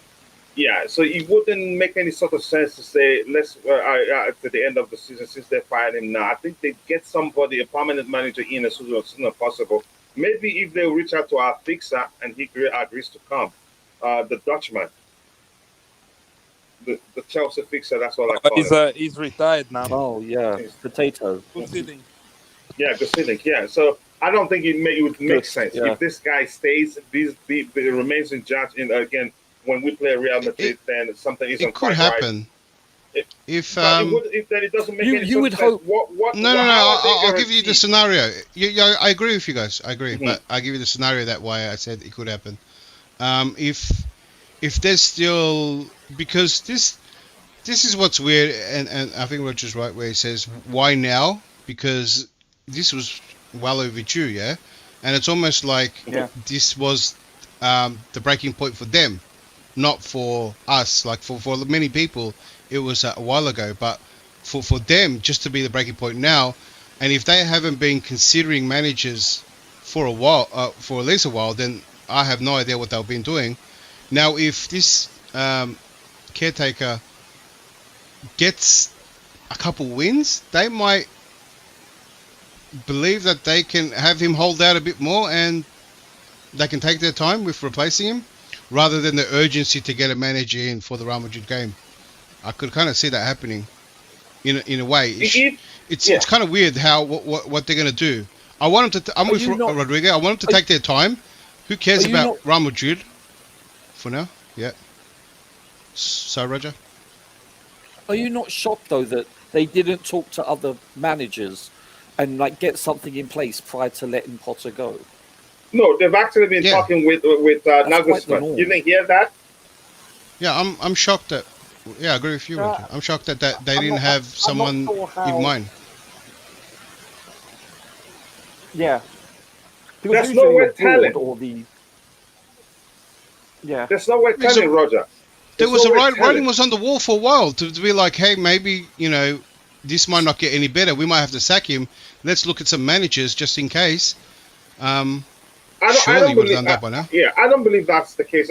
Yeah, so it wouldn't make any sort of sense to say let's to the end of the season, since they fired him now. I think they get somebody, a permanent manager, in as soon as possible. Maybe if they reach out to our fixer and he agrees to come, the Dutchman. The Chelsea fixer, that's what I call him. He's retired now. Oh yeah, Potato. Yeah, Gosilic. Yeah, so I don't think it would make sense if this guy stays. Remains in charge. And again, when we play Real Madrid, then something isn't. It could happen. Right. If then it doesn't make any sense. You would hope. No. I'll give you the scenario. I agree with you guys. I agree, but I'll give you the scenario that way I said it could happen. If there's still, because this is what's weird, and I think Roger's right where he says why now, because this was well overdue, yeah, and it's almost like this was the breaking point for them, not for us. Like for many people it was a while ago, but for them just to be the breaking point now. And if they haven't been considering managers for a while, for at least a while, then I have no idea what they've been doing. Now, if this caretaker gets a couple wins, they might believe that they can have him hold out a bit more and they can take their time with replacing him, rather than the urgency to get a manager in for the Real Madrid game. I could kind of see that happening in a way. It's kind of weird how what they're going to do. I want them to. I'm with Rodrigo. I want them to take their time. Who cares about Real Madrid? For now, yeah. So, Roger? Are you not shocked, though, that they didn't talk to other managers and get something in place prior to letting Potter go? No, they've actually been talking with Nagelsmann. You didn't hear that? Yeah, I'm shocked that. Yeah, I agree with you, Roger. I'm shocked that they didn't have someone in mind. Yeah. There's nowhere telling. Yeah. There's nowhere telling, Roger. There was writing was on the wall for a while to be like, hey, maybe, this might not get any better. We might have to sack him. Let's look at some managers just in case. Surely would have done that by now. Yeah, I don't believe that's the case.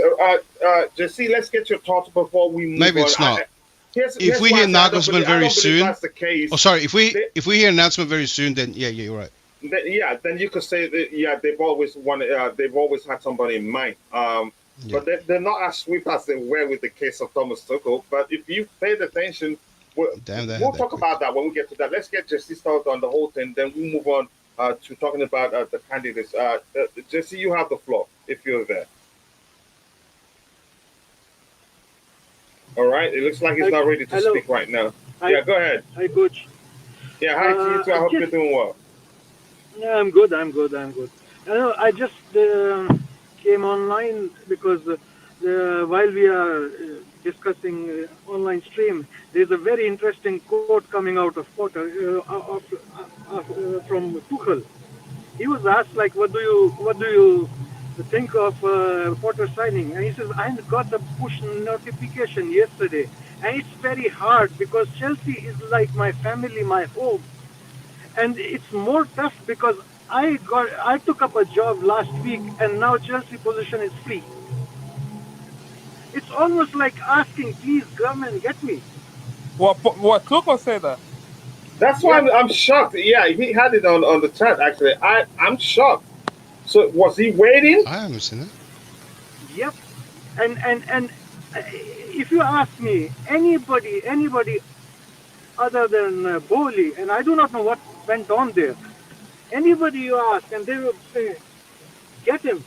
Jesse, let's get your thoughts before we move on. Maybe it's not. If we hear Nagelsmann very soon, if we hear an announcement very soon, then you're right. Then you could say that they've always wanted, they've always had somebody in mind. But they're not as swift as they were with the case of Thomas Tuchel. But if you paid attention, we'll talk about that when we get to that. Let's get Jesse started on the whole thing, then we'll move on to talking about the candidates. Jesse, you have the floor if you're there. All right. It looks like he's not ready to speak right now. Go ahead. Hi, Coach. Yeah, hi to you too. I hope you're doing well. Yeah, I'm good. I just came online because while we are discussing online stream, there's a very interesting quote coming out of Potter from Tuchel. He was asked, what do you think of Potter signing? And he says, I got a push notification yesterday, and it's very hard because Chelsea is like my family, my home, and it's more tough because I took up a job last week, and now Chelsea position is free. It's almost like asking, please come and get me. What Tuchel said that? That's why I'm shocked. Yeah, he had it on the chat, actually. I'm shocked. So was he waiting? I haven't seen it. Yep. And if you ask me, anybody other than Bowley, and I do not know what went on there, Anybody you ask, and they will say, get him.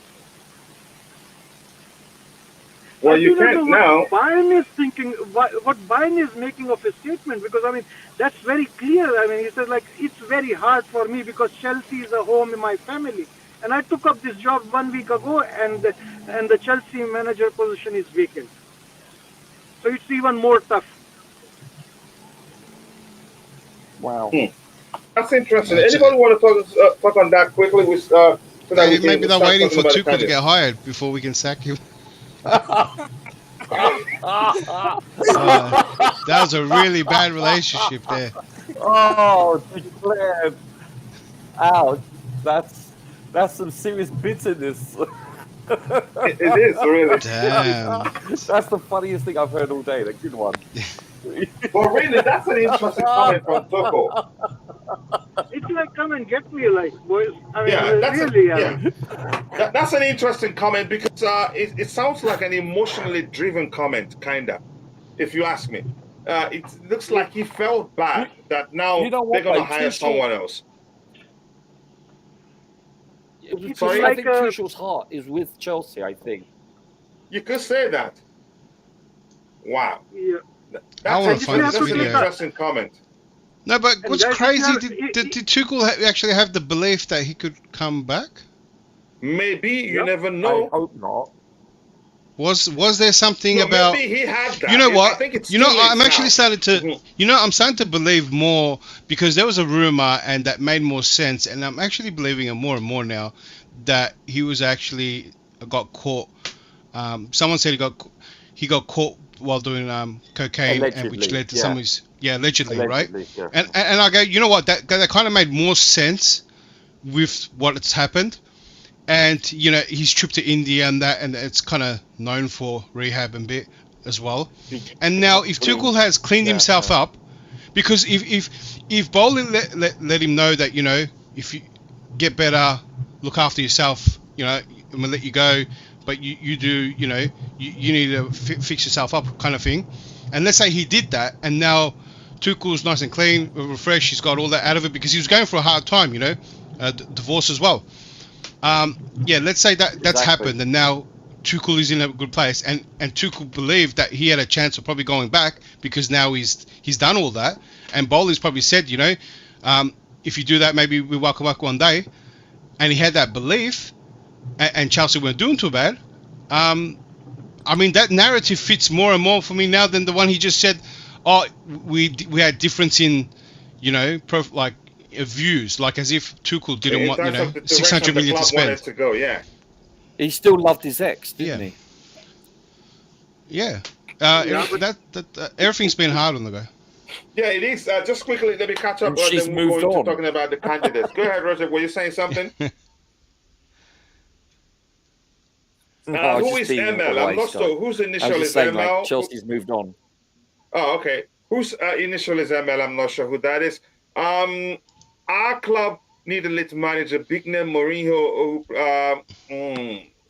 Well, I you do not know can't what now. Bayern is thinking, what Bayern is making of his statement, because I mean that's very clear. I mean, he says like it's very hard for me because Chelsea is a home in my family, and I took up this job 1 week ago, and the Chelsea manager position is vacant, so it's even more tough. Wow. That's interesting. Anybody want to talk on that quickly? So that we maybe can they're start waiting talking for about the Tuchel to candidates. get hired before we can sack him. That was a really bad relationship there. Oh, declared. Ouch. That's some serious bitterness. It is really. Damn. That's the funniest thing I've heard all day. The good one. But really, that's an interesting comment from Tuchel. It's like come and get me, like boys. I mean, Yeah, really. I yeah. mean, That's an interesting comment because it sounds like an emotionally driven comment, kinda. If you ask me, it looks like he felt bad that now You know they're what, gonna though? hire someone else. it's Sorry? I like think Tuchel's heart is with Chelsea. I think. You could say that. Wow, yeah. I that's want to find have this that's to an take video. interesting comment. No, but And what's guys, crazy? if Did Tuchel actually have the belief that he could come back? Maybe you Yep. never I know. hope not. Was there something No, about? maybe he had that. You know I what? think it's You too know, late I'm actually now. starting to. Mhm. You know, I'm starting to believe more because there was a rumor and that made more sense, and I'm actually believing it more and more now that he was actually got caught. Someone said he got caught while doing cocaine, and which Allegedly, led to yeah. some of his allegedly, right? Allegedly, yeah. And I go, you know what? That kind of made more sense with what's happened. And you know his trip to India and that, and it's kind of known for rehab and bit as well. And now if Tuchel has cleaned himself up, because if Bowley let him know that, you know, if you get better, look after yourself, you know, I'm gonna let you go, but you do, you know, you need to fix yourself up, kind of thing. And let's say he did that, and now Tuchel's nice and clean, refreshed, he's got all that out of it because he was going for a hard time, you know, divorce as well. Yeah, let's say that's Exactly. happened, and now Tuchel is in a good place, and Tuchel believed that he had a chance of probably going back because now he's done all that, and Bowley's probably said, you know, if you do that, maybe we welcome back one day, and he had that belief, and Chelsea weren't doing too bad. I mean, that narrative fits more and more for me now than the one he just said. Oh, we had difference in, you know, views, like as if Tuchel didn't want, you know, 600 million to spend. Wanted to go, yeah. He still loved his ex, didn't he? Yeah. But Everything's been hard on the go. Yeah, it is. Just quickly, let me catch up. And she's Then we'll moved go into on. talking about the candidates. Go ahead, Roger. Were you saying something? Who is ML? I'm not sure. Whose I initial was is just saying, ML? like, Chelsea's moved on. Oh, okay. Whose initial is ML? I'm not sure who that is. Our club need a little manager, big name Mourinho.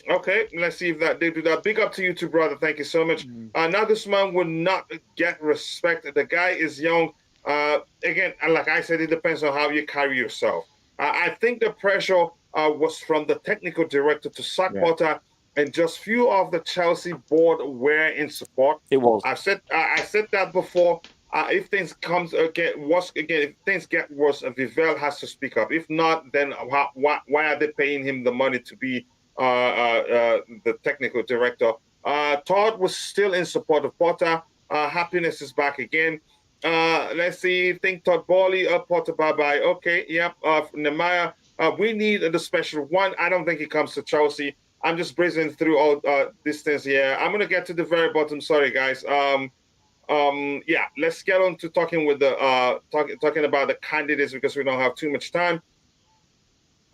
Okay, let's see if that they do that. Big up to you too, brother. Thank you so much. Nagelsmann will not get respect. The guy is young. Again, like I said, it depends on how you carry yourself. I think the pressure was from the technical director to sack Potter, and just few of the Chelsea board were in support. It was. I said that before. If things if things get worse, Vivell has to speak up. If not, then why are they paying him the money to be the technical director? Todd was still in support of Potter. Happiness is back again. Let's see. Think Todd Bowley, Potter, bye-bye. Okay, yep. Nemanja, we need the special one. I don't think he comes to Chelsea. I'm just breezing through all these things here. I'm going to get to the very bottom. Sorry, guys. Yeah, let's get on to talking with the talking about the candidates because we don't have too much time.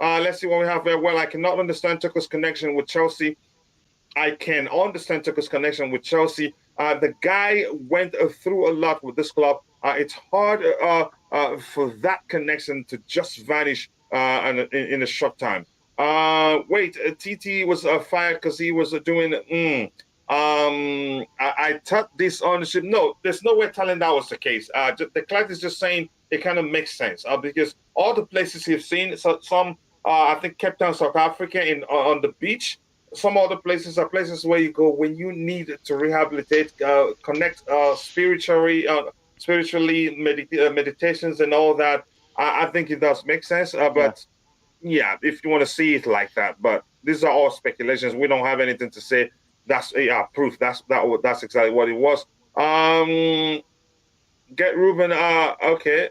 Let's see what we have here. Well, I cannot understand Tuchel's connection with Chelsea. I can understand Tuchel's connection with Chelsea. The guy went through a lot with this club. It's hard for that connection to just vanish in a short time. Wait, TT was fired because he was doing. I thought this ownership. No, there's no way telling that was the case. The client is just saying it kind of makes sense because all the places you've seen, so some, I think Cape Town, South Africa, on the beach. Some other places are places where you go when you need to rehabilitate, connect spiritually, meditations and all that. I think it does make sense. But yeah, if you want to see it like that, but these are all speculations. We don't have anything to say. That's proof. That's exactly what it was. Get Ruben. Okay,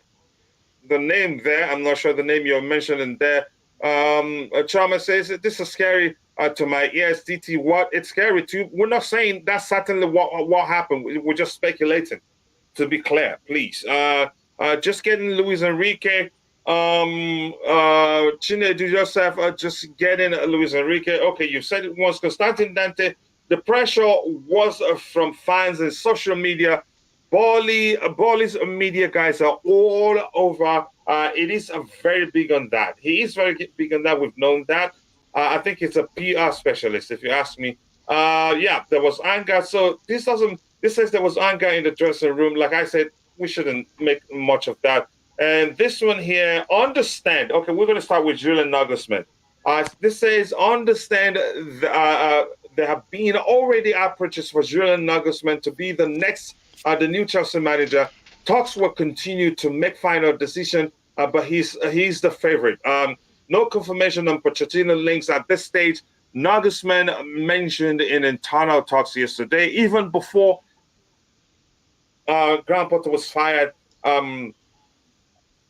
the name there. I'm not sure the name you're mentioning there. Chama says this is scary to my ears. DT, what? It's scary too. We're not saying that's certainly what happened. We're just speculating. To be clear, please. Just getting Luis Enrique. Chinedu Joseph, just getting Luis Enrique. Okay, you said it once. Constantin Dante. The pressure was from fans and social media. Bali's media guys are all over. It is very big on that. He is very big on that. We've known that. I think it's a PR specialist, if you ask me. Yeah, there was anger. So this says there was anger in the dressing room. Like I said, we shouldn't make much of that. And this one here, understand. Okay, we're going to start with Julian Nagelsmann. This says, understand there have been already approaches for Julian Nagelsmann to be the next, the new Chelsea manager. Talks will continue to make final decision, but he's the favorite. No confirmation on Pochettino links at this stage. Nagelsmann mentioned in internal talks yesterday, even before Graham Potter was fired.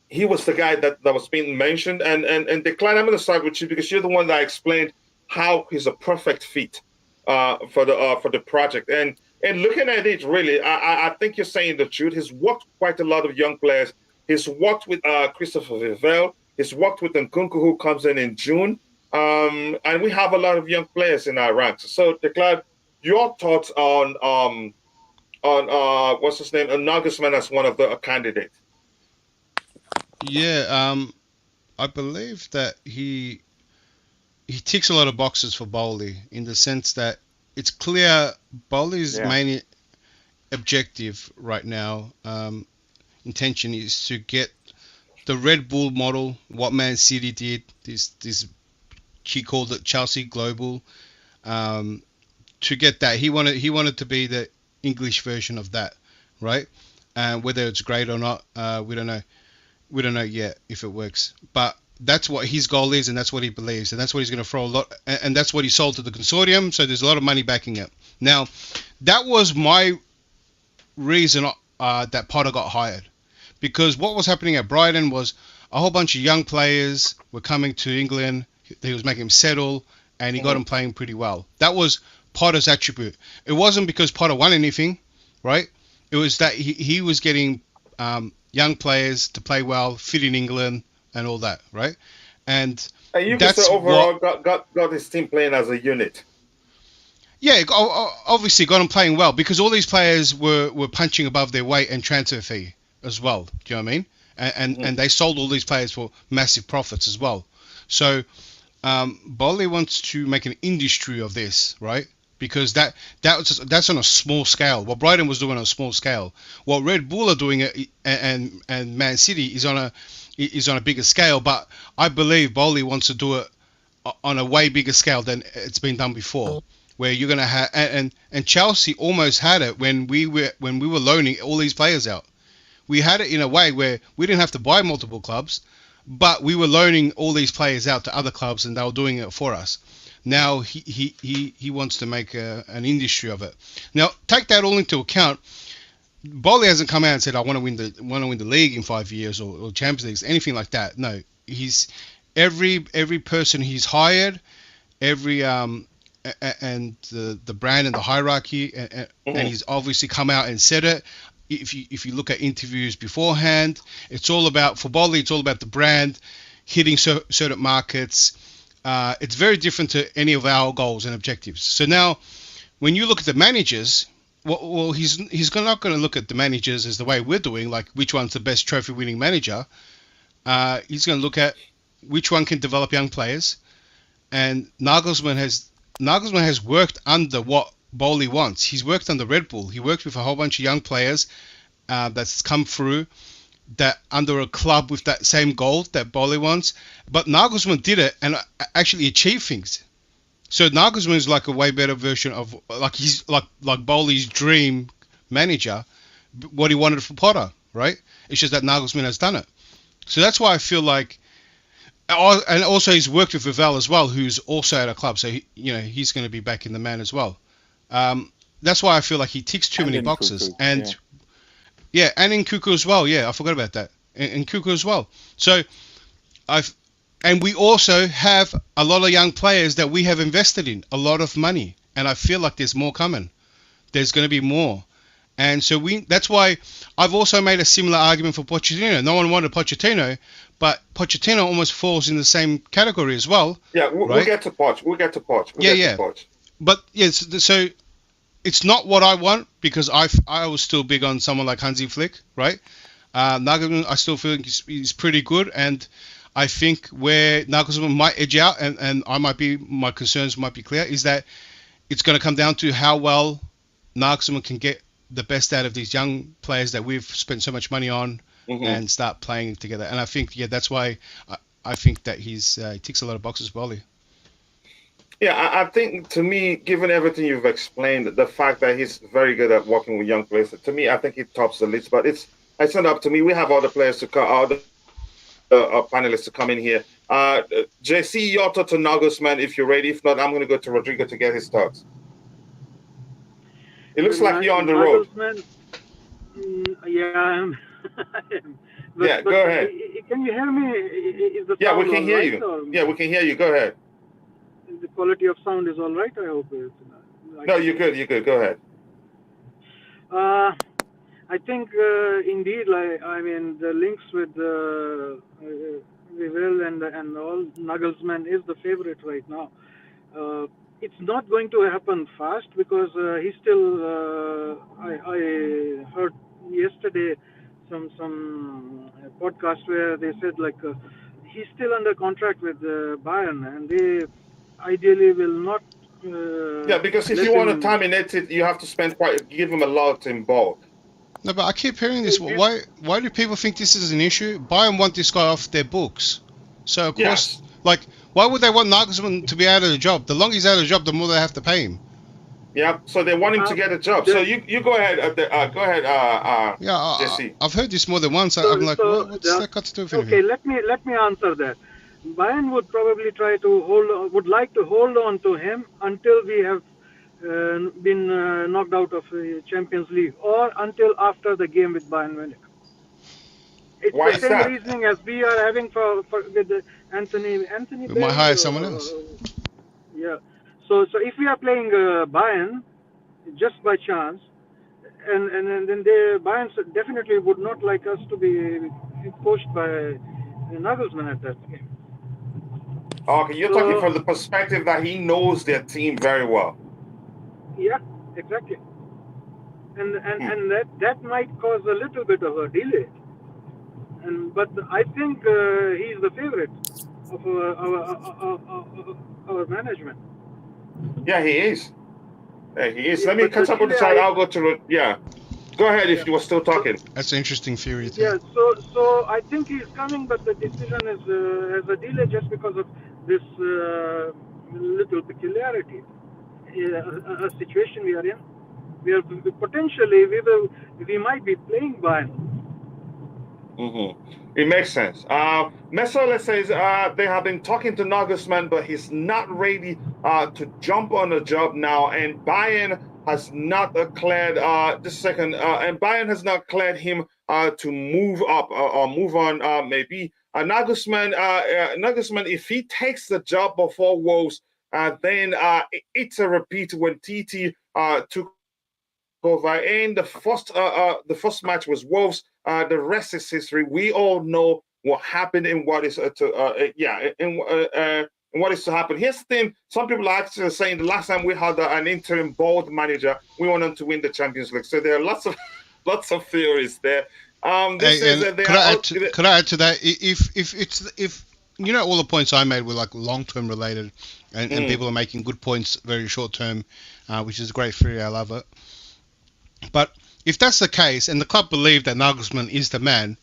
He was the guy that was being mentioned, and Declan, I'm going to start with you because you're the one that explained how he's a perfect fit for the project. And looking at it, really, I think you're saying the truth. He's worked quite a lot of young players. He's worked with Christopher Vivell. He's worked with Nkunku, who comes in June. And we have a lot of young players in our ranks. So, Declan, your thoughts on what's his name, Nagelsmann as one of the candidates? Yeah, I believe that he ticks a lot of boxes for Bowley in the sense that it's clear Bowley's main objective right now, intention is to get the Red Bull model, what Man City did, this he called it Chelsea Global, to get that. He wanted to be the English version of that, right? Whether it's great or not, we don't know. We don't know yet if it works, but that's what his goal is, and that's what he believes, and that's what he's going to throw a lot, and that's what he sold to the consortium. So there's a lot of money backing it. Now, that was my reason that Potter got hired, because what was happening at Brighton was a whole bunch of young players were coming to England. He was making them settle, and he got them playing pretty well. That was Potter's attribute. It wasn't because Potter won anything, right? It was that he was getting young players to play well, fit in England, and all that, right? And you can say overall got his team playing as a unit. Yeah, obviously got them playing well because all these players were punching above their weight and transfer fee as well. Do you know what I mean? And they sold all these players for massive profits as well. So Bowley wants to make an industry of this, right? Because that's on a small scale. What Brighton was doing on a small scale, what Red Bull are doing, and Man City is on a bigger scale. But I believe Bowley wants to do it on a way bigger scale than it's been done before. Where you're gonna have and Chelsea almost had it when we were loaning all these players out. We had it in a way where we didn't have to buy multiple clubs, but we were loaning all these players out to other clubs, and they were doing it for us. Now he wants to make an industry of it. Now take that all into account. Bowley hasn't come out and said I want to win the league in 5 years or Champions League, anything like that. No, he's every person he's hired, every and the brand and the hierarchy, and he's obviously come out and said it. If you look at interviews beforehand, it's all about for Bowley. It's all about the brand hitting certain markets. It's very different to any of our goals and objectives. So now, when you look at the managers, well, he's not going to look at the managers as the way we're doing, like which one's the best trophy-winning manager. He's going to look at which one can develop young players, and Nagelsmann has worked under what Bowley wants. He's worked under Red Bull. He worked with a whole bunch of young players that's come through, that under a club with that same goal that Bowley wants. But Nagelsmann did it and actually achieved things. So Nagelsmann is like a way better version of he's like Bowley's dream manager, what he wanted for Potter, right? It's just that Nagelsmann has done it. So that's why I feel like, and also he's worked with Vivell as well, who's also at a club, so he's going to be back in the man as well. That's why I feel like he ticks too many boxes, and and in Cuckoo as well. Yeah, I forgot about that. In Cuckoo as well. So and we also have a lot of young players that we have invested in a lot of money, and I feel like there's more coming. There's going to be more. And so that's why I've also made a similar argument for Pochettino. No one wanted Pochettino, but Pochettino almost falls in the same category as well. Yeah, we'll get to Poch. We'll get to Poch. But yes, so it's not what I want, because I was still big on someone like Hansi Flick, right? Nagelsmann, I still feel he's pretty good, and I think where Nagelsmann might edge out, and my concerns might be clear, is that it's going to come down to how well Nagelsmann can get the best out of these young players that we've spent so much money on, and start playing together. And I think, that's why I think that he ticks a lot of boxes, Bowley. Yeah, I think, to me, given everything you've explained, the fact that he's very good at working with young players, to me, I think he tops the list. But it's not up to me. We have other players to come, other panelists to come in here. JC, your thoughts on Nagelsmann, if you're ready. If not, I'm going to go to Rodrigo to get his thoughts. It looks like you're on the road. Yeah, I am. Go ahead. Can you hear me? Is the we sound can hear right, you. Yeah, we can hear you. Go ahead. The quality of sound is all right, I hope. No, you're good. You're good. Go ahead. I think, indeed, the links with Vivell and all, Nagelsmann is the favorite right now. It's not going to happen fast, because he's still. I heard yesterday some podcast where they said he's still under contract with Bayern, and they ideally will not. Because if you want to terminate it, you have to give him a lot in bulk. No, but I keep hearing this. Why do people think this is an issue? Bayern want this guy off their books. So, of course, why would they want Nagelsmann to be out of the job? The longer he's out of the job, the more they have to pay him. Yeah, so they want him to get a job. So you go ahead. Go ahead, Jesse. I've heard this more than once. I'm like, what's that got to do with anything? Okay, let me answer that. Bayern would probably would like to hold on to him until we have been knocked out of the Champions League, or until after the game with Bayern Munich. It's Why the same reasoning as we are having with Anthony. We might hire someone else. Yeah. So if we are playing Bayern just by chance, and then Bayern definitely would not like us to be coached by Nagelsmann at that game. Okay, you're talking from the perspective that he knows their team very well. Yeah, exactly. And that might cause a little bit of a delay. But I think he's the favorite of our management. Yeah, he is. Let me catch up with the side. I'll go to Go ahead if you were still talking. That's an interesting theory. Yeah, so I think he's coming, but the decision has a delay just because of this little peculiarity, a situation we are in. We might be playing Bayern. It makes sense. Mesola says they have been talking to Nagelsmann, but he's not ready to jump on the job now, and Bayern has not cleared and Bayern has not cleared him to move up or move on. Maybe Nagelsmann, if he takes the job before Wolves, then it's a repeat when TT took over. And the first match was Wolves. The rest is history. We all know what happened and what is what is to happen. Here's the thing: some people are actually saying the last time we had an interim board manager, we wanted to win the Champions League. So there are lots of theories there. Could I add to that? If you know, all the points I made were like long-term related, and people are making good points very short-term, which is a great theory. I love it. But if that's the case, and the club believe that Nagelsmann is the man,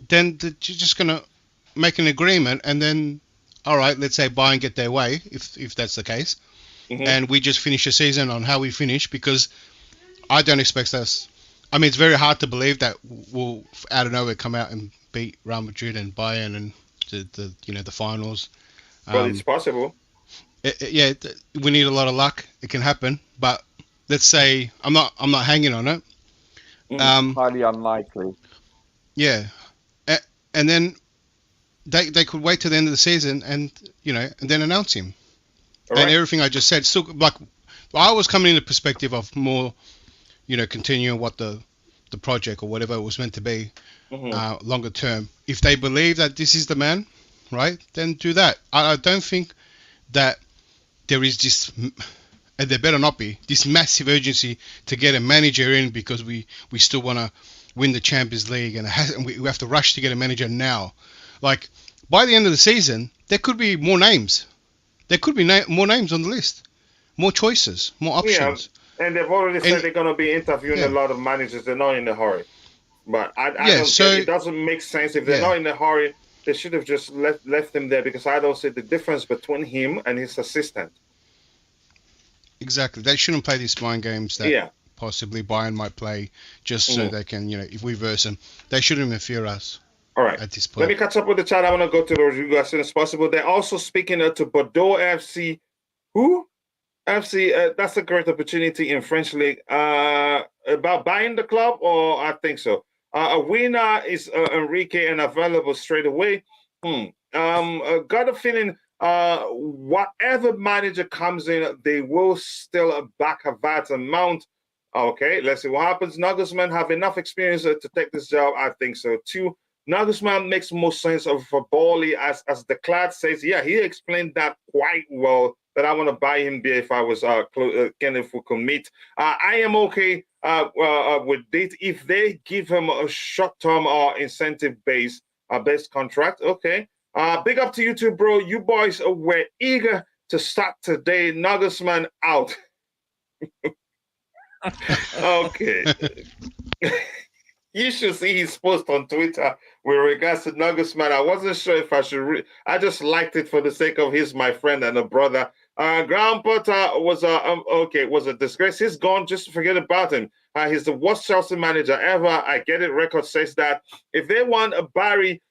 then you're just going to make an agreement, and then, all right, let's say Bayern get their way, if that's the case, and we just finish the season on how we finish, because I don't expect us. I mean, it's very hard to believe that we'll out of nowhere come out and beat Real Madrid and Bayern and the finals. But it's possible. We need a lot of luck. It can happen, but let's say I'm not hanging on it. Highly unlikely. Yeah, and then they could wait till the end of the season and then announce him. And everything I just said, still, like, I was coming in the perspective of more, continuing what the project or whatever it was meant to be, longer term. If they believe that this is the man, right, then do that. I don't think that there is this, and there better not be, this massive urgency to get a manager in because we still want to win the Champions League and we have to rush to get a manager now. Like, by the end of the season, there could be more names. There could be more names on the list, more choices, more options. Yeah, and they've already said they're going to be interviewing a lot of managers. They're not in a hurry. But I don't get it. Doesn't make sense. If they're not in a hurry, they should have just left him there, because I don't see the difference between him and his assistant. Exactly. They shouldn't play these mind games that possibly Bayern might play just so they can, if we verse them, they shouldn't interfere us. All right. At this point. Let me catch up with the chat. I want to go to Rodrigo as soon as possible. They're also speaking to Bordeaux FC. Who? FC, that's a great opportunity in French League. About buying the club, or I think so. A winner is Enrique and available straight away. Got a feeling whatever manager comes in, they will still back a VAT amount. Okay, let's see what happens. Nagelsmann have enough experience to take this job. I think so too. Nagelsmann makes more sense for Bally, as the Clad says. Yeah, he explained that quite well. That I want to buy him there if I was if we could meet. I am okay with it if they give him a short-term incentive based contract. Okay. Big up to you too, bro. You boys were eager to start today. Nagelsmann out. Okay. You should see his post on Twitter with regards to Nagelsmann. I wasn't sure if I should I just liked it for the sake of he's my friend and a brother. Graham Potter was a disgrace. He's gone. Just forget about him. He's the worst Chelsea manager ever. I get it. Record says that. If they want a Barry,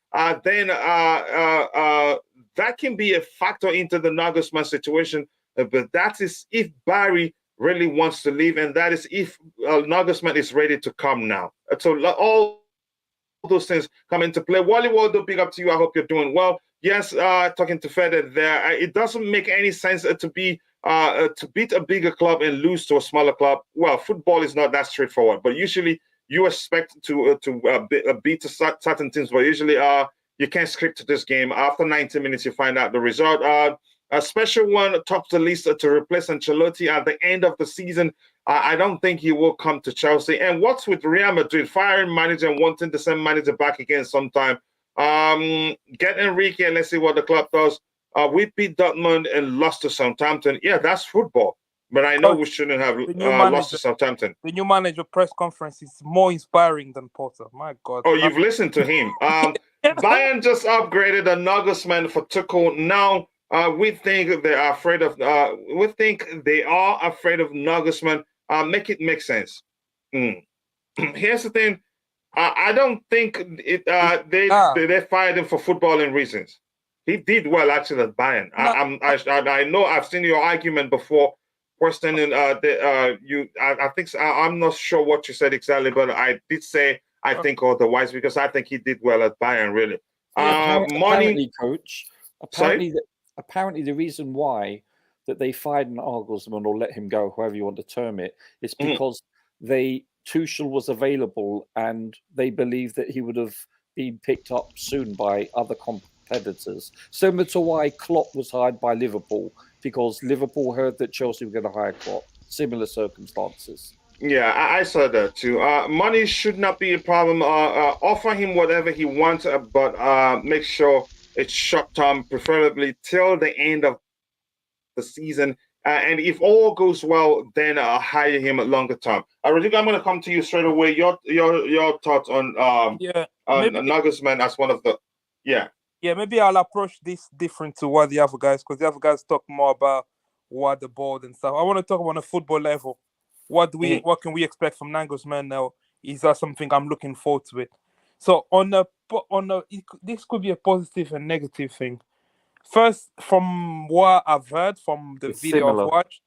then that can be a factor into the Nagelsmann situation. But that is if Barry really wants to leave, and that is if Nagelsmann is ready to come now. So all those things come into play. Wally Waldo, big up to you. I hope you're doing well. Yes, talking to Feder there. It doesn't make any sense to beat a bigger club and lose to a smaller club. Well, football is not that straightforward, but usually you expect to beat certain teams, but usually you can't script this game. After 90 minutes, you find out the result. A special one tops the list to replace Ancelotti at the end of the season. I don't think he will come to Chelsea. And what's with Real Madrid firing manager and wanting the same manager back again sometime? Get Enrique and let's see what the club does. We beat Dortmund and lost to Southampton. Yeah, that's football. But I know we shouldn't have lost to Southampton. The new manager press conference is more inspiring than Potter. My God. Oh, you've listened to him. Bayern just upgraded a Nagelsmann for Tuchel. Now we think they are afraid of. We think they are afraid of Nagelsmann. Make it make sense. Here's the thing. I don't think they fired him for footballing reasons. He did well actually at Bayern. I know I've seen your argument before, questioning you. I think I'm not sure what you said exactly, but I did say I think otherwise because I think he did well at Bayern. Really, apparently, coach. Apparently, the reason why that they fired Nagelsmann or let him go, however you want to term it, is because Tuchel was available and they believed that he would have been picked up soon by other competitors. Similar to why Klopp was hired by Liverpool, because Liverpool heard that Chelsea were going to hire Klopp. Similar circumstances. Yeah, I saw that too. Money should not be a problem. Offer him whatever he wants, but make sure it's short term, preferably till the end of the season. And if all goes well, then I'll hire him at longer term. Rodrigo, I'm going to come to you straight away. Your thoughts on Nagelsmann as one of the maybe I'll approach this different to what the other guys, because the other guys talk more about what the board and stuff. I want to talk about on a football level. What can we expect from Nagelsmann now? Is that something I'm looking forward to it? So this could be a positive and negative thing. First, from what I've heard from the video I've watched,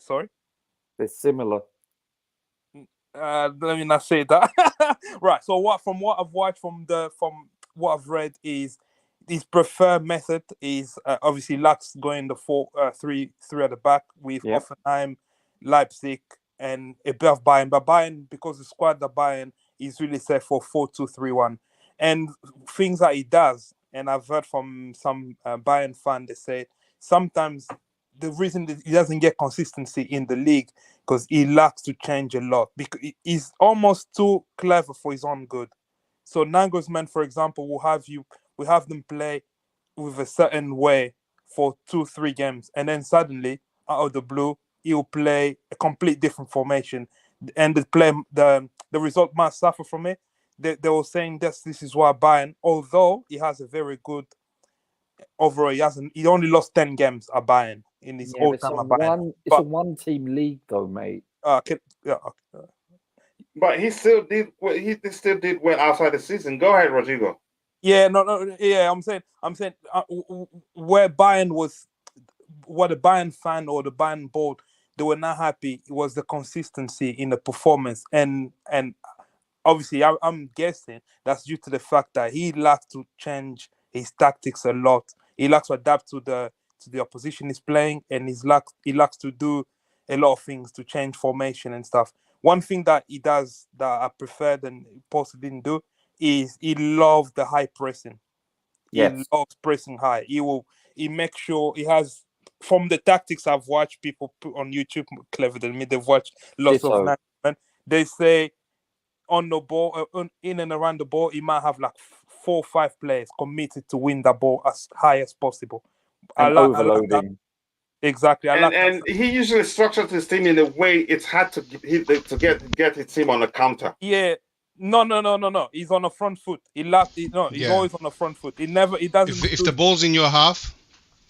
sorry, they're similar. Let me not say that. Right. So from what I've watched from what I've read is his preferred method is obviously Lux going the 4-3-3 at the back with Hoffenheim, Leipzig, and a bit of Bayern. But Bayern, because the squad that Bayern is really set for 4-2-3-1, and things that he does. And I've heard from some Bayern fan, they say sometimes the reason that he doesn't get consistency in the league because he lacks to change a lot. Because he's almost too clever for his own good. So Nagelsmann, for example, will have them play with a certain way for 2-3 games, and then suddenly, out of the blue, he'll play a complete different formation, and the result might suffer from it. They were saying that this is why Bayern, although he has a very good overall, he only lost 10 games at Bayern in his whole time at Bayern. It's a one-team league, though, mate. But he still did well outside the season. Go ahead, Rodrigo. Yeah, I'm saying where Bayern was, what the Bayern fan or the Bayern board, they were not happy. It was the consistency in the performance, and obviously I'm guessing that's due to the fact that he likes to change his tactics a lot. He likes to adapt to the opposition he's playing, and he likes to do a lot of things to change formation and stuff. One thing that he does that I preferred and Poster didn't do is he loves the high pressing. Yes. He loves pressing high. He makes sure he has, from the tactics I've watched people put on YouTube, clever than me, they've watched lots of Nagelsmann. They say on the ball, in and around the ball, he might have like 4 or 5 players committed to win the ball as high as possible. And overloading. Exactly. And he usually structures his team in a way it's hard to get his team on the counter. Yeah. No. He's on the front foot. He's always on the front foot. He doesn't. If the ball's in your half,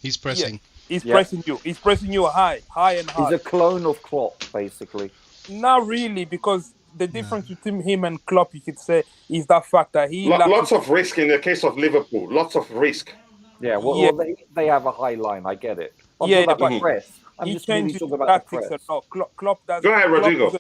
he's pressing. Yeah. He's pressing you. He's pressing you high and high. He's a clone of Klopp, basically. Not really, because the difference between him and Klopp, you could say, is that fact that he lots of risk in the case of Liverpool. Lots of risk. Yeah, well, they have a high line. I get it. I'm talking about press. I'm just really talking about the press. Klopp does. Go ahead, Rodrigo.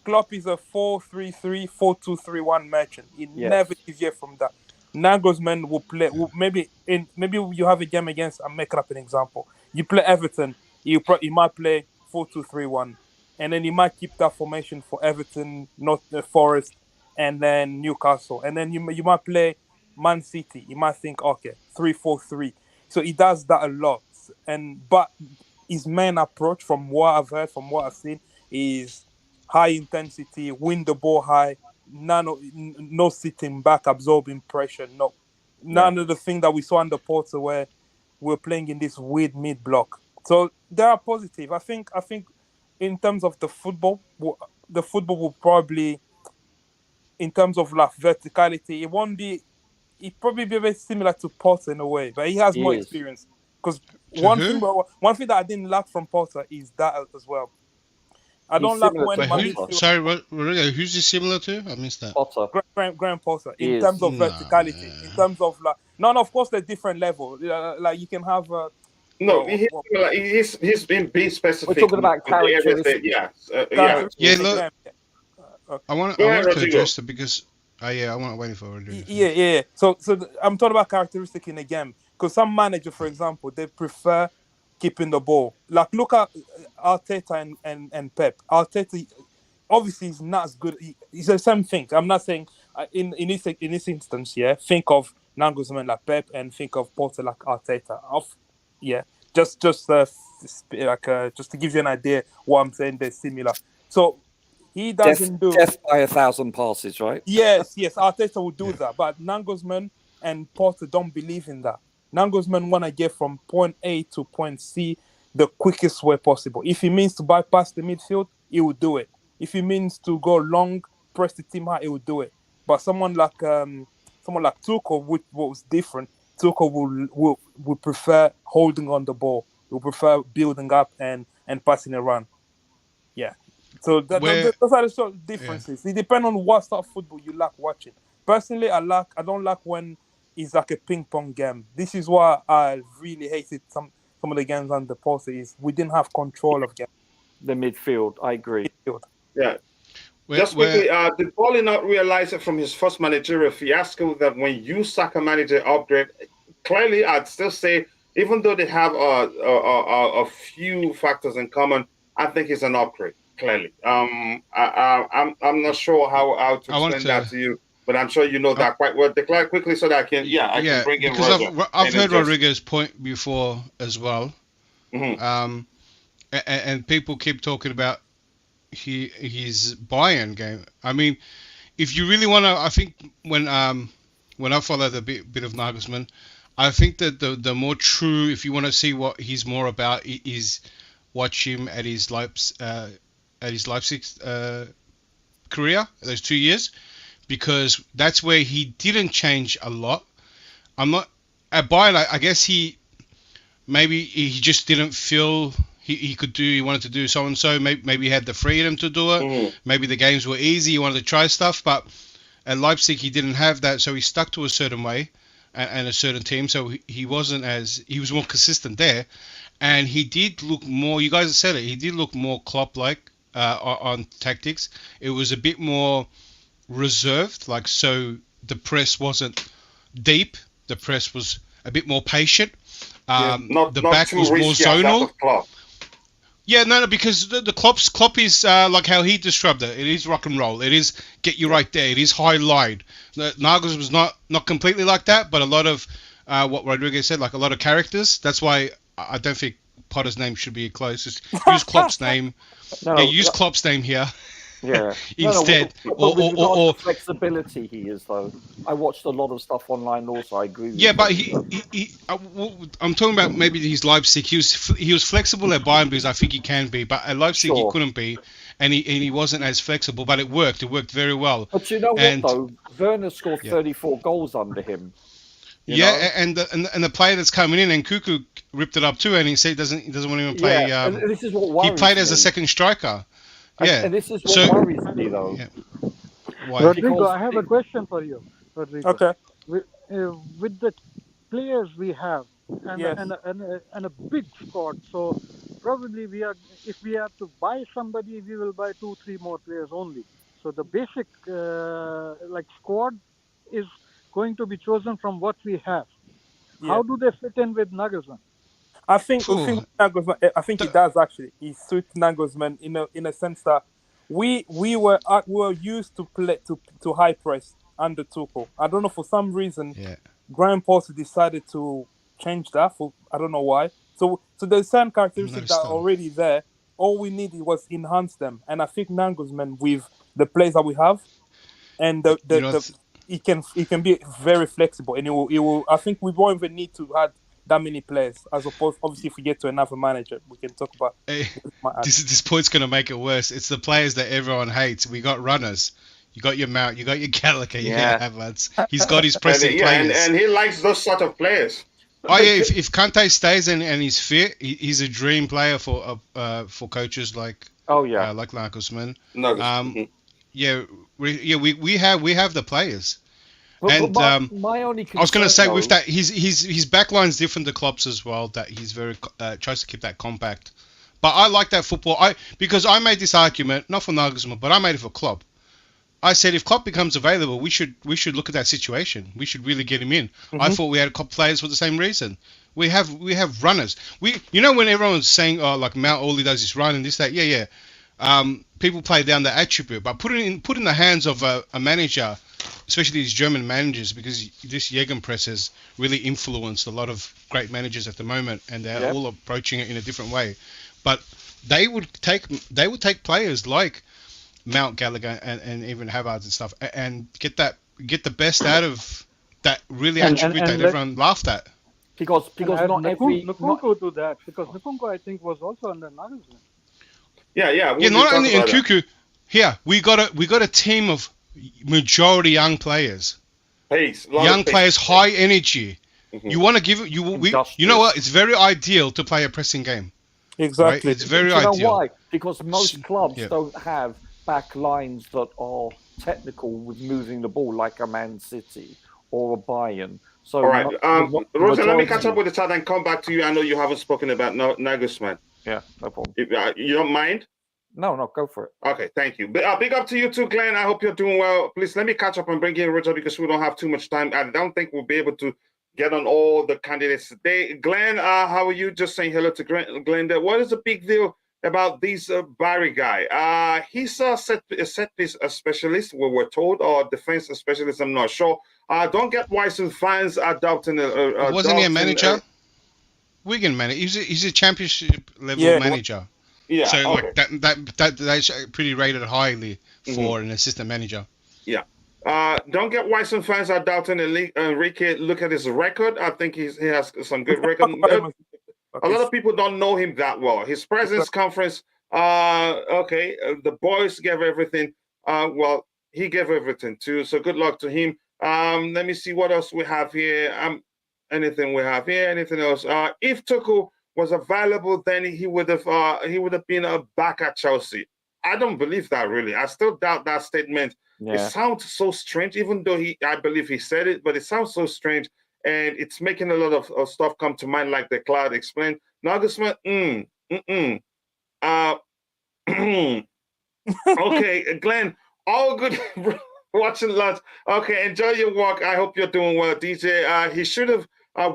Klopp is a 4-3-3, 4-2-3-1 merchant. He never deviates from that. Nagelsmann will play. Maybe you have a game against. I'm making up an example. You play Everton. He might play 4-2-3-1, and then he might keep that formation for Everton, not Forest, and then Newcastle, and then you might play Man City. You might think, okay, 3-4-3. So he does that a lot, but his main approach, from what I've heard, from what I've seen, is high intensity, win the ball high, no sitting back, absorbing pressure, none of the thing that we saw under Porter where we're playing in this weird mid block. So they are positive. I think in terms of the football will probably, in terms of like verticality, it probably be very similar to Porter in a way, but he has more experience. Because one thing that I didn't like from Porter is that as well. I don't like when Sorry, who's he similar to? I missed that. Potter. Graham Potter. In terms of verticality, in terms of like, of course, they're different level. Like you can have. He's been specific. We're talking about characteristics. Look, I want to address it because I want to wait for it. Yeah. So I'm talking about characteristics in the game, because some managers, for example, they prefer keeping the ball. Like look at Arteta and Pep. Arteta obviously is not as good. He's the same thing. I'm not saying in this instance, think of Nagelsmann like Pep and think of Porter like Arteta. Just to give you an idea what I'm saying, they're similar. So he doesn't do death by 1,000 passes, right? Yes. Arteta will do that, but Nagelsmann and Porter don't believe in that. Nagelsmann want to get from point A to point C the quickest way possible. If it means to bypass the midfield, he will do it. If it means to go long, press the team high, he will do it. But someone like Tuchel, what was different, Tuchel will prefer holding on the ball. Will prefer building up and passing around. Yeah. So those are the sort of differences. Yeah. It depends on what sort of football you like watching. Personally, I don't like when it's like a ping pong game. This is why I really hated some of the games on the poster. Is we didn't have control of game. The midfield, I agree. Yeah. Just quickly, did Paulie not realize it from his first managerial fiasco that when you sack a manager upgrade, clearly I'd still say, even though they have a few factors in common, I think it's an upgrade. Clearly, I'm not sure how to explain that to you, but I'm sure you know that quite well. Declare quickly so that I can bring in because I've heard Rodrigo's point before as well. Mm-hmm. And people keep talking about his Bayern game. I mean, if you really want to, I think when I follow the bit of Nagelsmann, I think that the more true, if you want to see what he's more about, is watch him at his Leipzig career, those 2 years, because that's where he didn't change a lot. I'm not at Bayern. I guess he just didn't feel he wanted to do so and so. Maybe he had the freedom to do it. Mm-hmm. Maybe the games were easy. He wanted to try stuff, but at Leipzig he didn't have that, so he stuck to a certain way and a certain team. So he was more consistent there, and he did look more. You guys have said it. He did look more Klopp-like on tactics. It was a bit more reserved, so the press wasn't deep. The press was a bit more patient. The back was more zonal. Yeah, no, because the Klopp is like how he described it. It is rock and roll. It is get you right there. It is high line. Nagels was not completely like that, but a lot of what Rodriguez said, like a lot of characters. That's why I don't think Potter's name should be close. Just use Klopp's name. Use Klopp's name here. Yeah. Instead, or flexibility he is though. I watched a lot of stuff online also. I agree with you. But I'm talking about maybe his Leipzig. He was flexible at Bayern because I think he can be, but at Leipzig he couldn't be, and he wasn't as flexible. But it worked. It worked very well. But you know what though? Werner scored 34 goals under him. And the player that's coming in, and Cuckoo ripped it up too, and he said he doesn't want to even play. And this is what worries he played me. as a second striker. And this is what worries me, though. Yeah. Rodrigo, I have a question for you, Rodrigo. Okay. With the players we have and a big squad, so probably if we have to buy somebody, we will buy 2-3 more players only. So the basic squad is going to be chosen from what we have. Yeah. How do they fit in with Nagelsmann? I think Nagelsmann. I think he does actually. He suits Nagelsmann in a sense that we were used to play to high press under Tuchel. I don't know, for some reason. Yeah. Graham Potter decided to change that. I don't know why. So there's certain characteristics that are already there. All we needed was enhance them, and I think Nagelsmann, with the players that we have, and he can be very flexible, and he will. I think we won't even need to add that many players, as opposed, obviously, if we get to another manager, we can talk about. This point's going to make it worse. It's the players that everyone hates. We got runners. You got your Mount. You got your Gallagher. You got Havertz. He's got his pressing players. And he likes those sort of players. Oh yeah, if Kante stays and he's fit, he's a dream player for coaches like like Nagelsmann. We have the players. But my only concern, I was going to say with that, his backline's different to Klopp's as well. That he's very tries to keep that compact. But I like that football. Because I made this argument not for Nagelsmann, but I made it for Klopp. I said if Klopp becomes available, we should look at that situation. We should really get him in. Mm-hmm. I thought we had Klopp players for the same reason. We have runners. When everyone's saying like Mount, all he does is run and this that. People play down the attribute, but put in the hands of a manager, especially these German managers, because this Gegenpress has really influenced a lot of great managers at the moment, and they're all approaching it in a different way. But they would take players like Mount, Gallagher, and even Havertz and stuff, and get the best out of that really attribute that everyone laughed at. Because not every Nkunku do that, because Nkunku I think was also under Nagelsmann. Yeah. Not only Nkunku. Here we got a team of majority young players. Young players, high energy. Mm-hmm. You want to give you know what? It's very ideal to play a pressing game. Exactly. Right? It's very ideal. You know why? Because most clubs don't have back lines that are technical with moving the ball like a Man City or a Bayern. So all right, Rosa, let me catch up with the chat and come back to you. I know you haven't spoken about Nagelsmann. Yeah, no problem. You don't mind? No, go for it. Okay, thank you. Big up to you too, Glenn. I hope you're doing well. Please let me catch up and bring in Roger because we don't have too much time. I don't think we'll be able to get on all the candidates today. Glenn, how are you? Just saying hello to Glenn there. What is the big deal about this Barry guy? He's a set piece specialist, we were told, or defense specialist, I'm not sure. Don't get why some fans are doubting. Wasn't he a manager? Wigan manager. He's a championship level manager. Yeah. So like that's pretty rated highly for an assistant manager. Yeah. Don't get why some fans are doubting Enrique. Look at his record. I think he has some good record. A lot of people don't know him that well. His presence conference. The boys gave everything. Well, he gave everything too. So good luck to him. Let me see what else we have here. Anything we have here? Anything else? If Tuchel was available, then he would have been back at Chelsea. I don't believe that really. I still doubt that statement. Yeah. It sounds so strange, even though I believe he said it, but it sounds so strange, and it's making a lot of stuff come to mind, like the Cloud explained. Nagelsmann, Okay, Glenn, all good. Watching lunch. Okay, enjoy your walk. I hope you're doing well, DJ. He should have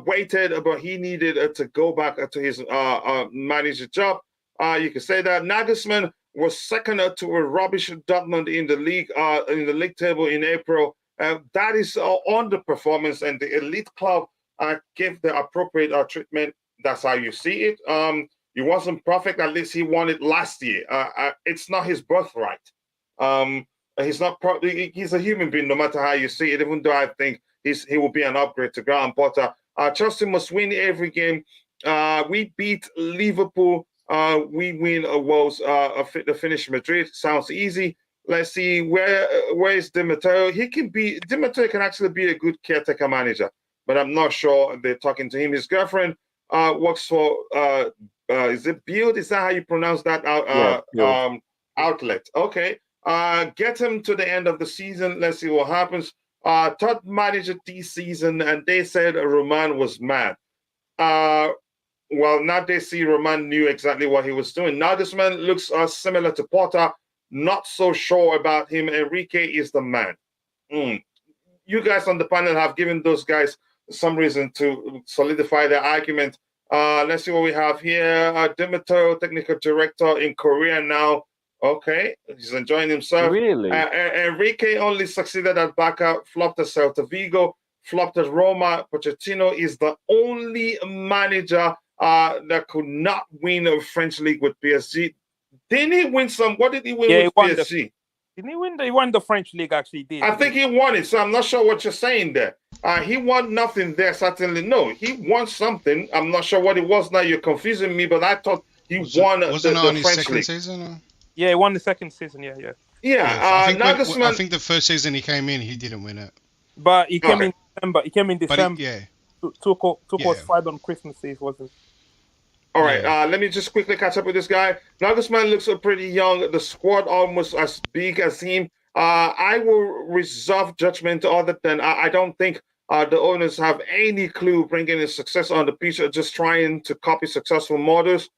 waited, but he needed to go back to his manager job. You can say that Nagelsmann was second to a rubbish Dortmund in the league table in April. That is underperformance, and the elite club gave the appropriate treatment. That's how you see it. He wasn't perfect. At least he won it last year. It's not his birthright. He's not. He's a human being, no matter how you see it. Even though I think he will be an upgrade to Graham Potter. Chelsea must win every game. We beat Liverpool. We win the finish Madrid. Sounds easy. Let's see where is Di Matteo. Di Matteo can actually be a good caretaker manager, but I'm not sure they're talking to him. His girlfriend works for is it Build? Is that how you pronounce that? Outlet. Okay. Get him to the end of the season. Let's see what happens. Third manager this season, and they said Roman was mad. Well, now they see Roman knew exactly what he was doing. Now this man looks similar to Potter. Not so sure about him. Enrique is the man. You guys on the panel have given those guys some reason to solidify their argument. Let's see what we have here. Di Matteo, technical director in Korea now. Okay, he's enjoying himself. Really? Enrique only succeeded at Barca, flopped at Celta Vigo, flopped at Roma. Pochettino is the only manager that could not win a French league with PSG. Didn't he win some? What did he win with PSG? Didn't he win? He won the French league, actually. I think he won it, so I'm not sure what you're saying there. He won nothing there, certainly. No, he won something. I'm not sure what it was now. You're confusing me, but I thought he won the French league. Season, or? Yeah, he won the second season, yeah. I think the first season he came in, he didn't win it. But he came in December. Yeah. Took was fired on Christmas Eve, wasn't it? All right, let me just quickly catch up with this guy. Nagelsmann looks pretty young. The squad almost as big as him. I will reserve judgment other than I don't think the owners have any clue bringing in success on the pitch, just trying to copy successful models.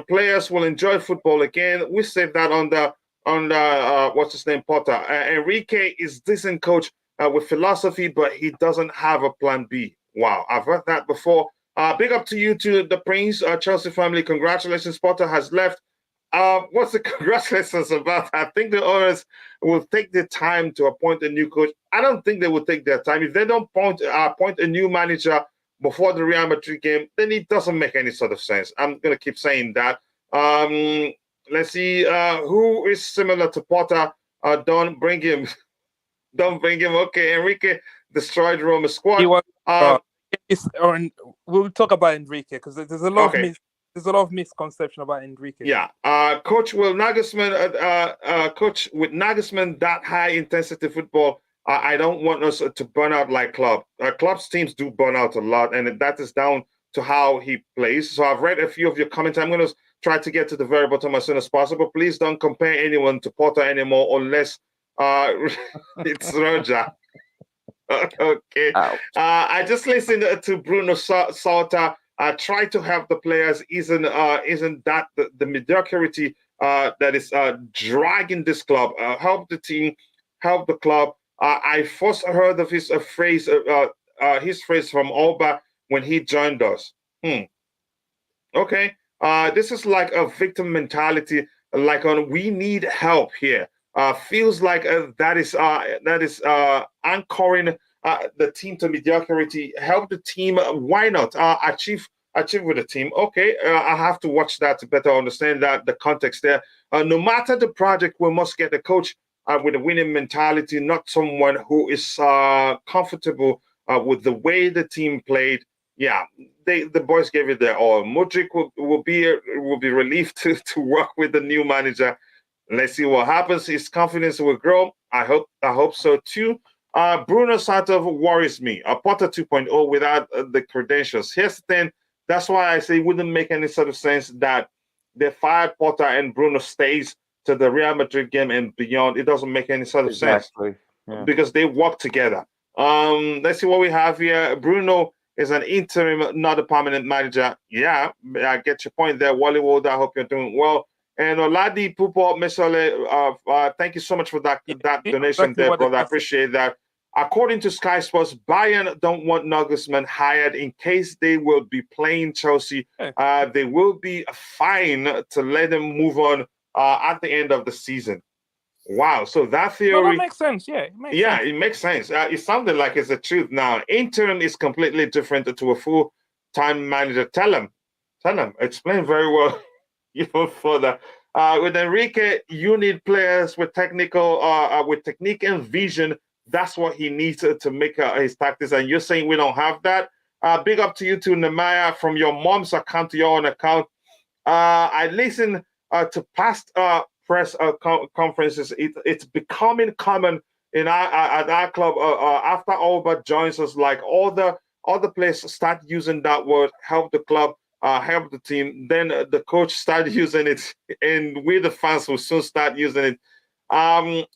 Players will enjoy football again. We save that on the what's his name, Potter. Enrique is decent coach with philosophy, but he doesn't have a plan B. Wow, I've heard that before. Big up to you, to the Prince, Chelsea family. Congratulations, Potter has left. What's the congratulations about? I think the owners will take the time to appoint a new coach. I don't think they will take their time. If they don't appoint a new manager before the Real Madrid game, then it doesn't make any sort of sense. I'm going to keep saying that. Let's see who is similar to Potter. Don't bring him. Don't bring him. Okay, Enrique destroyed Roma's squad. We'll talk about Enrique because there's a lot of misconception about Enrique. Yeah, Coach Nagelsmann, that high intensity football. I don't want us to burn out like Klopp. Klopp's teams do burn out a lot, and that is down to how he plays. So I've read a few of your comments. I'm going to try to get to the very bottom as soon as possible. Please don't compare anyone to Potter anymore unless it's Roger. Okay. I just listened to Bruno Salta. Try to help the players. Isn't that the mediocrity that is dragging this club? Help the team, help the club. I first heard of his phrase from Alba when he joined us. Okay. This is like a victim mentality. Like we need help here. Feels like that is anchoring the team to mediocrity. Help the team. Why not achieve with the team? Okay, I have to watch that to better understand that the context there. No matter the project, we must get a coach with a winning mentality, not someone who is comfortable with the way the team played. Yeah, the boys gave it their all. Modric will be relieved to work with the new manager. Let's see what happens. His confidence will grow. I hope so too. Bruno Santo worries me. A Potter 2.0 without the credentials. Here's the thing. That's why I say it wouldn't make any sort of sense that they fired Potter and Bruno stays to the Real Madrid game and beyond. It doesn't make any sort of sense because they work together. Let's see what we have here. Bruno is an interim, not a permanent manager. Yeah, I get your point there. Wally Wood, I hope you're doing well. And Oladi Pupo Mesole, thank you so much for that donation there, brother. I appreciate that. According to Sky Sports, Bayern don't want Nagelsmann hired in case they will be playing Chelsea. They will be fine to let them move on at the end of the season. Wow. So that theory... that makes sense. Yeah, it makes sense. It sounded like it's the truth now. Interim is completely different to a full-time manager. Tell him. Explain very well. Even further. With Enrique, you need players with technique and vision. That's what he needs to make his tactics. And you're saying we don't have that. Big up to you too, Nemaya, from your mom's account to your own account. I listen to past press conferences. It's becoming common at our club after Albert joins us. Like all the players start using that word, help the club. Help the team. Then the coach started using it, and we the fans will soon start using it.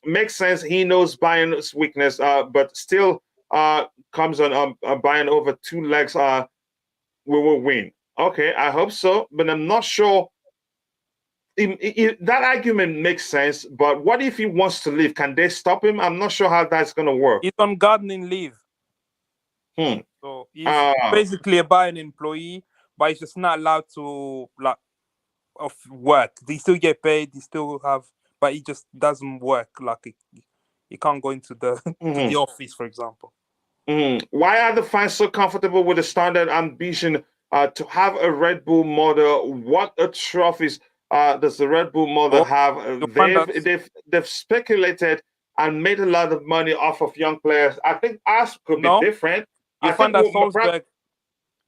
Makes sense. He knows Bayern's weakness, but still comes on Bayern over 2 legs. We will win. Okay, I hope so, but I'm not sure. That argument makes sense, but what if he wants to leave? Can they stop him? I'm not sure how that's going to work. He's on gardening leave. So he's basically a Bayern employee, but he's just not allowed to work. They still get paid. They still have, but he just doesn't work. Like he can't go into the to the office, for example. Why are the fans so comfortable with the standard ambition to have a Red Bull model? What trophies does the Red Bull model have? They've speculated and made a lot of money off of young players. I think ours could be different. I find that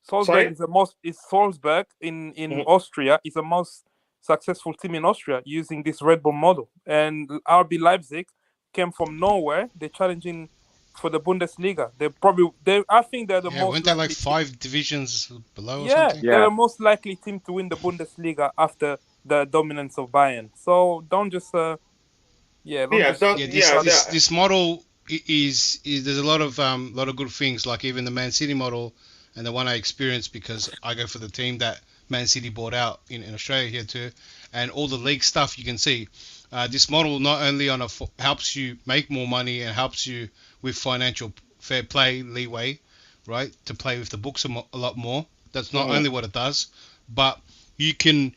Salzburg in Austria is the most successful team in Austria using this Red Bull model. And RB Leipzig came from nowhere. They're challenging for the Bundesliga. I think they're the most. Weren't they like 5 divisions below or something? They're the most likely team to win the Bundesliga after the dominance of Bayern. So don't just this model is there's a lot of good things, like even the Man City model and the one I experienced because I go for the team that Man City bought out in Australia here too, and all the league stuff you can see. This model not only helps you make more money and helps you with financial fair play leeway, right, to play with the books a lot more. That's not only what it does, but you can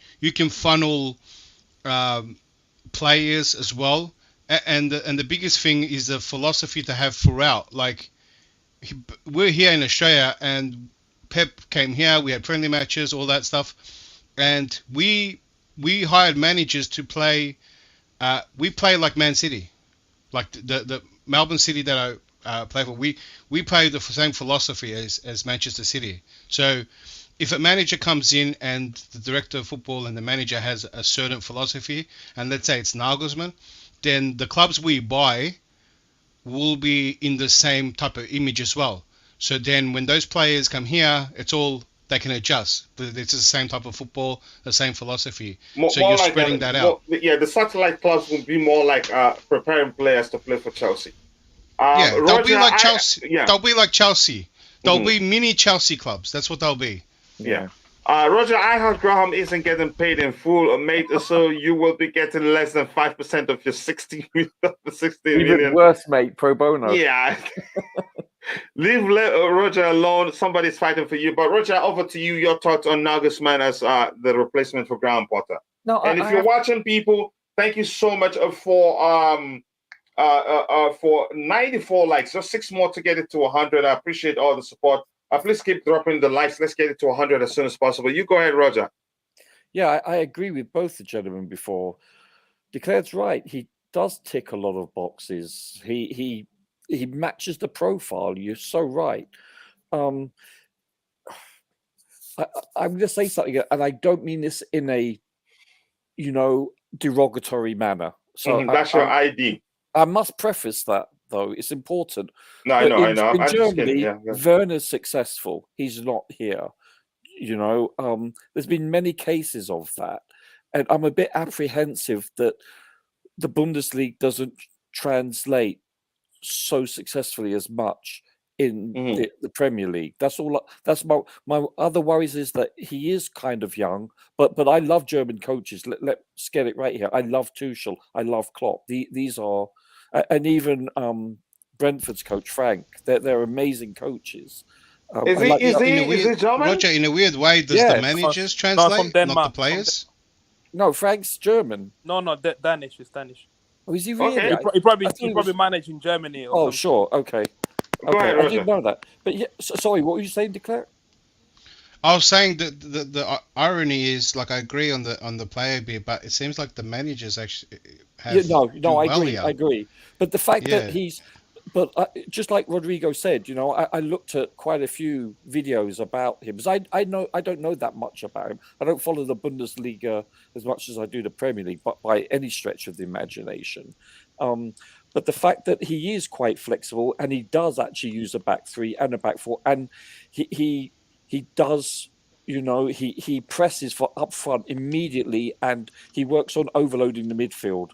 funnel players as well. And the biggest thing is the philosophy to have throughout. Like we're here in Australia, and Pep came here. We had friendly matches, all that stuff, and we hired managers to play. We play like Man City, like the Melbourne City that play for. We play the same philosophy as Manchester City. So if a manager comes in and the director of football and the manager has a certain philosophy, and let's say it's Nagelsmann, then the clubs we buy will be in the same type of image as well. So then when those players come here, it's all they can adjust. But it's the same type of football, the same philosophy. So you're like spreading that out. Yeah, the satellite clubs will be more like preparing players to play for Chelsea. Yeah, they'll be like Chelsea. They'll be like Chelsea. They'll be mini Chelsea clubs. That's what they'll be. Yeah. Roger, I heard Graham isn't getting paid in full, mate, so you will be getting less than 5% of your 60 million. Even worse, mate, pro bono. Yeah. Leave Roger alone. Somebody's fighting for you. But Roger, over to you. Your thoughts on Nagelsmann as the replacement for Graham Potter. No, and if you're watching, people, thank you so much for 94 likes. Just 6 more to get it to 100. I appreciate all the support. Please keep dropping the likes. Let's get it to 100 as soon as possible. You go ahead, Roger. Yeah, I agree with both the gentlemen before. Declared's right. He does tick a lot of boxes. He matches the profile. You're so right. I'm going to say something, and I don't mean this in a, derogatory manner. So that's your ID. I must preface that, though. It's important. No, I know. In Germany, Werner's successful. He's not here. There's been many cases of that. And I'm a bit apprehensive that the Bundesliga doesn't translate so successfully as much in the Premier League. That's all. That's my other worries is that he is kind of young, but I love German coaches. Let's get it right here. I love Tuchel. I love Klopp. These are, and even Brentford's coach Frank. They're amazing coaches. Is he German? Roger, in a weird way, does the managers translate, not the players? No, Frank's German. No, Danish. It's Danish. Oh, is he really? Okay. He probably managed in Germany. Or something. Sure. Okay. Go ahead, I didn't know that. But yeah, sorry, what were you saying, Declare? I was saying that the irony is, like, I agree on the player bit, but it seems like the managers actually have I agree. But the fact that he's, just like Rodrigo said, I looked at quite a few videos about him because I don't know that much about him. I don't follow the Bundesliga as much as I do the Premier League, but by any stretch of the imagination. But the fact that he is quite flexible and he does actually use a back three and a back four, and he does, he presses for up front immediately, and he works on overloading the midfield.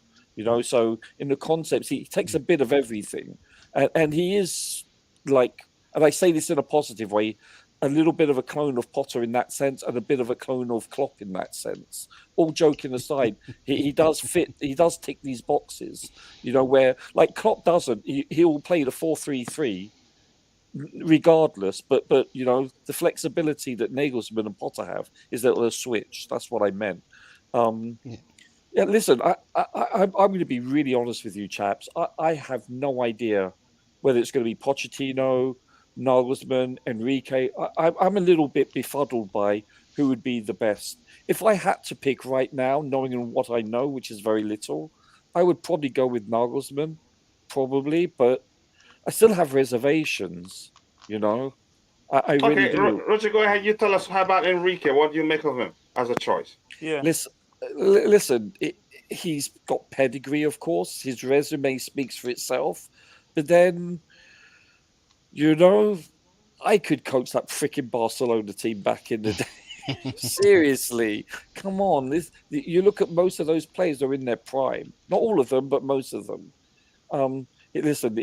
So in the concepts, he takes a bit of everything, and he is like, and I say this in a positive way, a little bit of a clone of Potter in that sense, and a bit of a clone of Klopp in that sense. All joking aside, he does fit. He does tick these boxes, where like Klopp doesn't. He'll play the 4-3-3 regardless. But the flexibility that Nagelsmann and Potter have is that they'll switch. That's what I meant. Yeah, listen, I'm going to be really honest with you, chaps. I have no idea whether it's going to be Pochettino, Nagelsmann, Enrique. I'm a little bit befuddled by who would be the best. If I had to pick right now, knowing what I know, which is very little, I would probably go with Nagelsmann, but I still have reservations, I really do. Roger, go ahead. You tell us, how about Enrique? What do you make of him as a choice? Yeah. Listen, he's got pedigree, of course. His resume speaks for itself. But then, I could coach that freaking Barcelona team back in the day. Seriously, come on. You look at most of those players are in their prime. Not all of them, but most of them. Listen,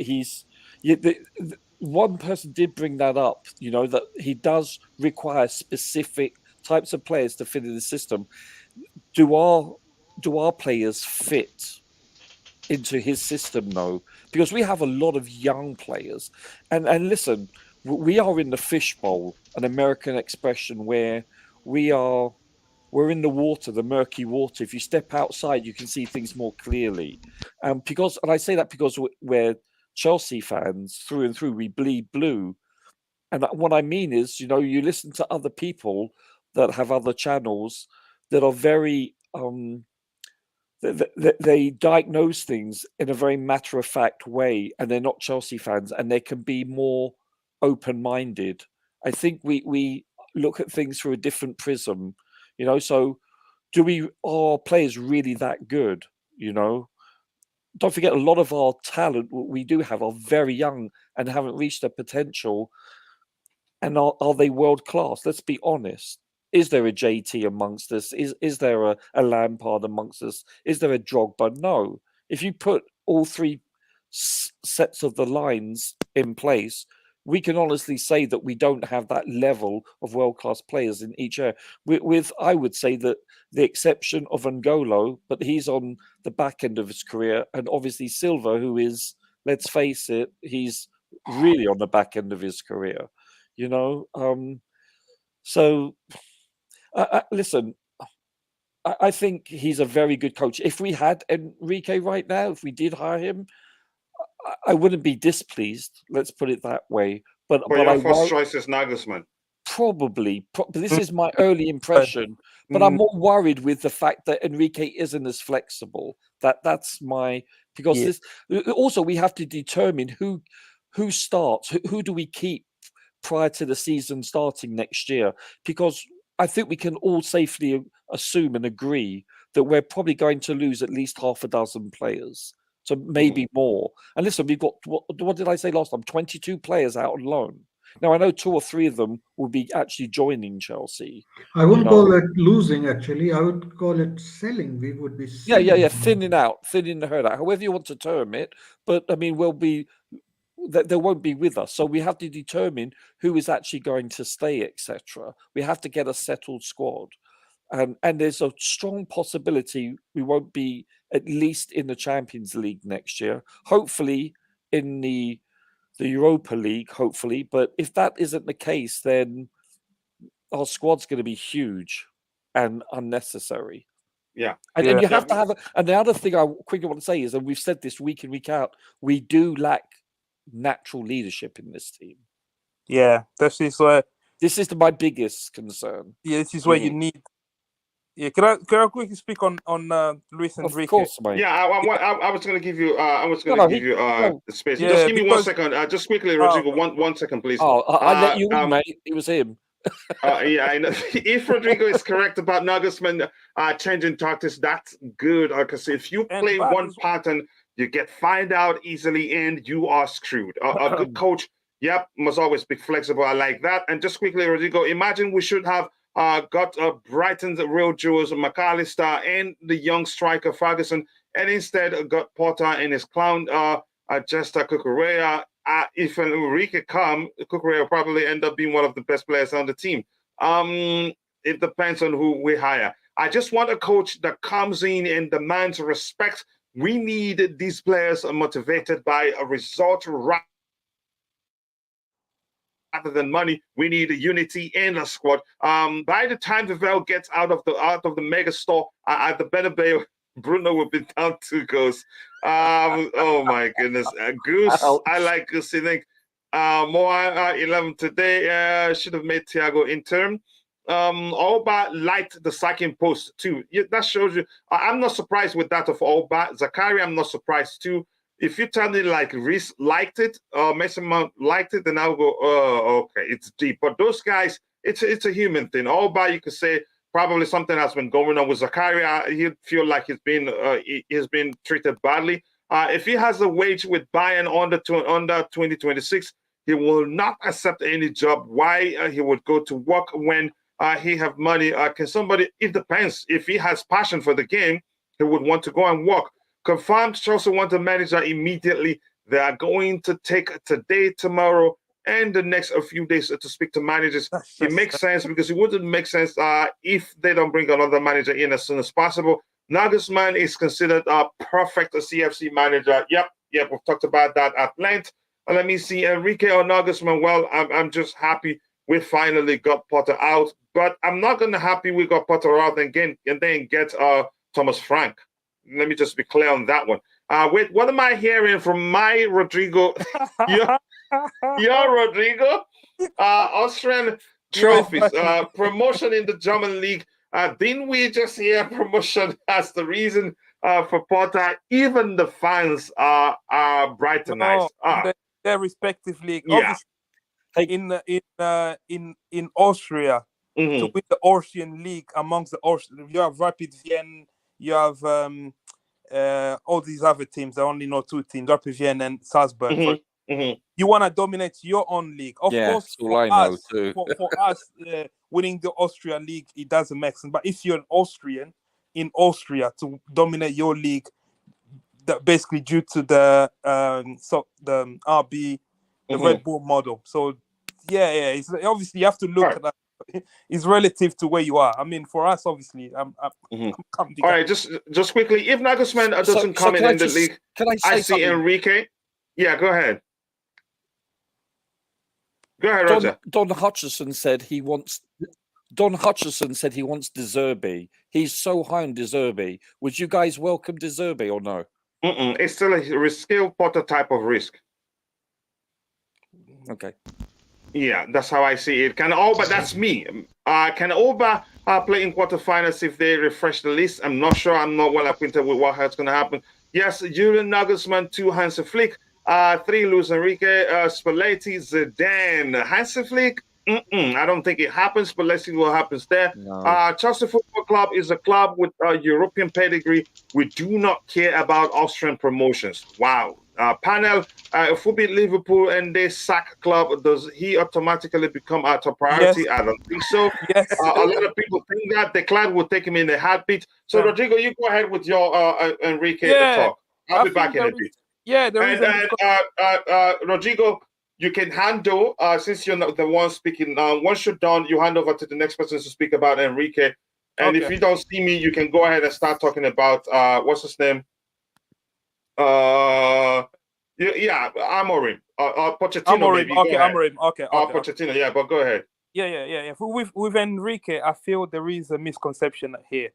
one person did bring that up, that he does require specific types of players to fit in the system. Do our players fit into his system, though? Because we have a lot of young players. And listen, we are in the fishbowl, an American expression where we're in the water, the murky water. If you step outside, you can see things more clearly. And I say that because we're Chelsea fans through and through. We bleed blue. And what I mean is, you listen to other people that have other channels that are very they diagnose things in a very matter-of-fact way, and they're not Chelsea fans, and they can be more open-minded. I think we look at things through a different prism, so are players really that good? Don't forget, a lot of our talent we do have are very young and haven't reached their potential. And are they world class? Let's be honest. Is there a JT amongst us? Is there a Lampard amongst us? Is there a Drogba? No. If you put all three sets of the lines in place, we can honestly say that we don't have that level of world-class players in each area. With I would say that the exception of N'Golo, but he's on the back end of his career, and obviously Silva, who is, let's face it, he's really on the back end of his career. So listen, I think he's a very good coach. If we had Enrique right now, if we did hire him, I wouldn't be displeased. Let's put it that way. But your first choice is Nagelsmann. Probably. This is my early impression. But I'm more worried with the fact that Enrique isn't as flexible. That's my because this also we have to determine who starts. Who do we keep prior to the season starting next year? Because I think we can all safely assume and agree that we're probably going to lose at least half a dozen players. So maybe more. And listen, we've got, what did I say last time? 22 players out on loan. Now, I know 2 or 3 of them will be actually joining Chelsea. I wouldn't call it losing, actually. I would call it selling. We would be selling. Yeah. Thinning the herd out, however you want to term it. But, I mean, they won't be with us. So we have to determine who is actually going to stay, etc. We have to get a settled squad. And there's a strong possibility we won't be at least in the Champions League next year. Hopefully in the Europa League, hopefully. But if that isn't the case, then our squad's going to be huge and unnecessary. Yeah. And you have to have and the other thing I quickly want to say is, and we've said this week in, week out, we do lack natural leadership in this team. Yeah, this is my biggest concern. Yeah, this is where you need. Yeah, can I quickly speak on Luis Enrique? Of course, mate. Yeah, I was going to give you space. Yeah, just give me 1 second. Just quickly, Rodrigo, one second, please. I let you in, mate. It was him. Yeah, I know. If Rodrigo is correct about Nagelsmann changing tactics, that's good. Because if you play one pattern, you get found out easily, and you are screwed. A good coach, must always be flexible. I like that. And just quickly, Rodrigo, imagine we should have got Brighton's real jewels, McAllister, and the young striker Ferguson, and instead got Potter and his clown, Jester Cucurella. If Enrique come, Cucurella will probably end up being one of the best players on the team. It depends on who we hire. I just want a coach that comes in and demands respect. We need these players motivated by a result rather than money. We need a unity in the squad. By the time Vivell gets out of the mega store at the Bernabeu, Bruno will be down 2 goals. Oh my goodness, Goose! I like Goose. I think more 11 today. Should have made Thiago interim. Alba liked the second post too. That shows you. I'm not surprised with that of Alba. Zakaria, I'm not surprised too. If you tell me like Reece liked it or Mason Mount liked it, then I'll go, oh, okay, it's deep. But those guys, it's a human thing. Alba, you could say probably something has been going on with Zakaria. He'd feel like he's been treated badly. If he has a wage with Bayern under 2026, he will not accept any job. Why he would go to work when he have money? Can somebody? It depends. If he has passion for the game, he would want to go and work. Confirmed, Chelsea want a manager immediately. They are going to take today, tomorrow, and the next few days to speak to managers. It makes sense because it wouldn't make sense if they don't bring another manager in as soon as possible. Nagelsmann is considered a perfect CFC manager. Yep, we've talked about that at length. Let me see, Enrique or Nagelsmann. Well, I'm just happy we finally got Potter out, but I'm not going to happy we got Potter out and then get Thomas Frank. Let me just be clear on that one. Wait, what am I hearing from my Rodrigo? your Rodrigo? Austrian trophies, promotion in the German league. Didn't we just hear promotion as the reason for Porter. Even the fans are Brightonized. Their respective league. Yeah. Obviously, in Austria, to win the Austrian league amongst the Austrian, you have Rapid Vienna, you have all these other teams. I only know 2 teams: Rapid Vienna and Salzburg. You want to dominate your own league, of course. For us, for us, winning the Austrian league, it doesn't make sense. But if you're an Austrian in Austria to dominate your league, that basically due to the RB, the Red Bull model. So it's obviously you have to look at that. It's relative to where you are. I mean, for us, obviously, I'm all right, just quickly, if Nagelsmann doesn't come in the league, I see Enrique. Yeah, go ahead. Go ahead, Roger. Don Hutchison said he wants De Zerbi. He's so high on De Zerbi. Would you guys welcome De Zerbi or no? It's still a skill Potter type of risk. Okay. Yeah, that's how I see it. Can Alba, that's me. Can Alba play in quarterfinals if they refresh the list? I'm not sure. I'm not well acquainted with what's going to happen. Yes, Julian Nagelsmann, 2 Hansi Flick, 3 Luis Enrique, Spalletti, Zidane. Hansi Flick, I don't think it happens, but let's see what happens there. No. Chelsea Football Club is a club with European pedigree. We do not care about Austrian promotions. Wow. Panel, if we beat Liverpool and they sack club, does he automatically become our top priority? Yes. I don't think so. Yes. A lot of people think that. The client will take him in a heartbeat. So, Rodrigo, you go ahead with your Enrique talk. I'll be back in a bit. Yeah, there is. Rodrigo, you can handle, since you're not the one speaking, once you're done, you hand over to the next person to speak about Enrique. And if you don't see me, you can go ahead and start talking about, what's his name? Amorim. Pochettino, maybe. Amorim. Okay. Pochettino, yeah, but go ahead. Yeah. With Enrique, I feel there is a misconception here.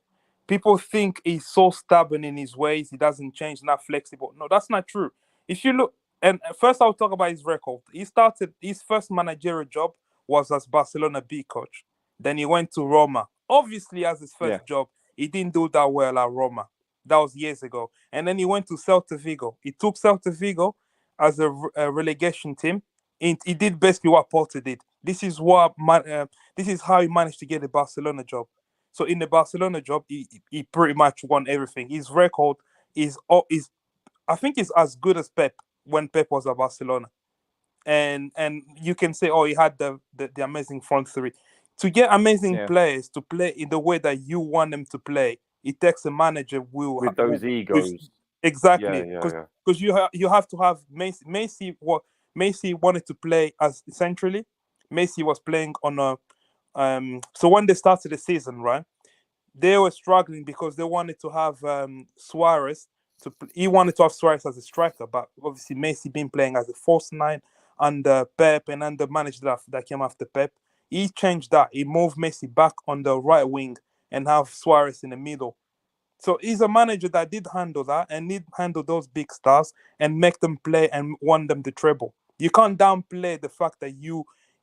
People think he's so stubborn in his ways, he doesn't change, not flexible. No, that's not true. If you look, and first I'll talk about his record. He started, his first managerial job was as Barcelona B coach. Then he went to Roma. Obviously, as his first job, he didn't do that well at Roma. That was years ago. And then he went to Celta Vigo. He took Celta Vigo as a relegation team. He did basically what Porter did. This is how he managed to get the Barcelona job. So in the Barcelona job, he pretty much won everything. His record is I think it's as good as Pep when Pep was at Barcelona. And you can say, he had the amazing front three. To get amazing players to play in the way that you want them to play, it takes a manager with those egos. Exactly, because you have to have Messi. What Messi wanted to play as centrally. Messi was playing on a. So when they started the season, right, they were struggling because they wanted to have Suarez. He wanted to have Suarez as a striker, but obviously Messi been playing as a false 9 under Pep and under manager that came after Pep. He changed that. He moved Messi back on the right wing and have Suarez in the middle. So he's a manager that did handle that and did handle those big stars and make them play and won them the treble. You can't downplay the fact that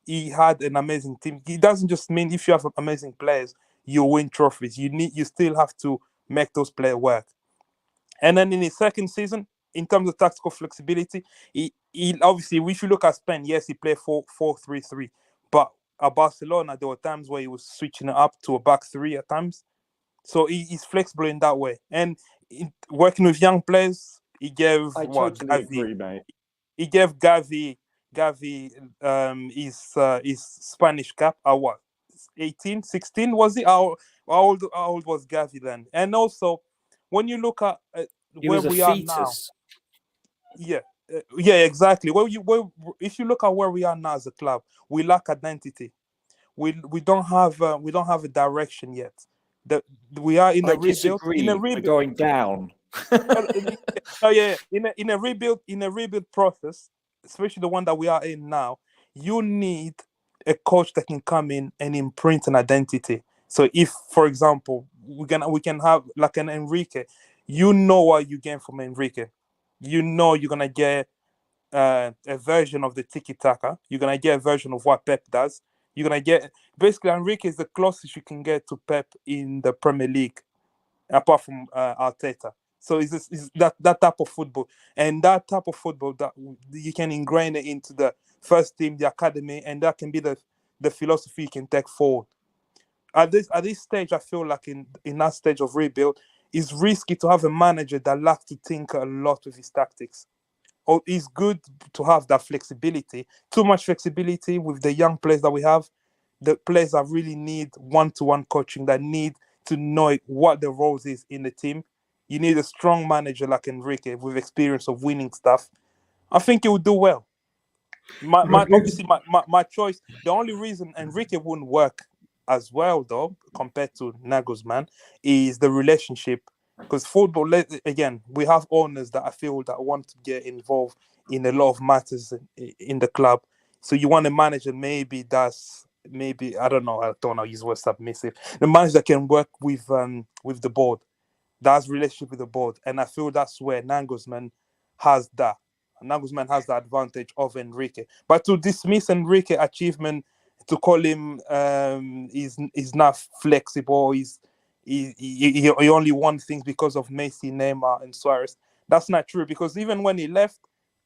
he had an amazing team. It doesn't just mean if you have amazing players, you win trophies. You still have to make those players work. And then in his second season, in terms of tactical flexibility, he obviously, if you look at Spain, yes, he played 4-3-3, but at Barcelona, there were times where he was switching it up to a back 3 at times. So he's flexible in that way. And working with young players, he gave agree, mate. He gave Gavi his Spanish cap at what? 18, 16 was he? How old was Gavi then? And also, when you look at where we are now, yeah, exactly. If you look at where we are now as a club, we lack identity. We don't have a direction yet. We are in a rebuild. We're going down. In a rebuild process, especially the one that we are in now, you need a coach that can come in and imprint an identity. So if, for example, we can have like an Enrique, you know what you get from Enrique. You know you're gonna get a version of the tiki-taka. You're gonna get a version of what Pep does. You're gonna get basically Enrique is the closest you can get to Pep in the Premier League, apart from Arteta. So it's that type of football, and that type of football that you can ingrain it into the first team, the academy, and that can be the philosophy you can take forward. At this stage, I feel like in that stage of rebuild, it's risky to have a manager that likes to tinker a lot with his tactics. Or it's good to have that flexibility. Too much flexibility with the young players that we have, the players that really need one-to-one coaching, that need to know what the roles is in the team. You need a strong manager like Enrique with experience of winning stuff. I think he would do well. Obviously my choice. The only reason Enrique wouldn't work as well, though, compared to Nagelsmann, is the relationship. Because football, again, we have owners that I feel that want to get involved in a lot of matters in the club. So you want a manager maybe I don't know. I don't know. Use word submissive. The manager that can work with the board, that's relationship with the board, and I feel that's where Nagelsmann has that. Nagelsmann has the advantage of Enrique. But to dismiss Enrique achievement, to call him is not flexible, he only won things because of Messi, Neymar, and Suarez. That's not true, because even when he left,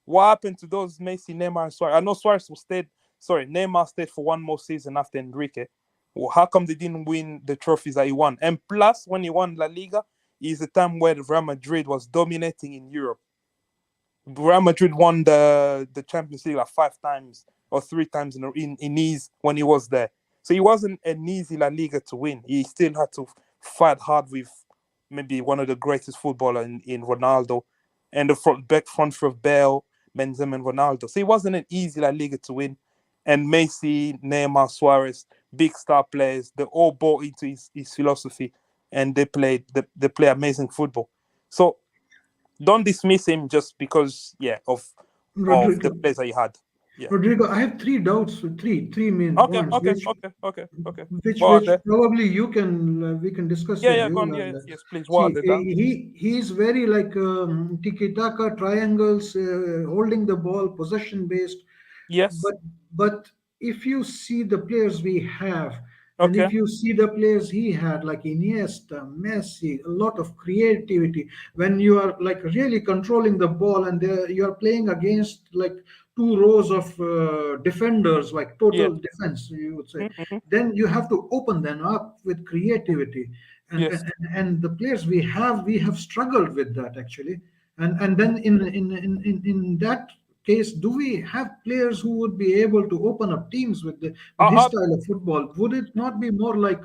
what happened to those Messi, Neymar, and Suarez? I know Neymar stayed for one more season after Enrique. Well, how come they didn't win the trophies that he won? And plus, when he won La Liga, is the time where Real Madrid was dominating in Europe. Real Madrid won the Champions League like 5 times or 3 times in his when he was there. So it wasn't an easy La Liga to win. He still had to fight hard with maybe one of the greatest footballers in Ronaldo, and the front three of Bale, Benzema, and Ronaldo. So it wasn't an easy La Liga to win. And Messi, Neymar, Suarez, big star players, they all bought into his philosophy, and they play amazing football. So don't dismiss him just because of Rodrigo, the players that he had. Yeah. Rodrigo, I have three doubts, three main Okay. points, Okay. which What are they? probably we can discuss with Yeah. Go you. on. And, Yes, please. What see, are they? Down? he's very like tiki taka triangles, holding the ball, possession based. Yes. But if you see the players we have, and Okay. if you see the players he had, like Iniesta, Messi, a lot of creativity, when you are like really controlling the ball, and you are playing against like two rows of defenders, like Yeah. total defense, you would say, Mm-hmm. then you have to open them up with creativity. And, Yes. and and the players we have struggled with that actually. And then in that case, do we have players who would be able to open up teams with his I, style of football? Would it not be more like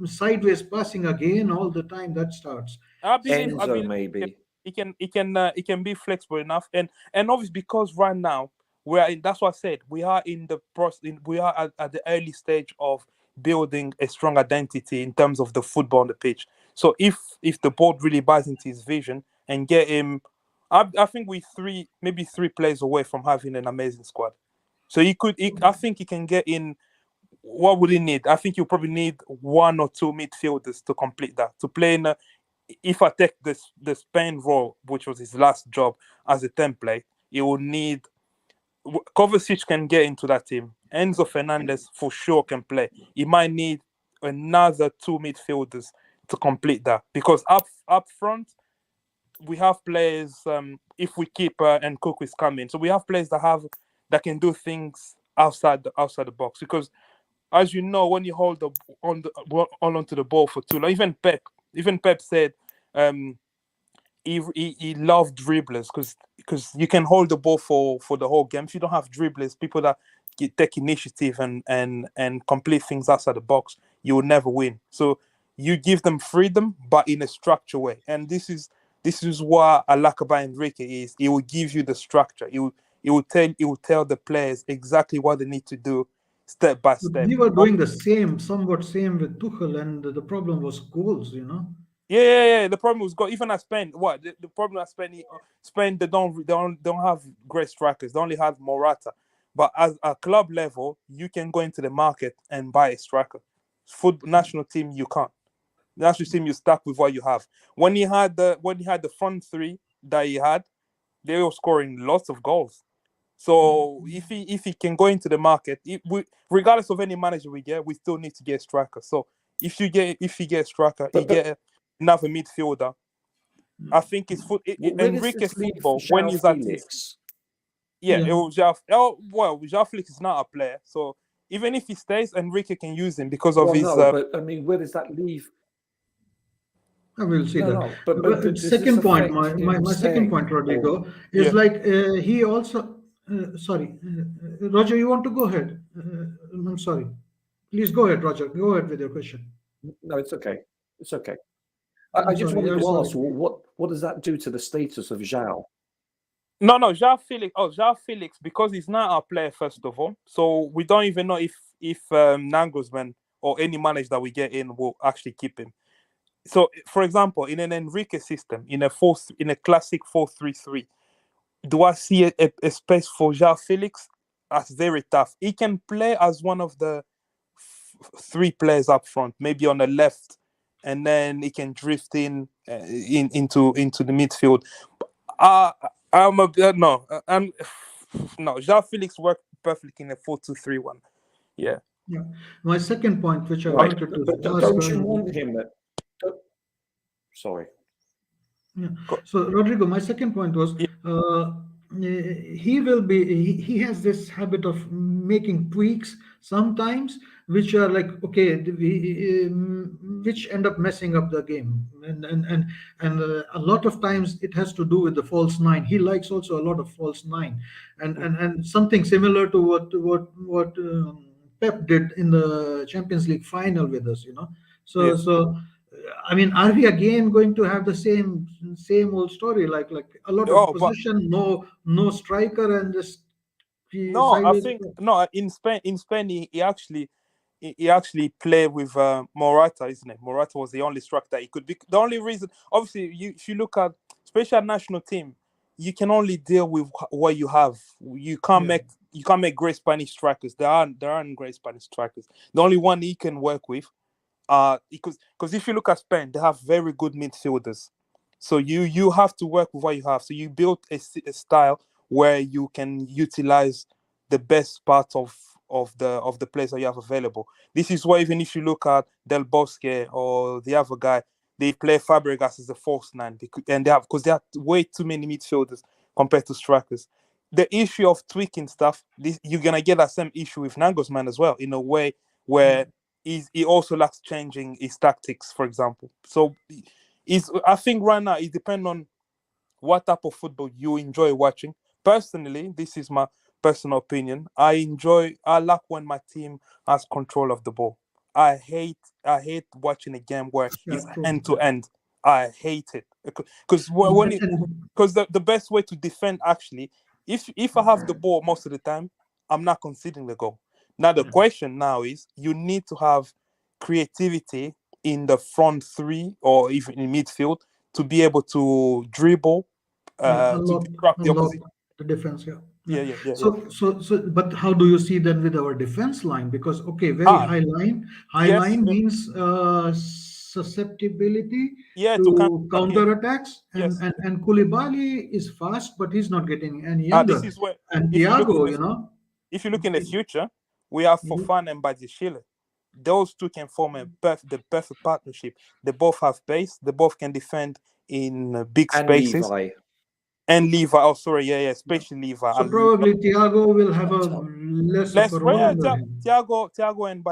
sideways passing again all the time that starts? I believe So I Enzo believe maybe. it can be flexible enough, and obviously because right now we are in. That's what I said. We are in the process. We are at the early stage of building a strong identity in terms of the football on the pitch. So if the board really buys into his vision and get him, I think we maybe three players away from having an amazing squad. So I think he can get in. What would he need? I think you probably need one or two midfielders to complete that. To play in if I take the Spain role, which was his last job as a template, he will need Kovacic can get into that team. Enzo Fernandez for sure can play. He might need another two midfielders to complete that, because up front we have players. If we keep and Cook is coming, so we have players that can do things outside the box. Because as you know, when you hold onto the ball for too long, even Pep said um, he loved dribblers, because you can hold the ball for the whole game. If you don't have dribblers, people that take initiative and complete things outside the box, you will never win. So you give them freedom, but in a structured way. And this is what I like about Enrique is he will give you the structure. He will tell the players exactly what they need to do step by step. we were doing the somewhat same with Tuchel, and the problem was goals. Yeah. The problem was even at Spain. What the problem at Spain? Spain they don't have great strikers. They only have Morata. But as a club level, you can go into the market and buy a striker. Football national team, you can't. National team, you stuck with what you have. When he had the front three that he had, they were scoring lots of goals. So if he can go into the market, regardless of any manager we get, we still need to get a striker. So if you get a striker, you But get another midfielder. I think it's Enrique's football when he's at his. Yeah, it was João Felix is not a player, so even if he stays, Enrique can use him because of his. No, but I mean, where does that leave? I will see that. No, but second point, my second point, Rodrigo, is like he also. Sorry, Roger, you want to go ahead? I'm sorry. Please go ahead, Roger. Go ahead with your question. No, it's okay. It's okay. I just wanted to ask, what does that do to the status of João? No, João Felix. João Felix, because he's not our player, first of all. So we don't even know if Nagelsmann or any manager that we get in will actually keep him. So, for example, in an Enrique system, in a classic 4-3-3, do I see a space for João Felix? That's very tough. He can play as one of the three players up front, maybe on the left, and then he can drift into the midfield. João Felix worked perfectly in a 4-2-3-1. Yeah. My second point, which I wanted to ask, don't you want him? Sorry. Yeah. So, Rodrigo, my second point was he has this habit of making tweaks sometimes, which are like, okay, which end up messing up the game. And a lot of times it has to do with the false nine. He likes also a lot of false nine. And something similar to what Pep did in the Champions League final with us, So I mean, are we again going to have the same old story, like a lot of position, no striker, and just I think in Spain he actually played with Morata, isn't it? Morata was the only striker that he could be. The only reason, obviously, if you look at special national team, you can only deal with what you have. You can't make great Spanish strikers. There aren't great Spanish strikers. The only one he can work with. Because if you look at Spain, they have very good midfielders, so you have to work with what you have. So you build a style where you can utilize the best part of the players that you have available. This is why even if you look at Del Bosque or the other guy, they play Fabregas as a false nine because they have way too many midfielders compared to strikers. The issue of tweaking stuff, you're gonna get that same issue with Nagelsmann as well, in a way where he also likes changing his tactics, for example. So I think right now it depends on what type of football you enjoy watching. Personally, this is my personal opinion. I like when my team has control of the ball. I hate watching a game where it's end to end. I hate it because the best way to defend, actually, if I have the ball most of the time, I'm not conceding the goal. Now the question now is, you need to have creativity in the front three or even in midfield to be able to dribble, to distract the opposition. The defense, Yeah. So, but how do you see then with our defense line? Because very high line. Line means susceptibility to counter-attacks, and Koulibaly is fast, but he's not getting any younger. This is where, and Thiago, if you look in the future, we have Fofana and Badiashile. Those two can form the perfect partnership. They both have pace. They both can defend in big spaces. And Levi, especially Levi. So probably Thiago will have a less of a role. Thiago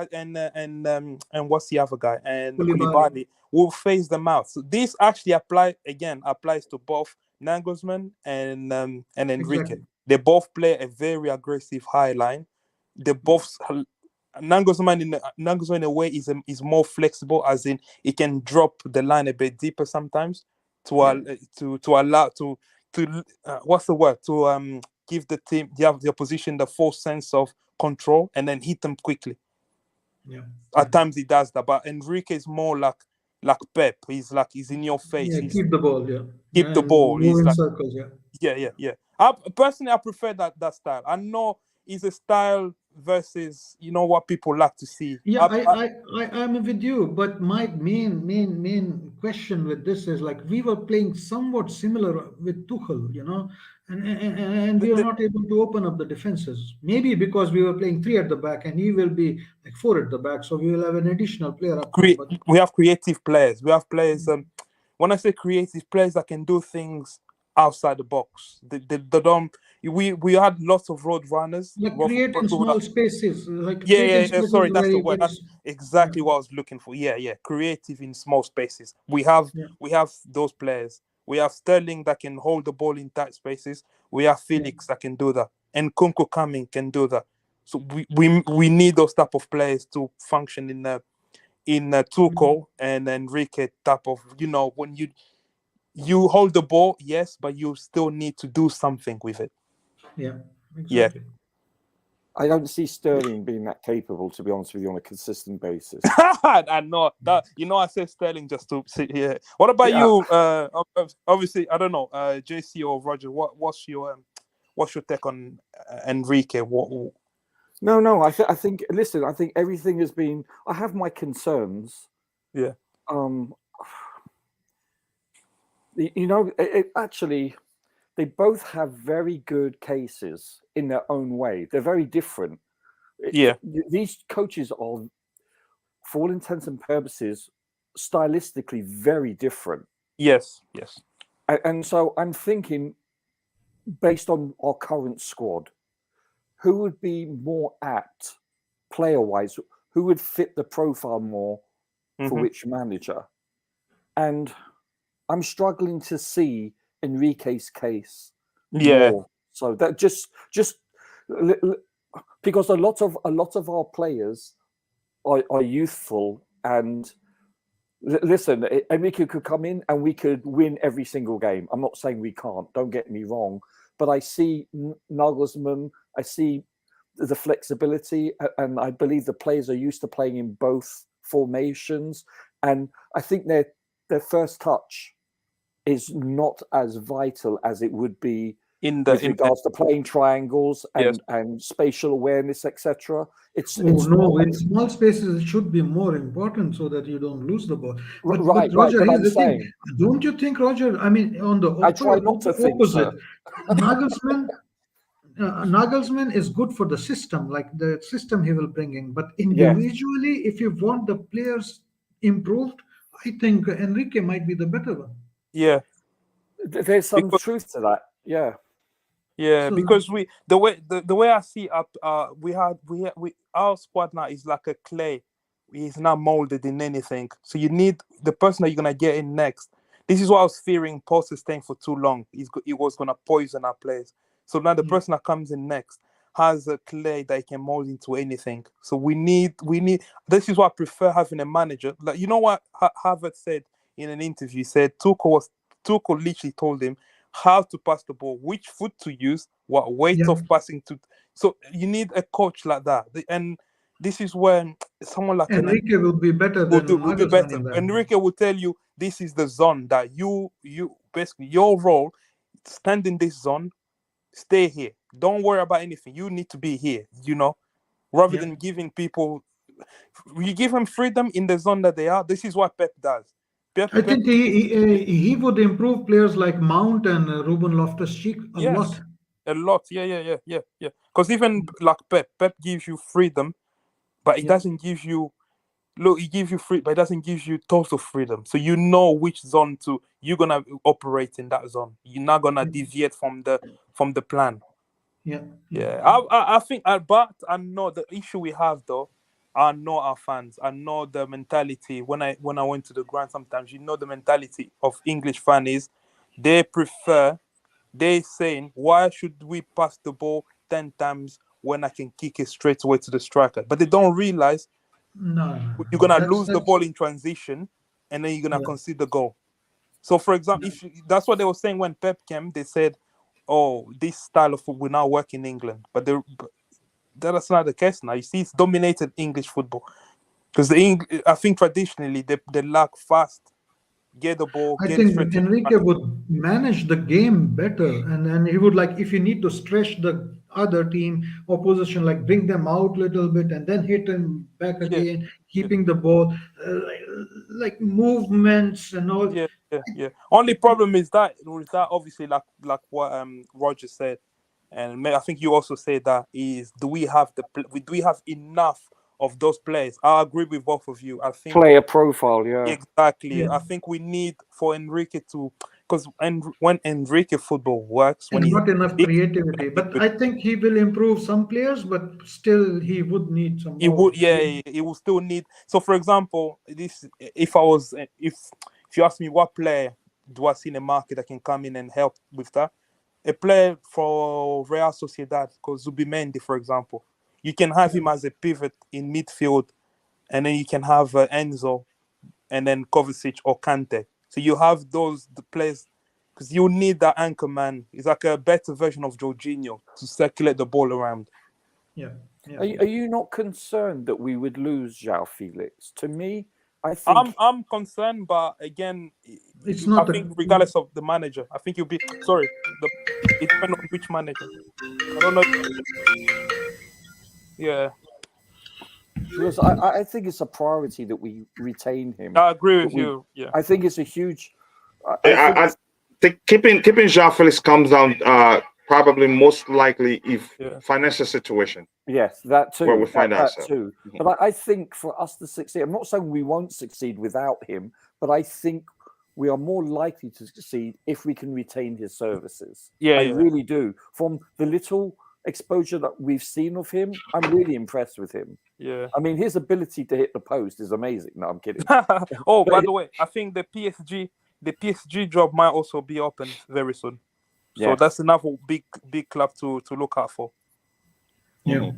and what's the other guy? And Koulibaly will face them out. So this actually applies to both Nagelsmann and Enrique. Exactly. They both play a very aggressive high line. They both Nagelsmann in a way is more flexible, as in he can drop the line a bit deeper sometimes to allow what's the word, to give the team, the opposition, the full sense of control and then hit them quickly. At times he does that, but Enrique is more like Pep. He's in your face. Keep the ball. Keep the ball. He's in circles. Personally, I prefer that style. I know it's a style versus what people like to see. I'm with you, but my main question with this is, like, we were playing somewhat similar with Tuchel, and we were not able to open up the defenses. Maybe because we were playing 3 at the back and he will be like 4 at the back, so we will have an additional player up. We have creative players. We have players. when I say creative, players that can do things outside the box. They don't. We had lots of road runners. Like creating small spaces, like creating spaces Sorry, that's the very, word. very. That's exactly what I was looking for. Creative in small spaces. We have those players. We have Sterling that can hold the ball in tight spaces. We have Felix that can do that, and Kunku coming can do that. So we need those type of players to function in Tuchel and Enrique type of, when you hold the ball, yes, but you still need to do something with it. Yeah, exactly. I don't see Sterling being that capable, to be honest with you, on a consistent basis. I know that. I said Sterling just to sit here. What about you? Obviously, I don't know, JC or Roger. What's your take on Enrique? No. I think. Listen, I think everything has been. I have my concerns. Yeah. Actually, they both have very good cases in their own way. They're very different. These coaches are, for all intents and purposes, stylistically very different. Yes. And so I'm thinking, based on our current squad, who would be more apt, player-wise, who would fit the profile more for which manager? And I'm struggling to see Enrique's case more. So that just because a lot of our players are youthful, and listen, Enrique could come in and we could win every single game. I'm not saying we can't, don't get me wrong, but I see Nagelsmann, I see the flexibility, and I believe the players are used to playing in both formations, and I think their first touch is not as vital as it would be with regards to playing triangles and spatial awareness, etc. In small spaces it should be more important so that you don't lose the ball. But Roger, here's the thing. Don't you think, Roger? I mean, on the I try not to think, opposite, Nagelsmann is good for the system, like the system he will bring in. But individually, if you want the players improved, I think Enrique might be the better one. Yeah, there's some truth to that. Yeah, because the way I see our squad now is like a clay. He's not molded in anything. So you need the person that you're gonna get in next. This is what I was fearing. Post is staying for too long. He was gonna poison our players. So now the person that comes in next has a clay that he can mold into anything. So we need. This is why I prefer having a manager. Like, you know what Harvard said in an interview. He said Tuchel literally told him how to pass the ball, which foot to use, what weight of passing to. So you need a coach like that, and this is when someone like Enrique will be better than Nagelsmann. Enrique will tell you this is the zone that you basically your role. Stand in this zone, stay here. Don't worry about anything. You need to be here. Rather than giving people, you give them freedom in the zone that they are. This is what Pep does. I think he would improve players like Mount and Ruben Loftus-Cheek a lot. Yeah. Because even like Pep gives you freedom, but it doesn't give you. Look, he gives you free, but it doesn't give you total freedom. So you know which zone you're gonna operate in that zone. You're not gonna deviate from the plan. I think, but I know the issue we have though. I know our fans. I know the mentality. When I went to the ground, sometimes the mentality of English fans is they're saying, why should we pass the ball 10 times when I can kick it straight away to the striker? But they don't realize you're gonna lose the ball in transition, and then you're gonna concede the goal. So, for example, that's what they were saying when Pep came. They said, "Oh, this style of football will now work in England," but that's not the case now. You see, it's dominated English football because I think traditionally they lack fast, get the ball. I think Enrique would manage the game better, and he would, like, if you need to stretch the other team opposition, like bring them out a little bit and then hit them back again, keeping the ball, like movements and all. Yeah. Only problem is that obviously, like what Roger said. And I think you also said that do we have enough of those players. I agree with both of you. I think player profile, yeah. exactly. Yeah. I think we need for Enrique to, because when Enrique football works, when And he not enough he creativity. But I think he will improve some players, but still he would need some he more. would, yeah, he will still need. So, for example, this if you ask me what player do I see in the market that can come in and help with that, a player for Real Sociedad, because Zubimendi, for example, you can have him as a pivot in midfield, and then you can have Enzo, and then Kovacic or Kante. So you have the players, because you need that anchor man. It's like a better version of Jorginho to circulate the ball around. Yeah. Are you not concerned that we would lose João Felix? To me, I think I'm concerned, but again, It's I not think regardless of the manager, I think you'll be sorry. It depends on which manager. I don't know. Yeah, because I think it's a priority that we retain him. I agree with you. Yeah, I think it's a huge. I think keeping João Felix comes down probably most likely if financial situation. Yes, that too. Where we find that ourselves. too. But I think for us to succeed, I'm not saying we won't succeed without him, but I think we are more likely to succeed if we can retain his services. Yeah, I really do. From the little exposure that we've seen of him, I'm really impressed with him. Yeah. I mean, his ability to hit the post is amazing. No, I'm kidding. Oh, by the way, I think the PSG job might also be open very soon. So that's another big club to look out for. Yeah.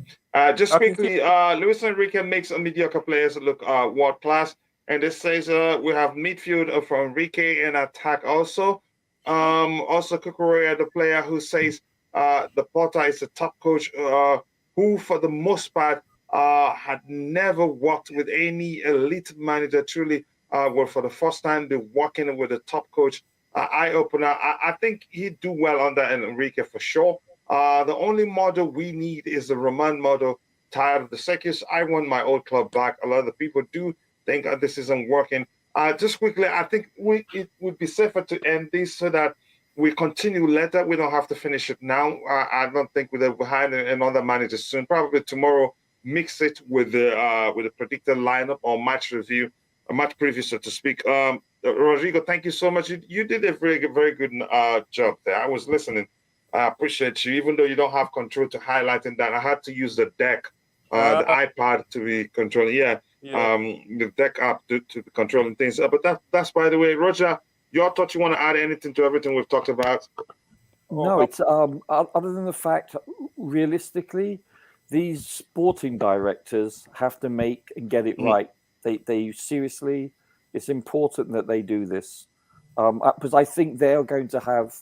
Just quickly, Luis Enrique makes mediocre players look world class, and this says we have midfield for Enrique and attack also. Also, Cucurella, the player who says the Porter is a top coach who, for the most part, had never worked with any elite manager. Truly, well, for the first time, they're working with a top coach. Eye opener. I think he'd do well under Enrique for sure. The only model we need is the Roman model. Tired of the circus. I want my old club back. A lot of the people do think this isn't working. Just quickly, I think it would be safer to end this so that we continue later. We don't have to finish it now. I don't think we'll hire another manager soon. Probably tomorrow. Mix it with the predicted lineup or match review, a match preview, so to speak. Rodrigo, thank you so much. You did a very good job there. I was listening. I appreciate you, even though you don't have control to highlighting that. I had to use the deck, the iPad to be controlling. The deck app to be controlling things. But that's by the way, Roger. Your thoughts? You want to add anything to everything we've talked about? No, it's other than the fact, realistically, these sporting directors have to make and get it right. They seriously, it's important that they do this because I think they are going to have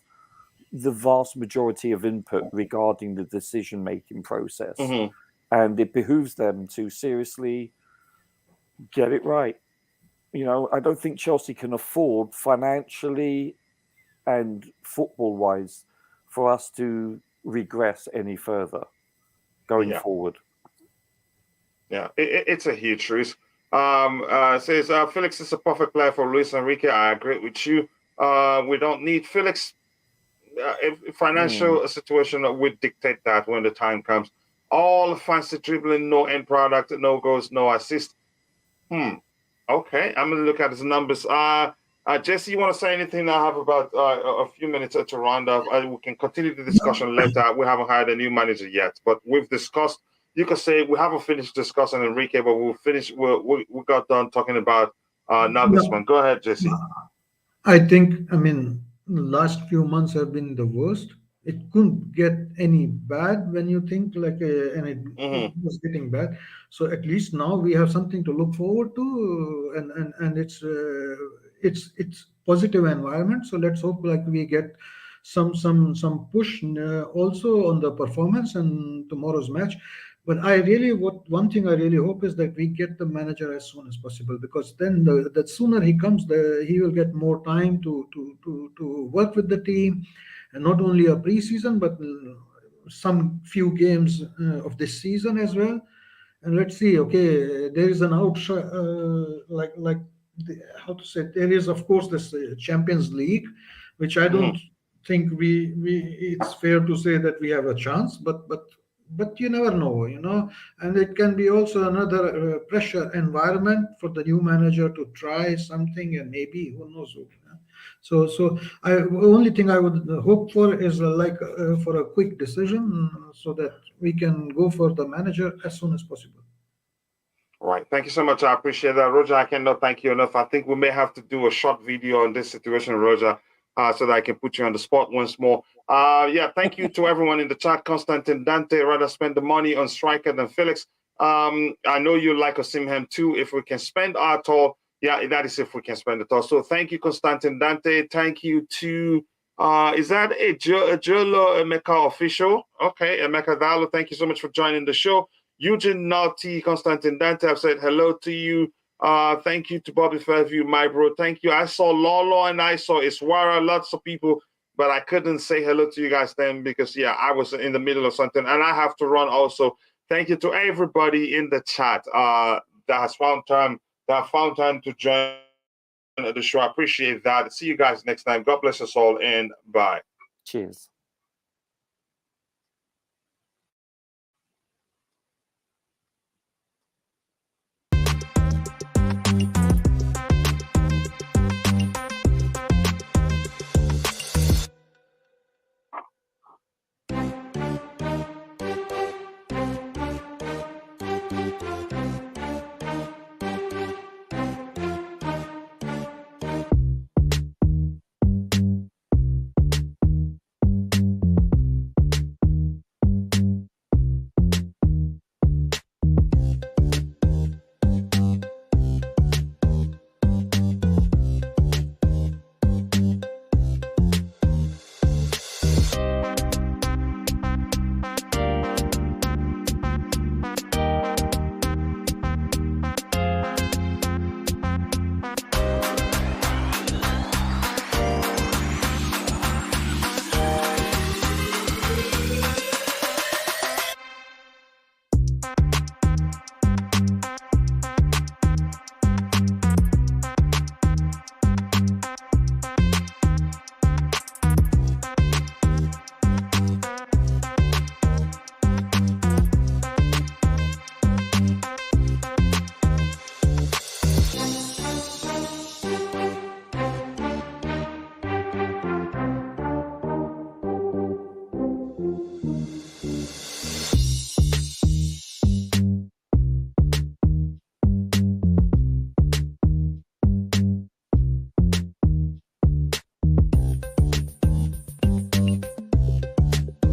the vast majority of input regarding the decision-making process. And it behooves them to seriously get it right. You know, I don't think Chelsea can afford financially and football-wise for us to regress any further going forward. Yeah, it's a huge risk. Says Felix is a perfect player for Luis Enrique. I agree with you. We don't need Felix. Financial situation would dictate that when the time comes. All fancy dribbling, no end product, no goals, no assist. Okay, I'm gonna look at his numbers. Jesse, you want to say anything? I have about a few minutes to round off. We can continue the discussion later. We haven't hired a new manager yet, but we've discussed. You could say we haven't finished discussing Enrique, but we'll finish. We got done talking about Nagelsmann. Go ahead, Jesse. I think, the last few months have been the worst. It couldn't get any bad when you think and it was getting bad. So at least now we have something to look forward to, and it's positive environment. So let's hope we get some push also on the performance and tomorrow's match. But one thing I really hope is that we get the manager as soon as possible, because then the sooner he comes, he will get more time to work with the team, and not only a preseason but some few games of this season as well. And let's see. Okay, there is an how to say? There is of course this Champions League, which I don't think we it's fair to say that we have a chance, but but you never know, and it can be also another pressure environment for the new manager to try something, and maybe who knows who. So only thing I would hope for is for a quick decision, so that we can go for the manager as soon as possible. All right. Thank you so much. I appreciate that. Roger, I cannot thank you enough. I think we may have to do a short video on this situation, Roger, so that I can put you on the spot once more. Yeah, thank you to everyone in the chat. Constantine Dante, rather spend the money on striker than Felix. I know you like Osimhen too. If we can spend our toll, yeah, that is if we can spend it all. So thank you, Constantine Dante. Thank you to, is that a Jolo Emeka official? Okay, Emeka Dalo, thank you so much for joining the show. Eugene Naughty, Constantine Dante, I've said hello to you. Thank you to Bobby Fairview, my bro. Thank you. I saw Lolo and I saw Iswara, lots of people, but I couldn't say hello to you guys then because, yeah, I was in the middle of something and I have to run also. Thank you to everybody in the chat that has found time to join the show. I appreciate that. See you guys next time. God bless us all and bye. Cheers.